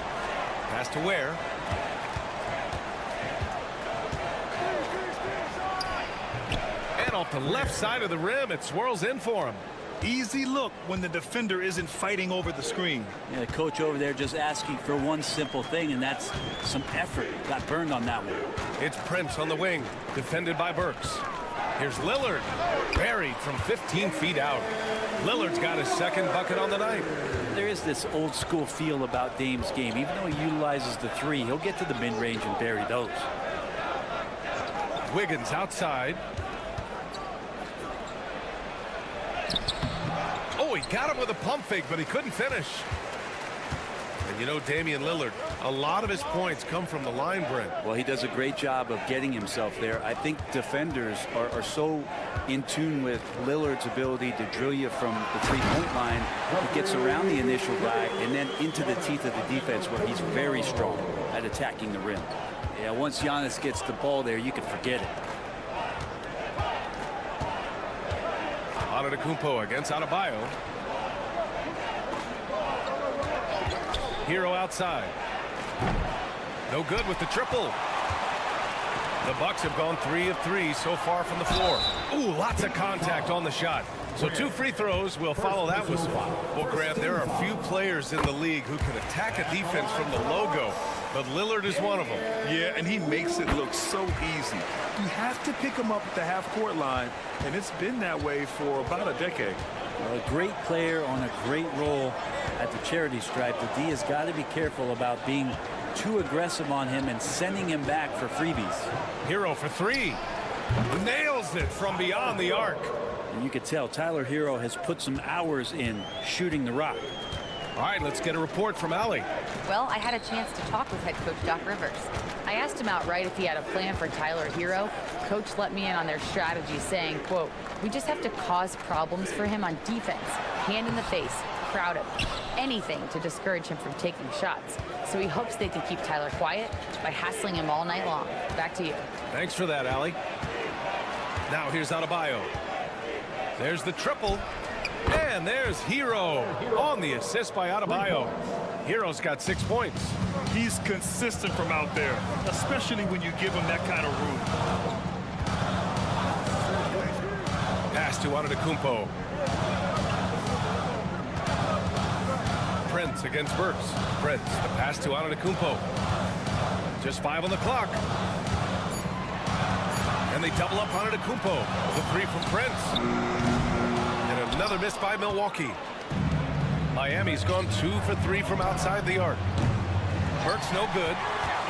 Pass to Ware. Off the left side of the rim, it swirls in for him. Easy look when the defender isn't fighting over the screen. Yeah, the coach over there just asking for one simple thing, and that's some effort. Got burned on that one. It's Prince on the wing, defended by Burks. Here's Lillard, buried from 15 feet out. Lillard's got his second bucket on the night. There is this old school feel about Dame's game. Even though he utilizes the three, he'll get to the mid-range and bury those. Wiggins outside. Oh, he got him with a pump fake, but he couldn't finish. And you know, Damian Lillard, a lot of his points come from the line, Brent. Well, he does a great job of getting himself there. I think defenders are so in tune with Lillard's ability to drill you from the three-point line. He gets around the initial guy and then into the teeth of the defense, where he's very strong at attacking the rim. Yeah, once Giannis gets the ball there, you can forget it. Antetokounmpo against Adebayo. Hero outside. No good with the triple. The Bucks have gone 3 of 3 so far from the floor. Ooh, lots of contact on the shot. So 2 free throws will follow that whistle. Well, Grant, there are few players in the league who can attack a defense from the logo, but Lillard is one of them. Yeah, and he makes it look so easy. You have to pick him up at the half-court line, and it's been that way for about a decade. Well, a great player on a great role at the charity stripe. The D has got to be careful about being too aggressive on him and sending him back for freebies. Hero for 3. Nails it from beyond the arc. And you could tell Tyler Hero has put some hours in shooting the rock. All right, let's get a report from Allie. Well, I had a chance to talk with head coach Doc Rivers. I asked him outright if he had a plan for Tyler Hero. Coach let me in on their strategy, saying, quote, "We just have to cause problems for him on defense. Hand in the face, crowd him, anything to discourage him from taking shots. So he hopes they can keep Tyler quiet by hassling him all night long." Back to you. Thanks for that, Allie. Now here's Adebayo. There's the triple. And there's Hero on the assist by Adebayo. Hero's got 6 points. He's consistent from out there, especially when you give him that kind of room. Pass to Antetokounmpo. Prince against Burks. Prince, the pass to Antetokounmpo. Just 5 on the clock. And they double up Antetokounmpo. The 3 from Prince. And another miss by Milwaukee. Miami's gone 2 for 3 from outside the arc. Burks no good.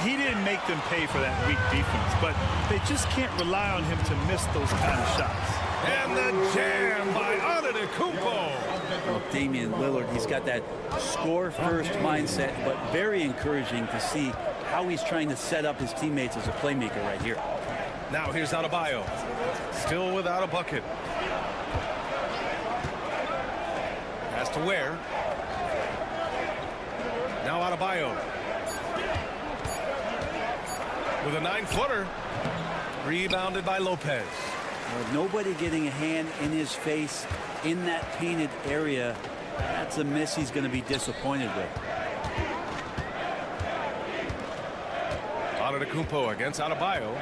He didn't make them pay for that weak defense, but they just can't rely on him to miss those kind of shots. And the jam by Antetokounmpo. Well, Damian Lillard, he's got that score-first mindset, but very encouraging to see how he's trying to set up his teammates as a playmaker right here. Now here's Adebayo. Still without a bucket. Pass to Ware. Now Adebayo. with a 9-footer. Rebounded by Lopez. Nobody getting a hand in his face in that painted area. That's a miss he's going to be disappointed with. Antetokounmpo against Adebayo.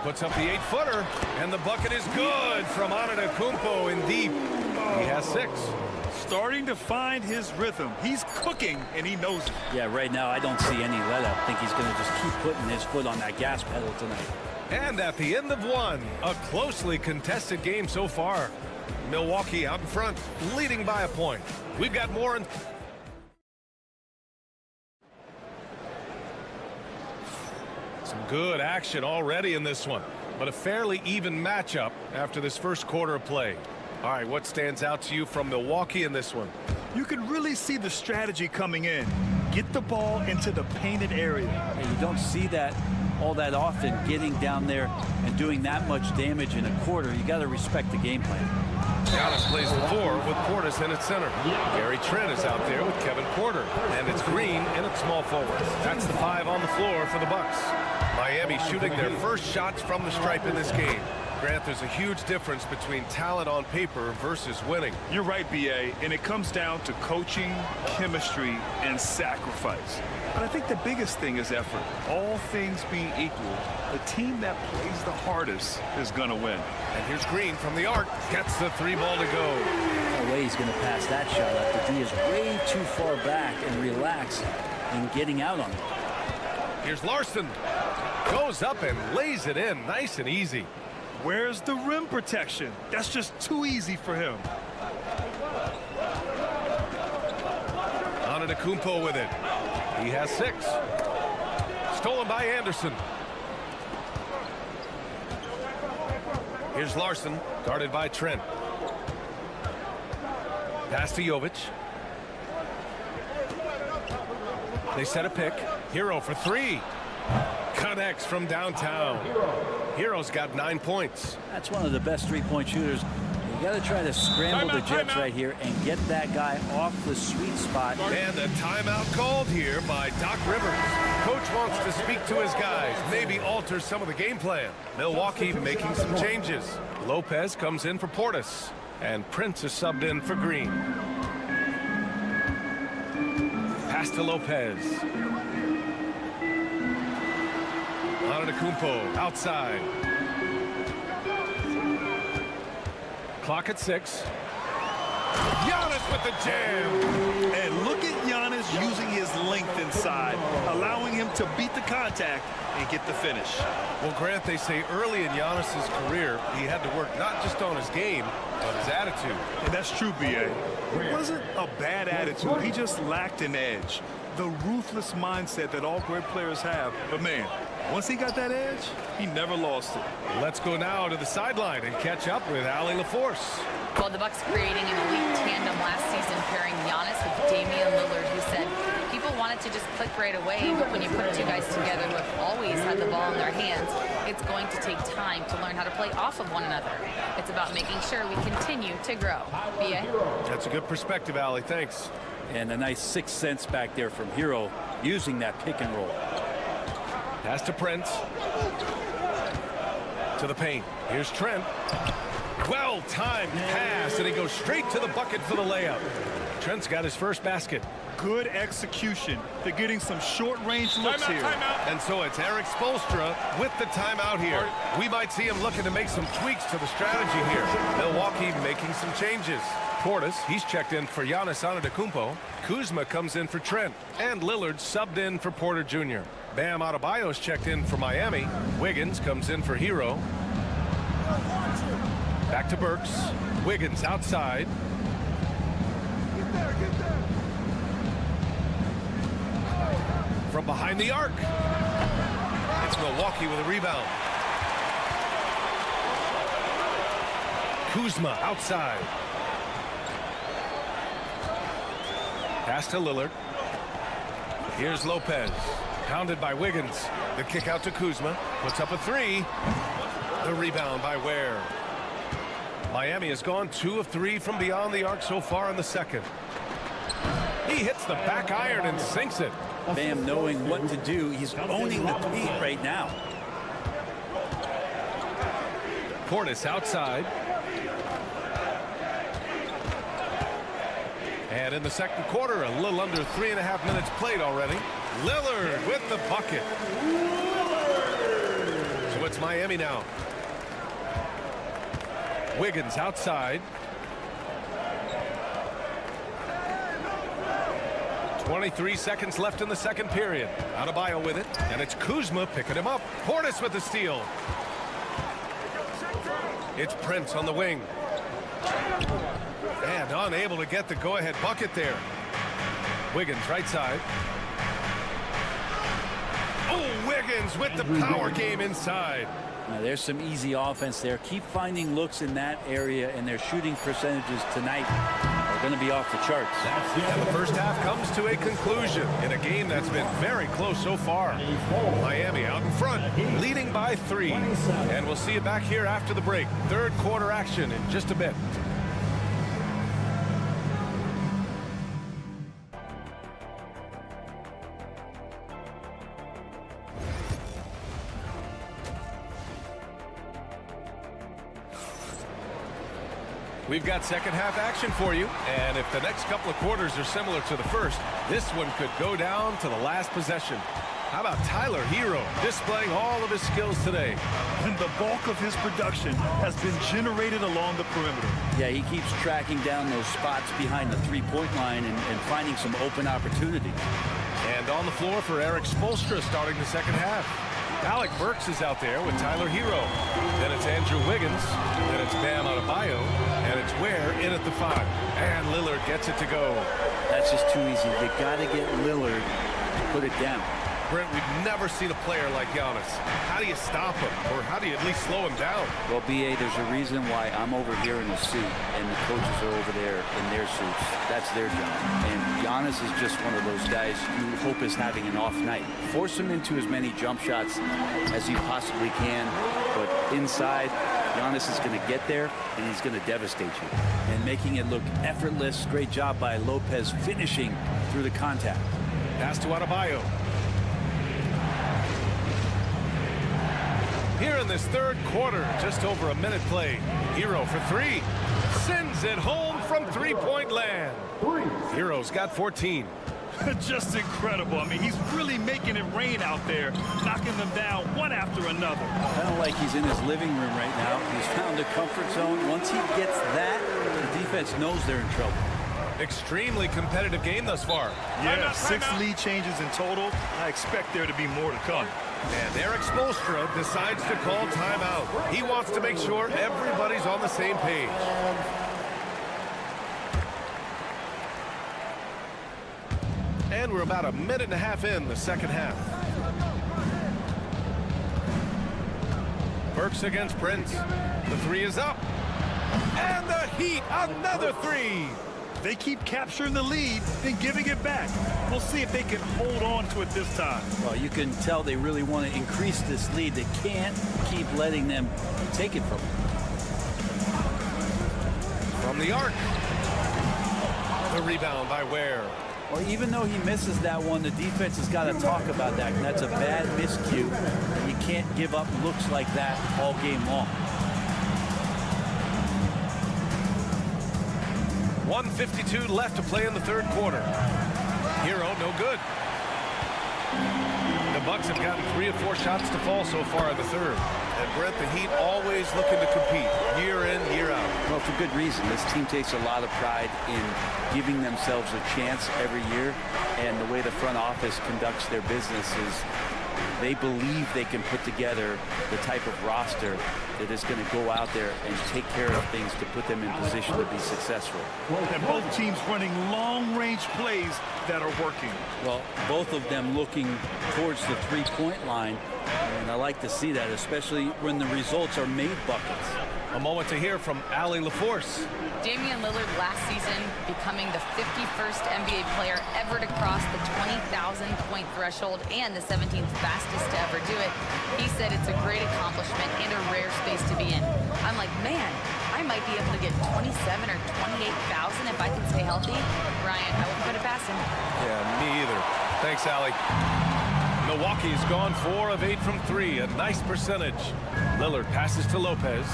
Puts up the 8-footer, and the bucket is good from Antetokounmpo in deep. He has 6. Starting to find his rhythm. He's cooking, and he knows it. Yeah, right now I don't see any let up. I think he's going to just keep putting his foot on that gas pedal tonight. And at the end of one, a closely contested game so far. Milwaukee out in front, leading by a point. We've got more. Some good action already in this one, but a fairly even matchup after this first quarter of play. All right, what stands out to you from Milwaukee in this one? You can really see the strategy coming in. Get the ball into the painted area. And you don't see that all that often, getting down there and doing that much damage in a quarter. You got to respect the game plan. Giannis plays the 4 with Portis in its center. Gary Trent is out there with Kevin Porter. And it's Green in at small forward. That's the 5 on the floor for the Bucks. Miami shooting their first shots from the stripe in this game. Grant, there's a huge difference between talent on paper versus winning. You're right, B.A., and it comes down to coaching, chemistry, and sacrifice. But I think the biggest thing is effort. All things being equal, the team that plays the hardest is going to win. And here's Green from the arc. Gets the 3 ball to go. No way he's going to pass that shot up. The D is way too far back and relaxed in getting out on it. Here's Larson. Goes up and lays it in nice and easy. Where's the rim protection? That's just too easy for him. Antetokounmpo with it. He has 6. Stolen by Anderson. Here's Larson, guarded by Trent. Pass to Jovic. They set a pick. Hero for 3. Connects from downtown. Hero's got 9 points. That's one of the best three-point shooters. You got to try to scramble the Jets right here and get that guy off the sweet spot. And a timeout called here by Doc Rivers. Coach wants to speak to his guys, maybe alter some of the game plan. Milwaukee making some changes. Lopez comes in for Portis, and Prince is subbed in for Green. Pass to Lopez. Antetokounmpo outside. Clock at 6. Giannis with the jam. And look at Giannis using his length inside, allowing him to beat the contact and get the finish. Well, Grant, they say early in Giannis's career, he had to work not just on his game, but his attitude. And that's true, B.A. It wasn't a bad attitude. He just lacked an edge. The ruthless mindset that all great players have. But, man, once he got that edge, he never lost it. Let's go now to the sideline and catch up with Allie LaForce. Well, the Bucks creating an elite tandem last season, pairing Giannis with Damian Lillard, who said people wanted to just click right away, but when you put 2 guys together who have always had the ball in their hands, it's going to take time to learn how to play off of one another. It's about making sure we continue to grow. B.A.? That's a good perspective, Allie. Thanks. And a nice 6 cents back there from Hero using that pick and roll. Pass to Prince. To the paint. Here's Trent. Well-timed pass, and he goes straight to the bucket for the layup. Trent's got his first basket. Good execution. They're getting some short-range looks here. And so it's Eric Spoelstra with the timeout here. We might see him looking to make some tweaks to the strategy here. Milwaukee making some changes. Portis, he's checked in for Giannis Antetokounmpo. Kuzma comes in for Trent. And Lillard subbed in for Porter Jr. Bam Adebayo's checked in for Miami. Wiggins comes in for Hero. Back to Burks. Wiggins outside. From behind the arc. It's Milwaukee with a rebound. Kuzma outside. Pass to Lillard. Here's Lopez. Pounded by Wiggins. The kick out to Kuzma. Puts up a 3. The rebound by Ware. Miami has gone 2 of 3 from beyond the arc so far in the second. He hits the back iron and sinks it. Bam knowing what to do. He's owning the paint right now. Portis outside. And in the second quarter, a little under 3.5 minutes played already. Lillard with the bucket. So it's Miami now. Wiggins outside. 23 seconds left in the second period. Adebayo with it, and it's Kuzma picking him up. Portis with the steal. It's Prince on the wing. And unable to get the go-ahead bucket there. Wiggins right side. Oh, Wiggins with the power game inside. Now, there's some easy offense there. Keep finding looks in that area, and their shooting percentages tonight are going to be off the charts. And the first half comes to a conclusion in a game that's been very close so far. Miami out in front, leading by 3. And we'll see you back here after the break. Third quarter action in just a bit. We've got second half action for you, and if the next couple of quarters are similar to the first, this one could go down to the last possession. How about Tyler Hero displaying all of his skills today? And the bulk of his production has been generated along the perimeter. Yeah, he keeps tracking down those spots behind the three-point line and finding some open opportunities. And on the floor for Eric Spoelstra starting the second half. Alec Burks is out there with Tyler Hero. Then it's Andrew Wiggins. Then it's Bam Adebayo. And it's Ware in at the 5. And Lillard gets it to go. That's just too easy. You got to get Lillard to put it down. Brent, we've never seen a player like Giannis. How do you stop him? Or how do you at least slow him down? Well, B.A., there's a reason why I'm over here in a suit and the coaches are over there in their suits. That's their job. And Giannis is just one of those guys you hope is having an off night. Force him into as many jump shots as you possibly can. But inside, Giannis is going to get there and he's going to devastate you. And making it look effortless. Great job by Lopez finishing through the contact. Pass to Adebayo. Here in this third quarter, just over a minute play. Hero for 3. Sends it home from three-point land. Hero's got 14. Just incredible. I mean, he's really making it rain out there, knocking them down one after another. Kind of like he's in his living room right now. He's found a comfort zone. Once he gets that, the defense knows they're in trouble. Extremely competitive game thus far. Yeah, 6 lead changes in total. I expect there to be more to come. And Eric Spoelstra decides to call timeout. He wants to make sure everybody's on the same page. And we're about a minute and a half in the second half. Burks against Prince. The 3 is up. And the Heat, another 3. They keep capturing the lead, then giving it back. We'll see if they can hold on to it this time. Well, you can tell they really want to increase this lead. They can't keep letting them take it from them. From the arc. The rebound by Ware. Well, even though he misses that one, the defense has got to talk about that. And that's a bad miscue. You can't give up looks like that all game long. 1:52 left to play in the third quarter. Hero, no good. The Bucks have gotten 3 of 4 shots to fall so far in the third. And Brent, the Heat always looking to compete year in, year out. Well, for good reason. This team takes a lot of pride in giving themselves a chance every year. And the way the front office conducts their business is they believe they can put together the type of roster that is going to go out there and take care of things to put them in position to be successful. And both teams running long-range plays that are working. Well, both of them looking towards the three-point line, and I like to see that, especially when the results are made buckets. A moment to hear from Allie LaForce. Damian Lillard last season becoming the 51st NBA player ever to cross the 20,000-point threshold and the 17th fastest to ever do it. He said it's a great accomplishment and a rare space to be in. I'm like, man, I might be able to get 27 or 28,000 if I can stay healthy. Ryan, I wouldn't put it past him. Yeah, me either. Thanks, Allie. Milwaukee's gone 4 of 8 from 3. A nice percentage. Lillard passes to Lopez.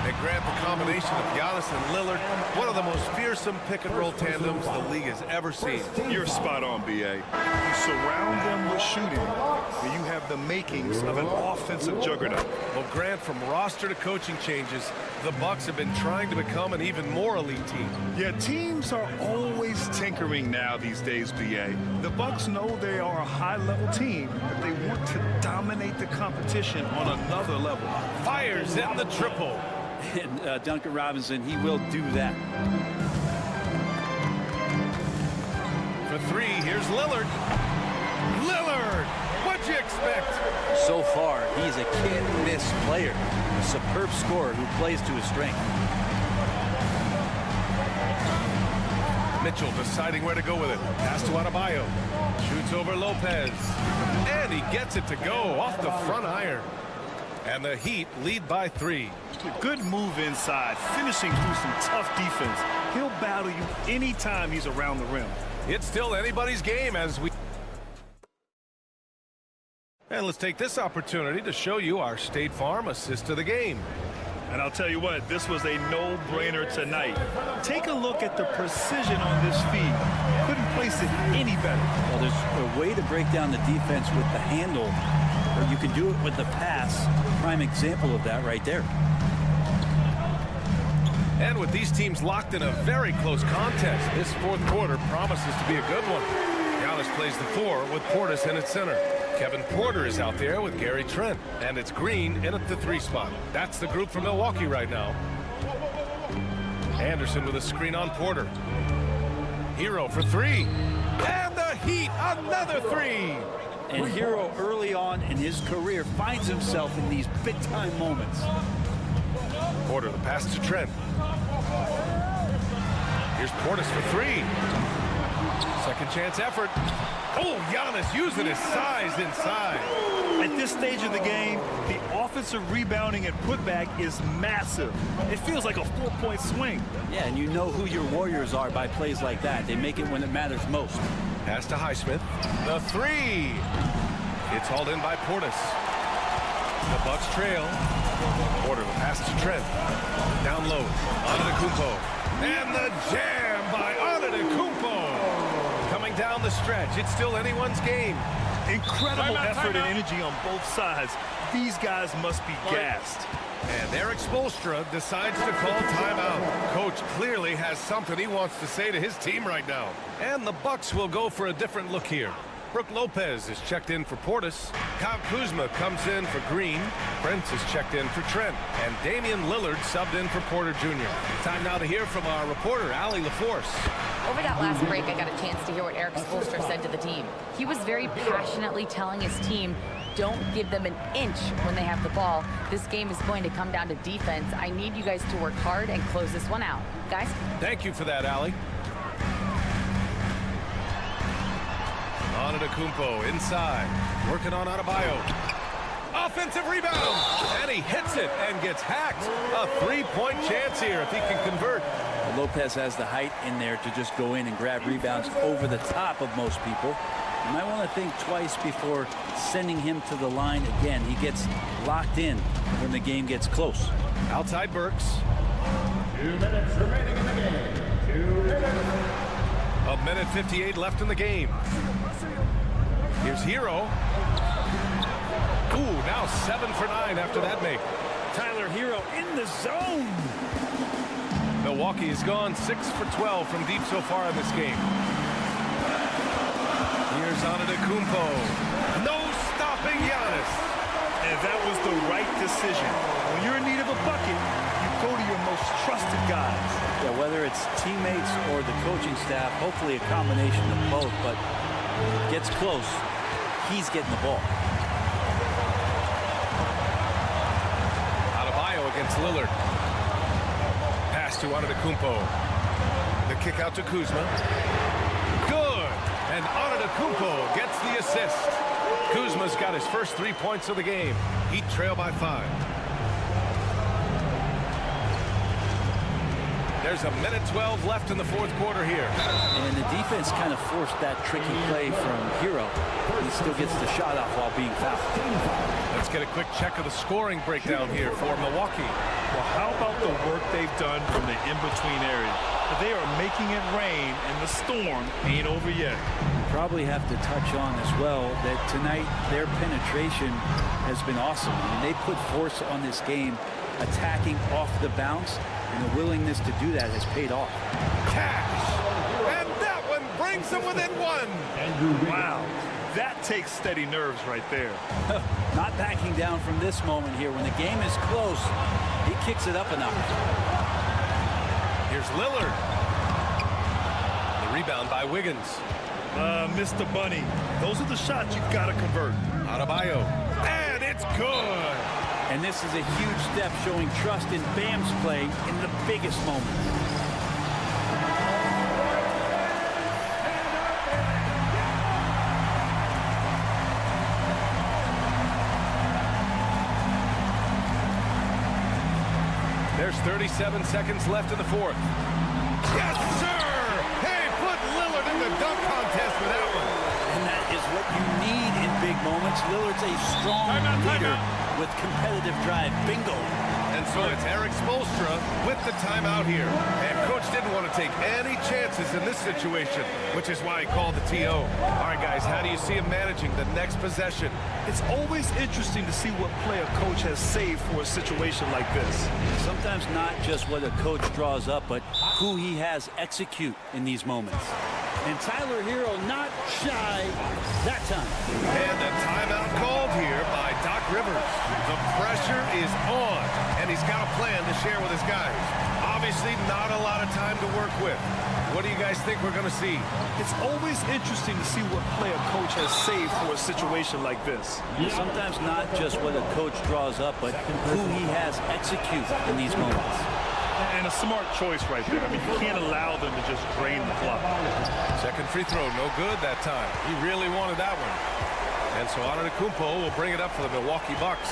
And Grant, the combination of Giannis and Lillard, one of the most fearsome pick-and-roll tandems the league has ever seen. You're spot on, B.A. You surround them with shooting, and you have the makings of an offensive juggernaut. Well, Grant, from roster to coaching changes, the Bucks have been trying to become an even more elite team. Yeah, teams are always tinkering now these days, B.A. The Bucks know they are a high-level team, but they want to dominate the competition on another level. Fires in the triple. And Duncan Robinson, he will do that. For 3, here's Lillard. Lillard! What'd you expect? So far, he's a can't-miss player. A superb scorer who plays to his strength. Mitchell deciding where to go with it. Pass to Adebayo. Shoots over Lopez. And he gets it to go off the front iron. And the Heat lead by 3. A good move inside, finishing through some tough defense. He'll battle you anytime he's around the rim. It's still anybody's game as we... And let's take this opportunity to show you our State Farm assist of the game. And I'll tell you what, this was a no-brainer tonight. Take a look at the precision on this feed. Couldn't place it any better. Well, there's a way to break down the defense with the handle, or you can do it with the pass. Prime example of that right there. And with these teams locked in a very close contest, this fourth quarter promises to be a good one. Giannis plays the 4 with Portis in its center. Kevin Porter is out there with Gary Trent. And it's Green in at the 3 spot. That's the group from Milwaukee right now. Anderson with a screen on Porter. Hero for 3. And the Heat, another 3. And Hero early on in his career finds himself in these big-time moments. Porter, the pass to Trent. Here's Portis for 3. Second chance effort. Oh, Giannis using his size inside. At this stage of the game, the offensive rebounding and putback is massive. It feels like a 4-point swing. Yeah, and you know who your Warriors are by plays like that. They make it when it matters most. Pass to Highsmith. The 3. It's hauled in by Portis. The Bucks trail. Porter, the pass to Trent. Down low. Antetokounmpo. And the jam by Antetokounmpo. Coming down the stretch. It's still anyone's game. Incredible effort and energy on both sides. These guys must be gassed. And Eric Spoelstra decides to call timeout. Coach clearly has something he wants to say to his team right now. And the Bucks will go for a different look here. Brooke Lopez is checked in for Portis. Kyle Kuzma comes in for Green. Prince is checked in for Trent. And Damian Lillard subbed in for Porter Jr. Time now to hear from our reporter, Allie LaForce. Over that last break, I got a chance to hear what Eric Spoelstra said to the team. He was very passionately telling his team, don't give them an inch when they have the ball. This game is going to come down to defense. I need you guys to work hard and close this one out. Guys? Thank you for that, Allie. Antetokounmpo inside, working on Adebayo. Offensive rebound, and he hits it and gets hacked. A 3-point chance here if he can convert. Lopez has the height in there to just go in and grab rebounds over the top of most people. You might want to think twice before sending him to the line again. He gets locked in when the game gets close. Outside Burks. 2 minutes remaining in the game. 2 minutes. A minute 58 left in the game. Here's Hero. Ooh, now 7 for 9 after that make. Tyler Hero in the zone. Milwaukee has gone 6 for 12 from deep so far in this game. Here's Antetokounmpo. No stopping Giannis. And that was the right decision. When you're in need of a bucket, you go to your most trusted guys. Yeah, whether it's teammates or the coaching staff, hopefully a combination of both, but gets close, he's getting the ball. Adebayo against Lillard. Pass to Antetokounmpo. The kick out to Kuzma. Good! And Antetokounmpo gets the assist. Kuzma's got his first 3 points of the game. Heat trail by 5. There's a minute 12 left in the fourth quarter here. And the defense kind of forced that tricky play from Hero. He still gets the shot off while being fouled. Let's get a quick check of the scoring breakdown here for Milwaukee. Well, how about the work they've done from the in-between area? They are making it rain, and the storm ain't over yet. Probably have to touch on as well that tonight their penetration has been awesome. I mean, they put force on this game, attacking off the bounce, and the willingness to do that has paid off. Cash! And that one brings them within 1. Wow. That takes steady nerves right there. Not backing down from this moment here. When the game is close, he kicks it up a notch. Here's Lillard. The rebound by Wiggins. Mr. Bunny, those are the shots you've got to convert. Adebayo. And it's good. And this is a huge step showing trust in Bam's play in the biggest moments. There's 37 seconds left in the fourth. Yes, sir! Hey, put Lillard in the dunk contest for that one. And that is what you need in big moments. Lillard's a strong leader with competitive drive. Bingo. And so it's Eric Spoelstra with the timeout here. And coach didn't want to take any chances in this situation, which is why he called the TO. All right, guys, how do you see him managing the next possession? It's always interesting to see what play a coach has saved for a situation like this. Sometimes not just what a coach draws up, but who he has execute in these moments. And Tyler Hero not shy that time. And the timeout called here by Doc Rivers. The pressure is on, and he's got a plan to share with his guys. Obviously, not a lot of time to work with. What do you guys think we're going to see? It's always interesting to see what play a coach has saved for a situation like this. Sometimes not just what a coach draws up, but who he has execute in these moments. And a smart choice right there. I mean, you can't allow them to just drain the clock. Second free throw, no good that time. He really wanted that one. And so Antetokounmpo will bring it up for the Milwaukee Bucks.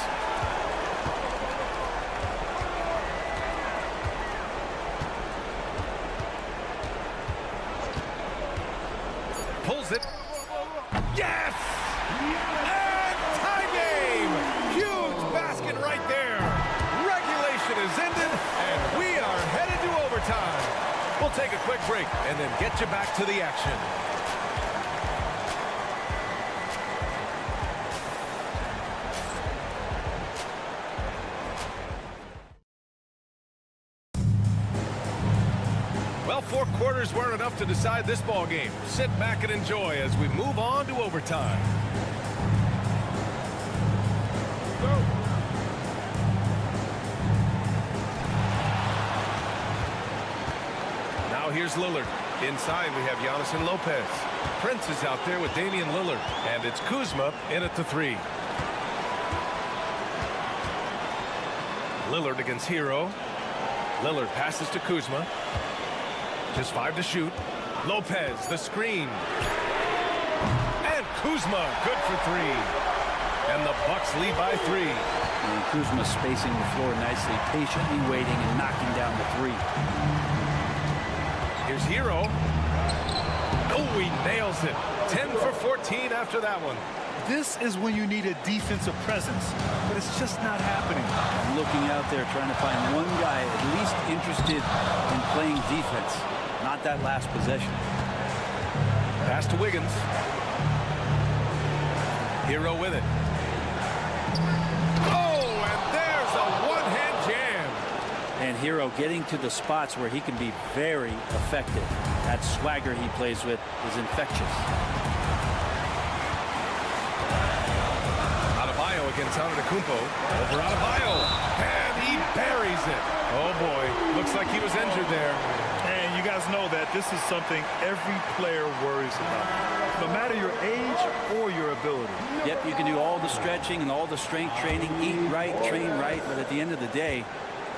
Pulls it. Yes! And tie game! Huge basket right there. Regulation is ended, and we are headed to overtime. We'll take a quick break and then get you back to the action. Well, 4 quarters weren't enough to decide this ball game. Sit back and enjoy as we move on to overtime. Now here's Lillard. Inside we have Giannis and Lopez. Prince is out there with Damian Lillard. And it's Kuzma in at the 3. Lillard against Hero. Lillard passes to Kuzma. Just 5 to shoot. Lopez, the screen. And Kuzma, good for 3. And the Bucks lead by 3. And Kuzma spacing the floor nicely, patiently waiting and knocking down the 3. Here's Hero. Oh, he nails it. 10 for 14 after that one. This is when you need a defensive presence, but it's just not happening. Looking out there trying to find one guy at least interested in playing defense. Not that last possession. Pass to Wiggins. Hero with it. Oh, and there's a one-hand jam. And Hero getting to the spots where he can be very effective. That swagger he plays with is infectious. Adebayo against Antetokounmpo. Over Adebayo. And he buries it. Oh, boy. Looks like he was injured there. And you guys know that this is something every player worries about, no matter your age or your ability. Yep, you can do all the stretching and all the strength training, eat right, train right, but at the end of the day,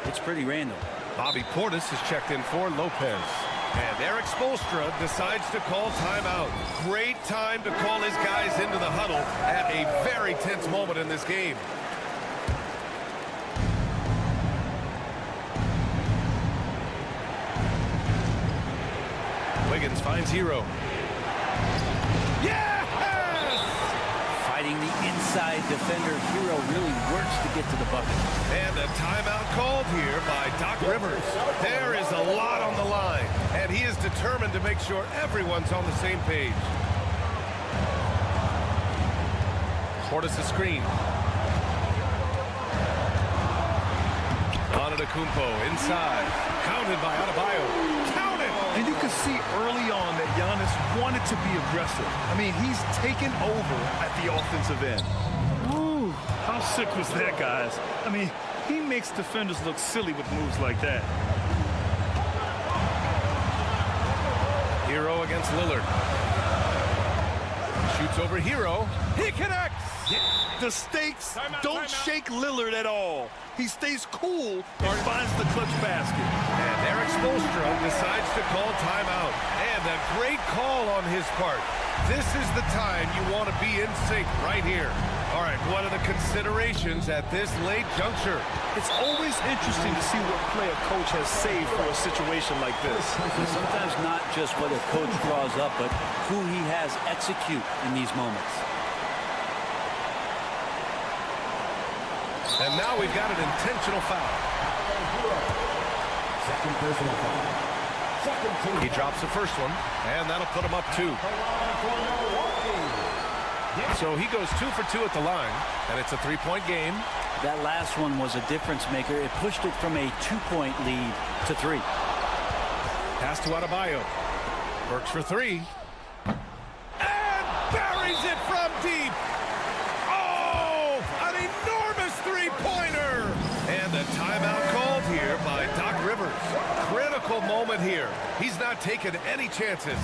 it's pretty random. Bobby Portis is checked in for Lopez. And Eric Spoelstra decides to call timeout. Great time to call his guys into the huddle at a very tense moment in this game. Wiggins finds Hero. Yes! Fighting the inside defender, Hero really works to get to the bucket. And a timeout called here by Doc Rivers. There is a lot on the line, and he is determined to make sure everyone's on the same page. Portis' screen. Antetokounmpo inside. Counted by Adebayo. Counted! And you can see early on that Giannis wanted to be aggressive. I mean, he's taken over at the offensive end. Ooh, how sick was that, guys? I mean, he makes defenders look silly with moves like that. Hero against Lillard. Shoots over Hero. He connects! The stakes don't shake Lillard at all. He stays cool and finds the clutch basket. And Eric Spoelstra decides to call timeout. And a great call on his part. This is the time you want to be in sync right here. All right, what are the considerations at this late juncture? It's always interesting to see what play a coach has saved for a situation like this. And sometimes not just what a coach draws up, but who he has execute in these moments. And now we've got an intentional foul. Second personal foul. He drops the first one, and that'll put him up 2. So he goes 2 for 2 at the line, and it's a 3-point game. That last one was a difference maker. It pushed it from a 2-point lead to 3. Pass to Adebayo. Works for 3. And buries it from deep. Oh, an enormous three-pointer. And a timeout called here by Doc Rivers. Critical moment here. He's not taking any chances.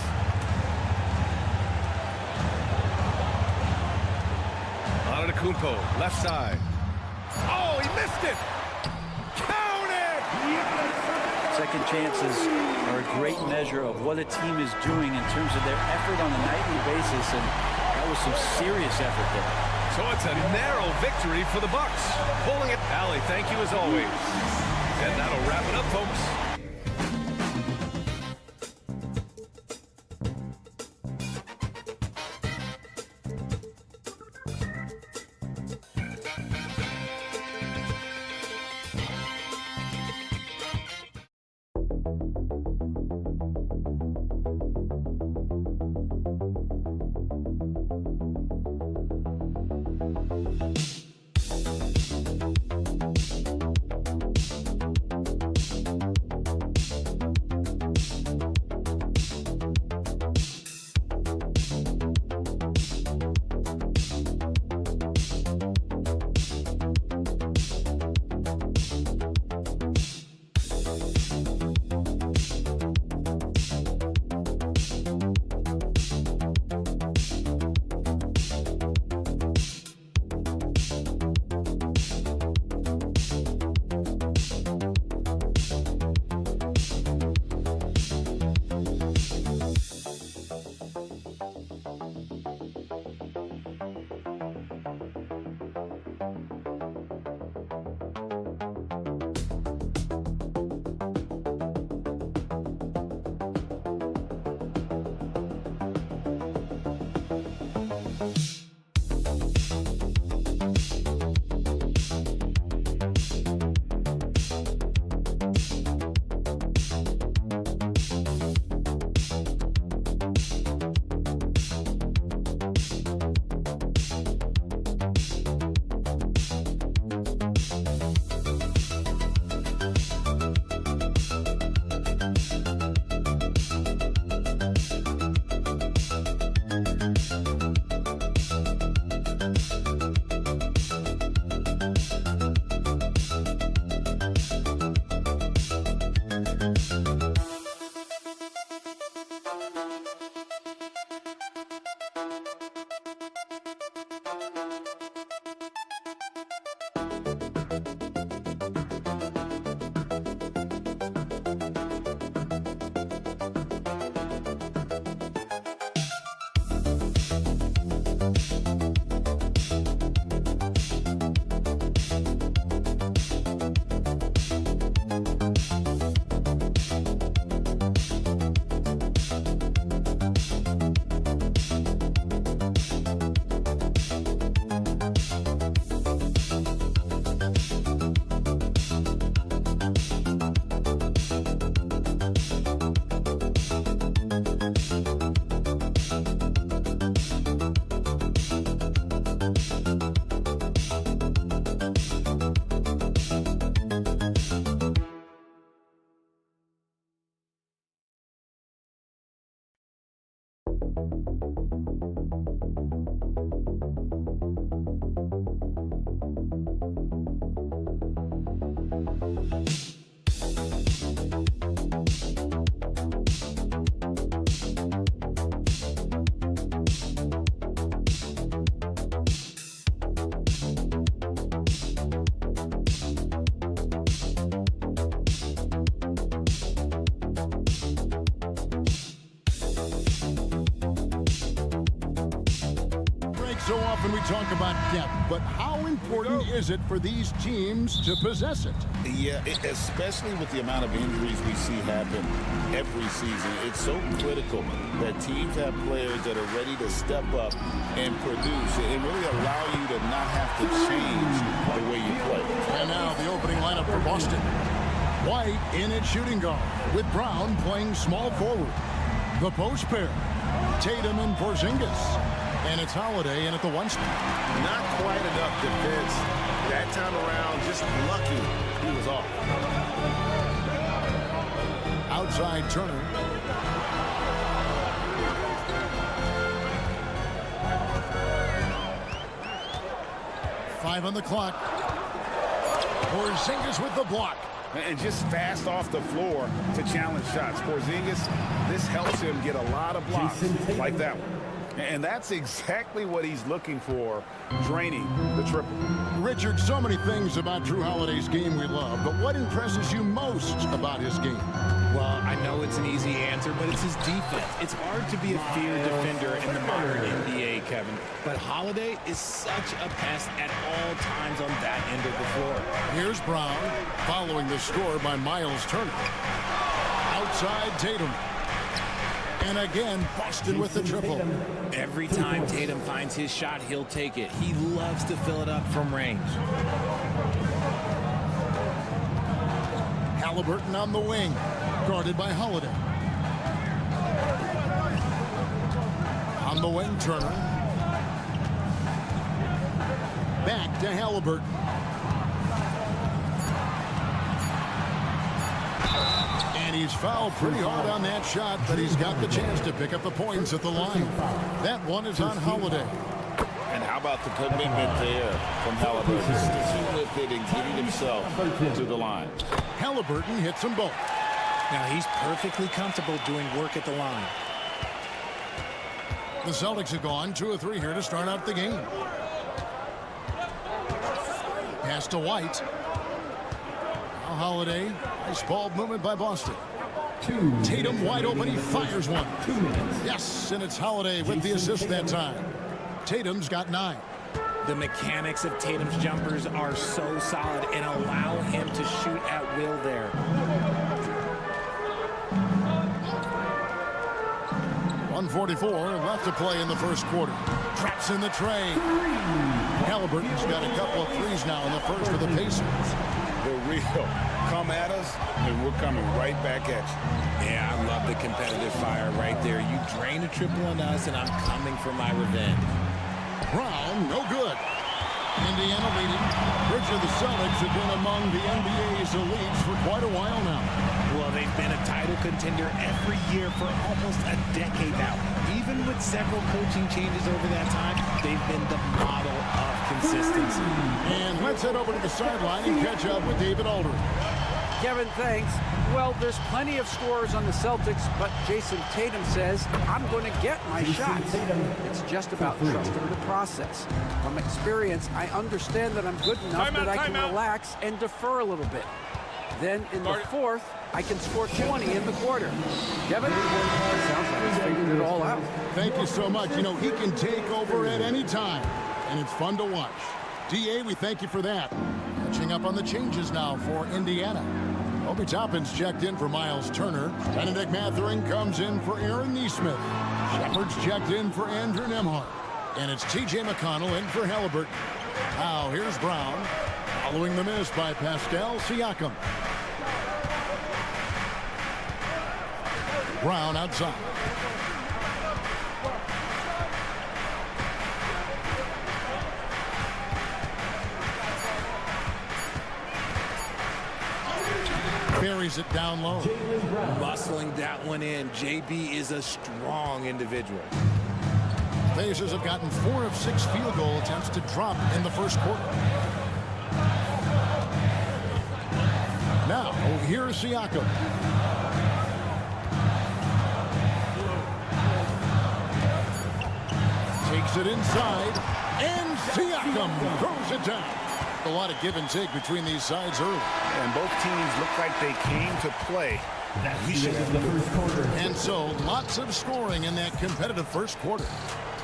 Antetokounmpo, left side. Oh, he missed it. Count it! Second chances are a great measure of what a team is doing in terms of their effort on a nightly basis, and that was some serious effort there. So it's a narrow victory for the Bucks. Pulling it. Allie, thank you as always. And that'll wrap it up, folks. So often we talk about depth, but how important is it for these teams to possess it? Yeah, especially with the amount of injuries we see happen every season. It's so critical that teams have players that are ready to step up and produce and really allow you to not have to change the way you play. And now the opening lineup for Boston. White in at shooting guard, with Brown playing small forward. The post pair, Tatum and Porzingis. And it's Holiday in at the 1 spot. Not quite enough defense. That time around, just lucky he was off. Outside Turner. Five on the clock. Porzingis with the block. And just fast off the floor to challenge shots. Porzingis, this helps him get a lot of blocks like that one. And that's exactly what he's looking for, draining the triple. Richard, so many things about Drew Holiday's game we love, but what impresses you most about his game? Well, I know it's an easy answer, but it's his defense. It's hard to be a feared defender in the modern NBA, Kevin. But Holiday is such a pest at all times on that end of the floor. Here's Brown, following the score by Miles Turner. Outside Tatum. And again, Boston with the triple. Every time Tatum finds his shot, he'll take it. He loves to fill it up from range. Halliburton on the wing, guarded by Holiday. On the wing, Turner. Back to Halliburton. And he's fouled pretty hard on that shot, but he's got the chance to pick up the points at the line. That one is on Holiday. And how about the commitment there from Halliburton? Sticking with it and getting himself to the line. Halliburton hits them both. Now he's perfectly comfortable doing work at the line. The Celtics have gone 2 of 3 here to start out the game. Pass to White. Now Holiday. Nice ball movement by Boston. Tatum wide open. He fires one. Yes, and it's Holiday with the assist that time. Tatum's got 9. The mechanics of Tatum's jumpers are so solid and allow him to shoot at will there. .144 left to play in the first quarter. Traps in the tray. Halliburton's got a couple of threes now in the first for the Pacers. The real come at us, and we're coming right back at you. Yeah, I love the competitive fire right there. You drain a triple on us, and I'm coming for my revenge. Brown, no good. Indiana leading. Richard, the Celtics have been among the NBA's elites for quite a while now. Well, they've been a title contender every year for almost a decade now. Even with several coaching changes over that time, they've been the model of consistency. And let's head over to the sideline and catch up with David Aldridge. Kevin, thanks. Well, there's plenty of scorers on the Celtics, but Jason Tatum says, I'm going to get my shots. It's just about trusting the process. From experience, I understand that I'm good enough that I can relax and defer a little bit. Then in the fourth, I can score 20 in the quarter. Kevin, sounds like he's figured it all out. Thank you so much. You know, he can take over at any time, and it's fun to watch. DA, we thank you for that. Catching up on the changes now for Indiana. Obi Toppin's checked in for Miles Turner. Benedict Mathurin comes in for Aaron Nesmith. Shepard's checked in for Andrew Nembhard. And it's T.J. McConnell in for Halliburton. Now here's Brown, following the miss by Pascal Siakam. Brown outside. Buries it down low. Muscling that one in. JB is a strong individual. Pacers have gotten 4 of 6 field goal attempts to drop in the first quarter. Now, here's Siakam. Takes it inside, and Siakam throws it down. A lot of give and take between these sides early. And both teams look like they came to play. And so, lots of scoring in that competitive first quarter.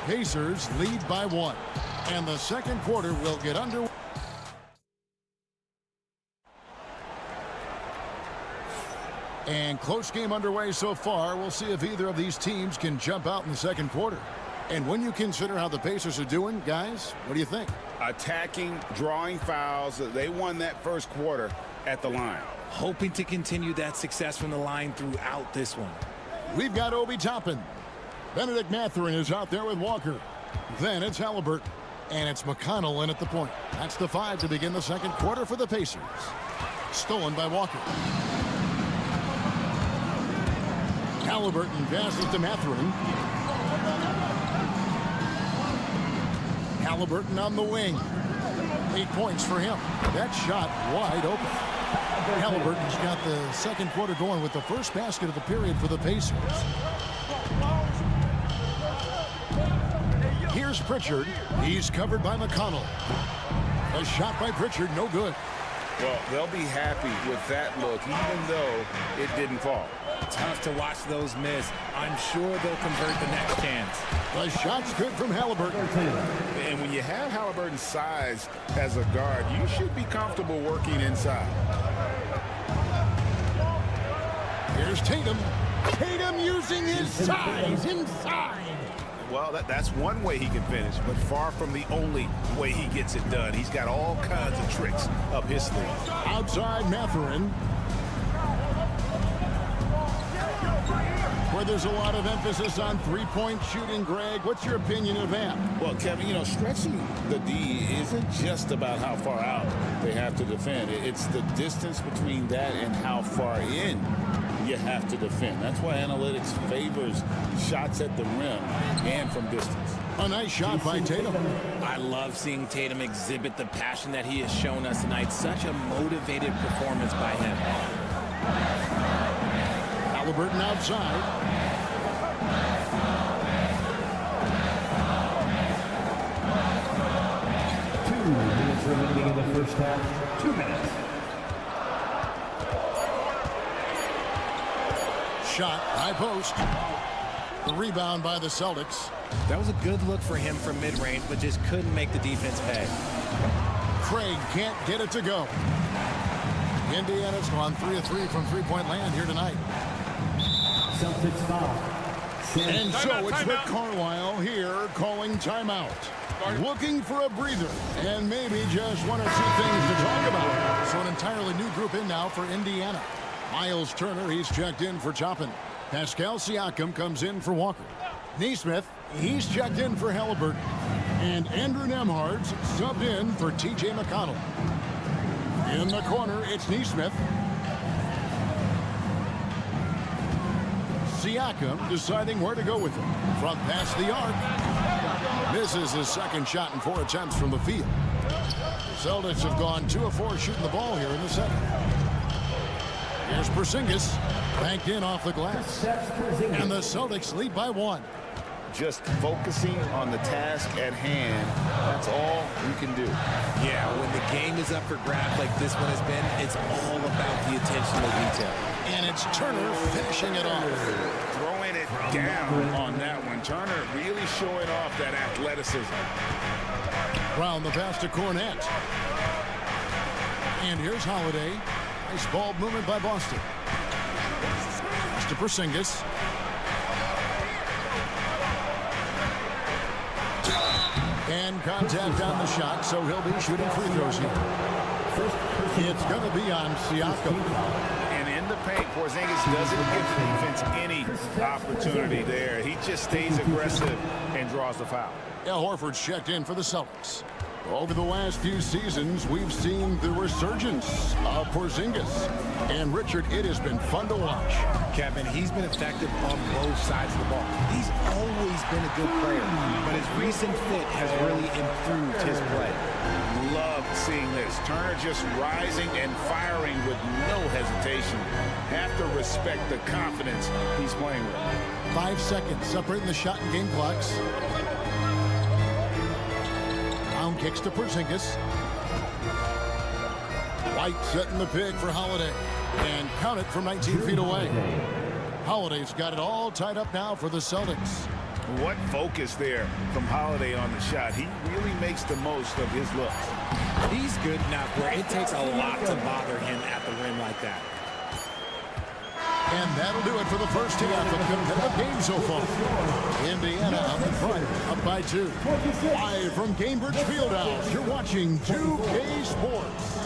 Pacers lead by 1. And the second quarter will get underway. And close game underway so far. We'll see if either of these teams can jump out in the second quarter. And when you consider how the Pacers are doing, guys, what do you think? Attacking, drawing fouls. They won that first quarter at the line. Hoping to continue that success from the line throughout this one. We've got Obi Toppin. Benedict Mathurin is out there with Walker. Then it's Halliburton. And it's McConnell in at the point. That's the 5 to begin the second quarter for the Pacers. Stolen by Walker. Halliburton passes to Mathurin. Halliburton on the wing. 8 points for him. That shot wide open. Halliburton's got the second quarter going with the first basket of the period for the Pacers. Here's Pritchard. He's covered by McConnell. A shot by Pritchard, no good. Well, they'll be happy with that look, even though it didn't fall. Tough to watch those miss. I'm sure they'll convert the next chance. The shot's good from Halliburton. And when you have Halliburton's size as a guard, you should be comfortable working inside. Here's Tatum. Tatum using his size inside. Well, that's one way he can finish, but far from the only way he gets it done. He's got all kinds of tricks up his sleeve. Outside Mathurin. Where there's a lot of emphasis on three-point shooting, Greg. What's your opinion of that? Well, Kevin, you know, stretching the D isn't just about how far out they have to defend. It's the distance between that and how far in you have to defend. That's why analytics favors shots at the rim and from distance. A nice shot by Tatum. I love seeing Tatum exhibit the passion that he has shown us tonight. Such a motivated performance by him. Halliburton outside. 2 minutes remaining in the first half. 2 minutes. Shot, high post. The rebound by the Celtics. That was a good look for him from mid-range, but just couldn't make the defense pay. Craig can't get it to go. Indiana's gone 3 of 3 from three-point land here tonight. Celtics foul. And so it's Rick Carlisle here calling timeout. Looking for a breather and maybe just 1 or 2 things to talk about. So an entirely new group in now for Indiana. Miles Turner, he's checked in for Toppin. Pascal Siakam comes in for Walker. Nesmith, he's checked in for Halliburton. And Andrew Nembhard's subbed in for T.J. McConnell. In the corner, it's Nesmith. Siakam deciding where to go with him. From past the arc. Misses his second shot in 4 attempts from the field. The Celtics have gone 2 of 4 shooting the ball here in the second. Here's Porzingis. Banked in off the glass. And the Celtics lead by 1. Just focusing on the task at hand, that's all you can do. Yeah, when the game is up for grabs like this one has been, it's all about the attention to detail. And it's Turner finishing it off. Throwing it down on that one. Turner really showing off that athleticism. Brown the pass to Cornette. And here's Holiday. Nice ball movement by Boston. Pass to Porzingis. And contact on the shot, so he'll be shooting free throws here. It's going to be on Siakam. And in the paint, Porzingis doesn't give the defense any opportunity there. He just stays aggressive and draws the foul. Al Horford's checked in for the Celtics. Over the last few seasons, we've seen the resurgence of Porzingis. And Richard, it has been fun to watch. Kevin, he's been effective on both sides of the ball. He's always been a good player, but his recent fit has really improved his play. Love seeing this. Turner just rising and firing with no hesitation. Have to respect the confidence he's playing with. 5 seconds separating the shot and game clocks. Brown kicks to Porzingis. White setting the pick for Holiday. And count it from 19 feet away. Holiday's got it all tied up now for the Celtics. What focus there from Holiday on the shot. He really makes the most of his looks. He's good enough where it takes a lot to bother him at the rim like that. And that'll do it for the first half of the competitive game so far. Indiana up in front, up by 2. Live from Cambridge Fieldhouse, you're watching 2K Sports.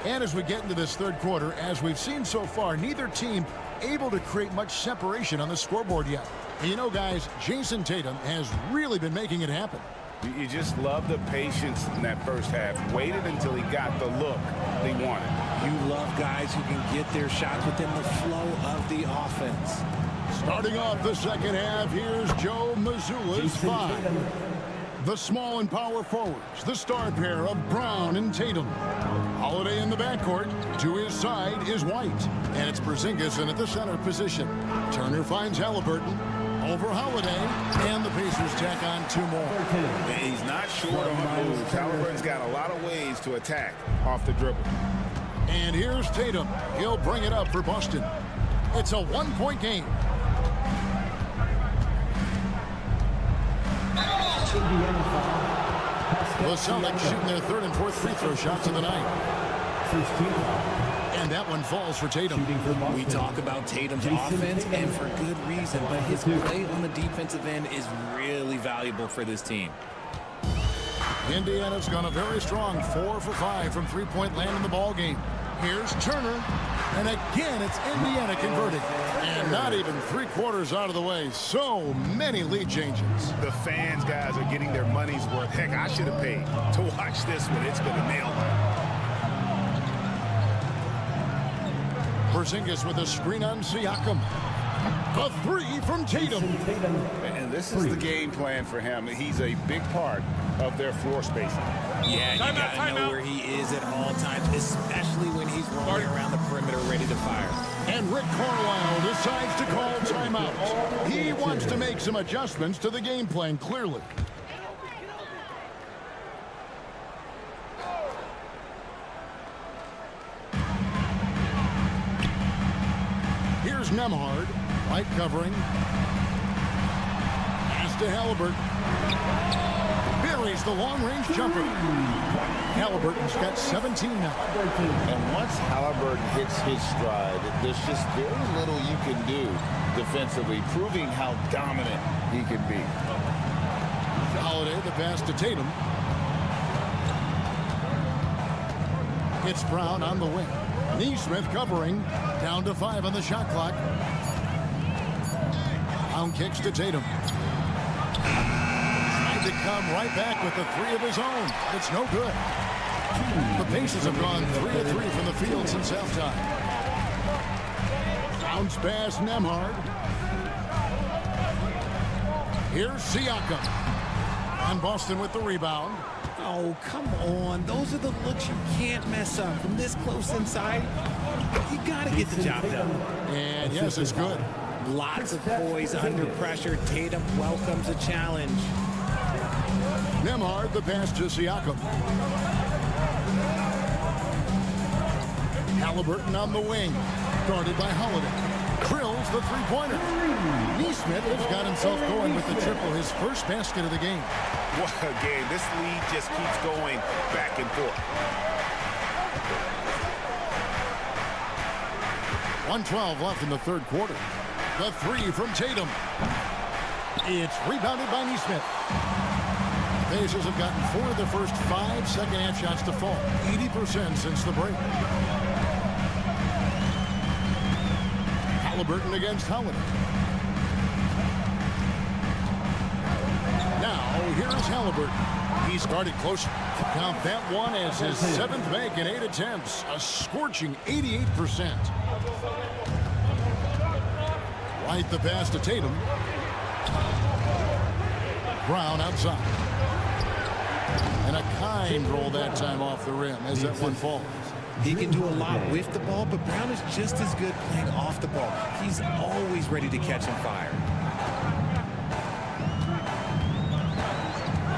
And as we get into this third quarter, as we've seen so far, neither team able to create much separation on the scoreboard yet. And you know, guys, Jason Tatum has really been making it happen. You just love the patience in that first half. Waited until he got the look he wanted. You love guys who can get their shots within the flow of the offense. Starting off the second half, here's Joe Mazzulla's 5. The small and power forwards, the star pair of Brown and Tatum. Holiday in the backcourt. To his side is White. And it's Porzingis in at the center position. Turner finds Halliburton. Over Holiday. And the Pacers tack on 2 more. He's not short on moves. Halliburton's got a lot of ways to attack off the dribble. And here's Tatum. He'll bring it up for Boston. It's a 1-point game. The Celtics shooting their 3rd and 4th free throw shots of the night. And that one falls for Tatum. We talk about Tatum's offense, and for good reason, but his play on the defensive end is really valuable for this team. Indiana's gone a very strong 4 for 5 from three-point land in the ball game. Here's Turner. And again, it's Indiana converting. And not even 3/4 out of the way. So many lead changes. The fans, guys, are getting their money's worth. Heck, I should have paid to watch this one. It's been a nail biter. Porzingis with a screen on Siakam. A 3 from Tatum. And this is the game plan for him. He's a big part of their floor spacing. Yeah, you gotta know where he is at all times, especially when he's rolling around the perimeter ready to fire. And Rick Carlisle decides to call timeout. He wants to make some adjustments to the game plan, clearly. Here's Nembhard. Light covering. Pass to Halliburton. Buries the long-range jumper. Halliburton's got 17 now. And once Halliburton hits his stride, there's just very little you can do defensively, proving how dominant he can be. Holiday, the pass to Tatum. It's Brown on the wing. Neesmith covering. Down to 5 on the shot clock. Brown kicks to Tatum. Tried to come right back with the 3 of his own. It's no good. The Pacers have gone 3 of 3 from the field since halftime. Bounce pass Nembhard. Here's Siakam. And Boston with the rebound. Oh, come on. Those are the looks you can't mess up. From this close inside, you got to get the job done. And yes, it's good. Lots of poise under pressure. Tatum welcomes a challenge. Nembhard, the pass to Siakam. Halliburton on the wing. Guarded by Holiday. Drills the three-pointer. Neesmith has got himself going with the triple, his first basket of the game. What a game. This lead just keeps going back and forth. 1:12 left in the third quarter. The 3 from Tatum. It's rebounded by Neesmith. The Pacers have gotten 4 of the first 5 second-half shots to fall. 80% since the break. Halliburton against Holiday. Here's Halliburton. He started close. Count that one as his 7th make in 8 attempts. A scorching 88%. Right the pass to Tatum. Brown outside. And a kind roll that time off the rim as that one falls. He can do a lot with the ball, but Brown is just as good playing off the ball. He's always ready to catch and fire.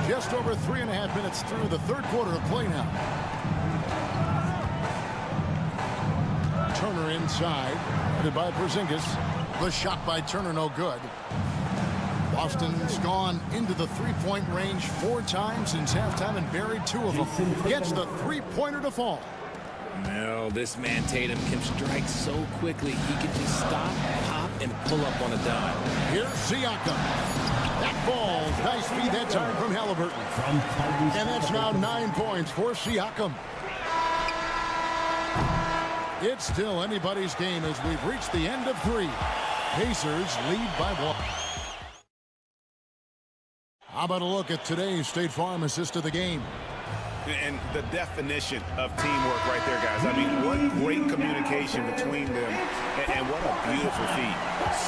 Just over 3.5 minutes through the third quarter of play now. Turner inside, headed by Porzingis. The shot by Turner no good. Boston's gone into the three-point range 4 times since halftime and buried 2 of them. Gets the three-pointer to fall. No, this man Tatum can strike so quickly he can just stop, pop, and pull up on a dime. Here's Siakam. That falls. Nice feed that time from Halliburton. And that's now 9 points for Siakam. It's still anybody's game as we've reached the end of 3. Pacers lead by 1. How about a look at today's State Farm assist of the game? And the definition of teamwork right there, guys. I mean, what great communication between them, and what a beautiful feed.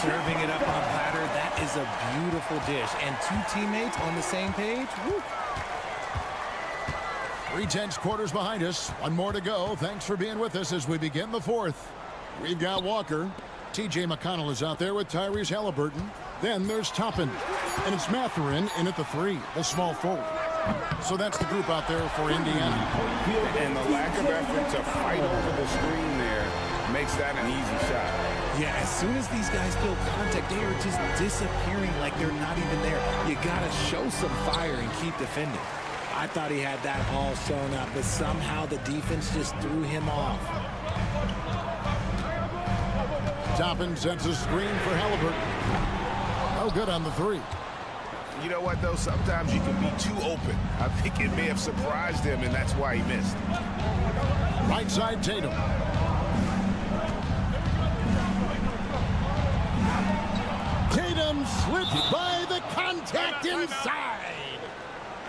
Serving it up on a platter, that is a beautiful dish. And 2 teammates on the same page. Woo. 3 tenths quarters behind us. 1 more to go. Thanks for being with us as we begin the 4th. We've got Walker. T.J. McConnell is out there with Tyrese Halliburton. Then there's Toppin. And it's Mathurin in at the 3, the small forward. So that's the group out there for Indiana. And the lack of effort to fight over the screen there makes that an easy shot. Yeah, as soon as these guys feel contact, they are just disappearing like they're not even there. You got to show some fire and keep defending. I thought he had that all shown up, but somehow the defense just threw him off. Toppin sets a screen for Halliburton. Oh, good on the 3. You know what, though? Sometimes you can be too open. I think it may have surprised him, and that's why he missed. Right side, Tatum. Tatum slipped by the contact inside.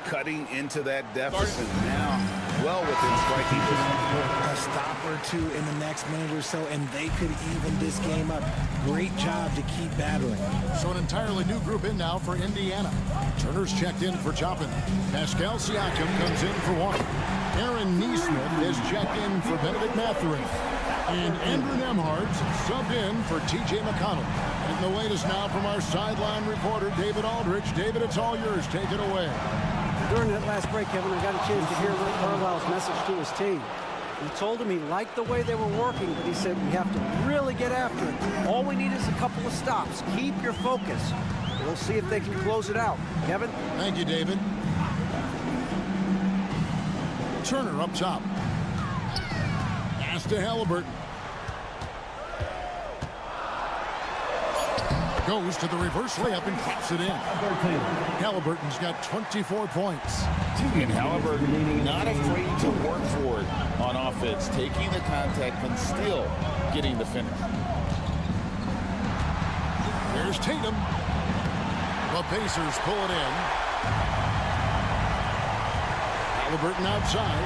Cutting into that deficit now. Well within striking distance. A stop or 2 in the next minute or so, and they could even this game up. Great job to keep battling. So an entirely new group in now for Indiana. Turner's checked in for Toppin. Pascal Siakam comes in for Walker. Aaron Nesmith is checked in for Benedict Mathurin. And Andrew Nembhard's subbed in for T.J. McConnell. And the latest now from our sideline reporter, David Aldridge. David, it's all yours. Take it away. During that last break, Kevin, I got a chance to hear Rick Carlisle's message to his team. He told him he liked the way they were working, but he said we have to really get after it. All we need is a couple of stops. Keep your focus. We'll see if they can close it out. Kevin? Thank you, David. Turner up top. Pass to Halliburton. Goes to the reverse layup and claps it in. Halliburton's got 24 points. And Halliburton not afraid to work for it on offense, taking the contact and still getting the finish. There's Tatum. The Pacers pull it in. Halliburton outside.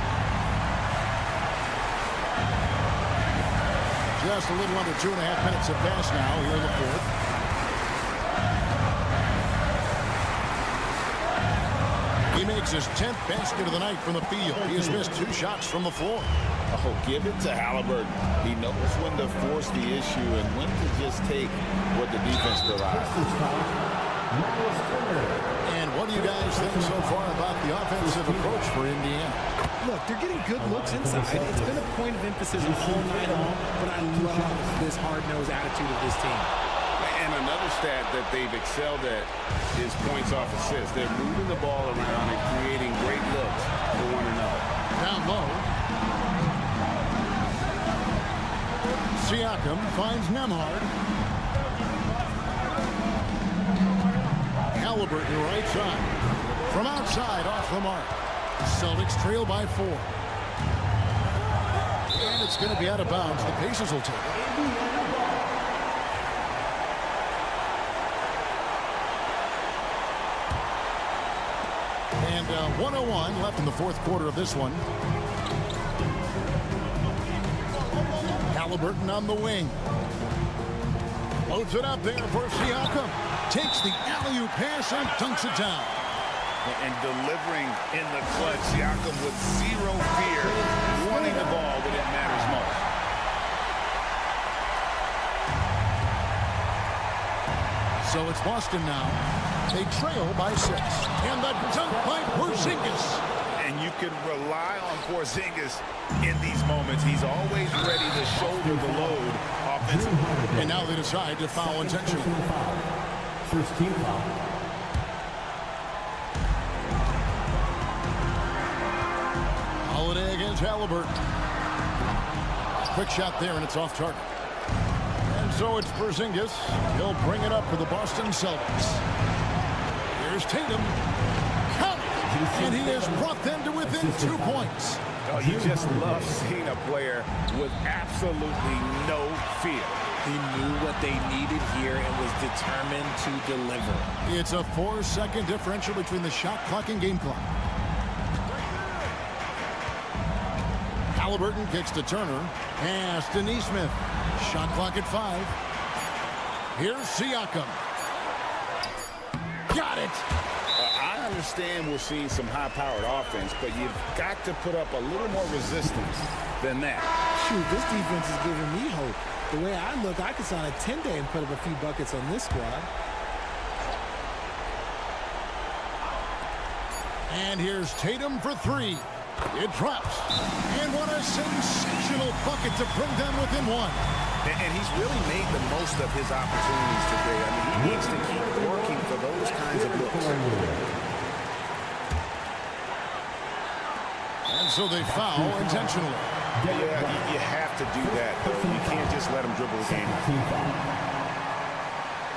Just a little under 2.5 minutes have passed now here in the 4th. He makes his 10th basket of the night from the field. He has missed 2 shots from the floor. Oh, give it to Halliburton. He knows when to force the issue and when to just take what the defense provides. And what do you guys think so far about the offensive approach for Indiana? Look, they're getting good looks inside. It's been a point of emphasis all night long, but I love this hard-nosed attitude of this team. And another stat that they've excelled at is points off assists. They're moving the ball around and creating great looks for one another. Down low. Siakam finds Nembhard. Halliburton right side. From outside off the mark. The Celtics trail by 4. And it's going to be out of bounds. The Pacers will take it. And 1:01 left in the fourth quarter of this one. Halliburton on the wing. Loads it up there for Siakam. Takes the alley-oop pass and dunks it down. And delivering in the clutch, Siakam with zero fear, wanting the ball when it matters most. So it's Boston now. They trail by 6. And the dunk by Porzingis. And you can rely on Porzingis in these moments. He's always ready to shoulder the load offensively. And now they decide to foul intentionally. First team foul. Holiday against Halliburton. Quick shot there, and it's off target. And so it's Porzingis. He'll bring it up for the Boston Celtics. Here's Tatum. Count it! And he has brought them to within 2 points. Oh, you just love seeing a player with absolutely no fear. He knew what they needed here and was determined to deliver. It's a 4-second differential between the shot clock and game clock. Halliburton kicks to Turner. Pass to Neesmith. Shot clock at 5. Here's Siakam. Got it. I understand we're seeing some high-powered offense, but you've got to put up a little more resistance than that. Shoot, this defense is giving me hope. The way I look, I could sign a 10-day and put up a few buckets on this squad. And here's Tatum for 3. It drops. And what a sensational bucket to bring them within 1. And he's really made the most of his opportunities today. I mean, he needs to keep working for those kinds of looks. And so they foul intentionally. Yeah, you have to do that, though. You can't just let him dribble the game.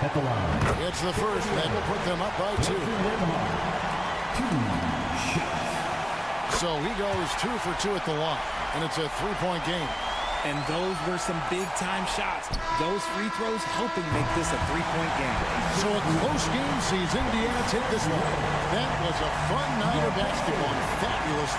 At the line. It's the first that will put them up by 2. So he goes 2 for 2 at the line, and it's a 3-point game. And those were some big-time shots. Those free throws helping make this a 3-point game. So a close game sees Indiana take this one. That was a fun night of basketball. Fabulous.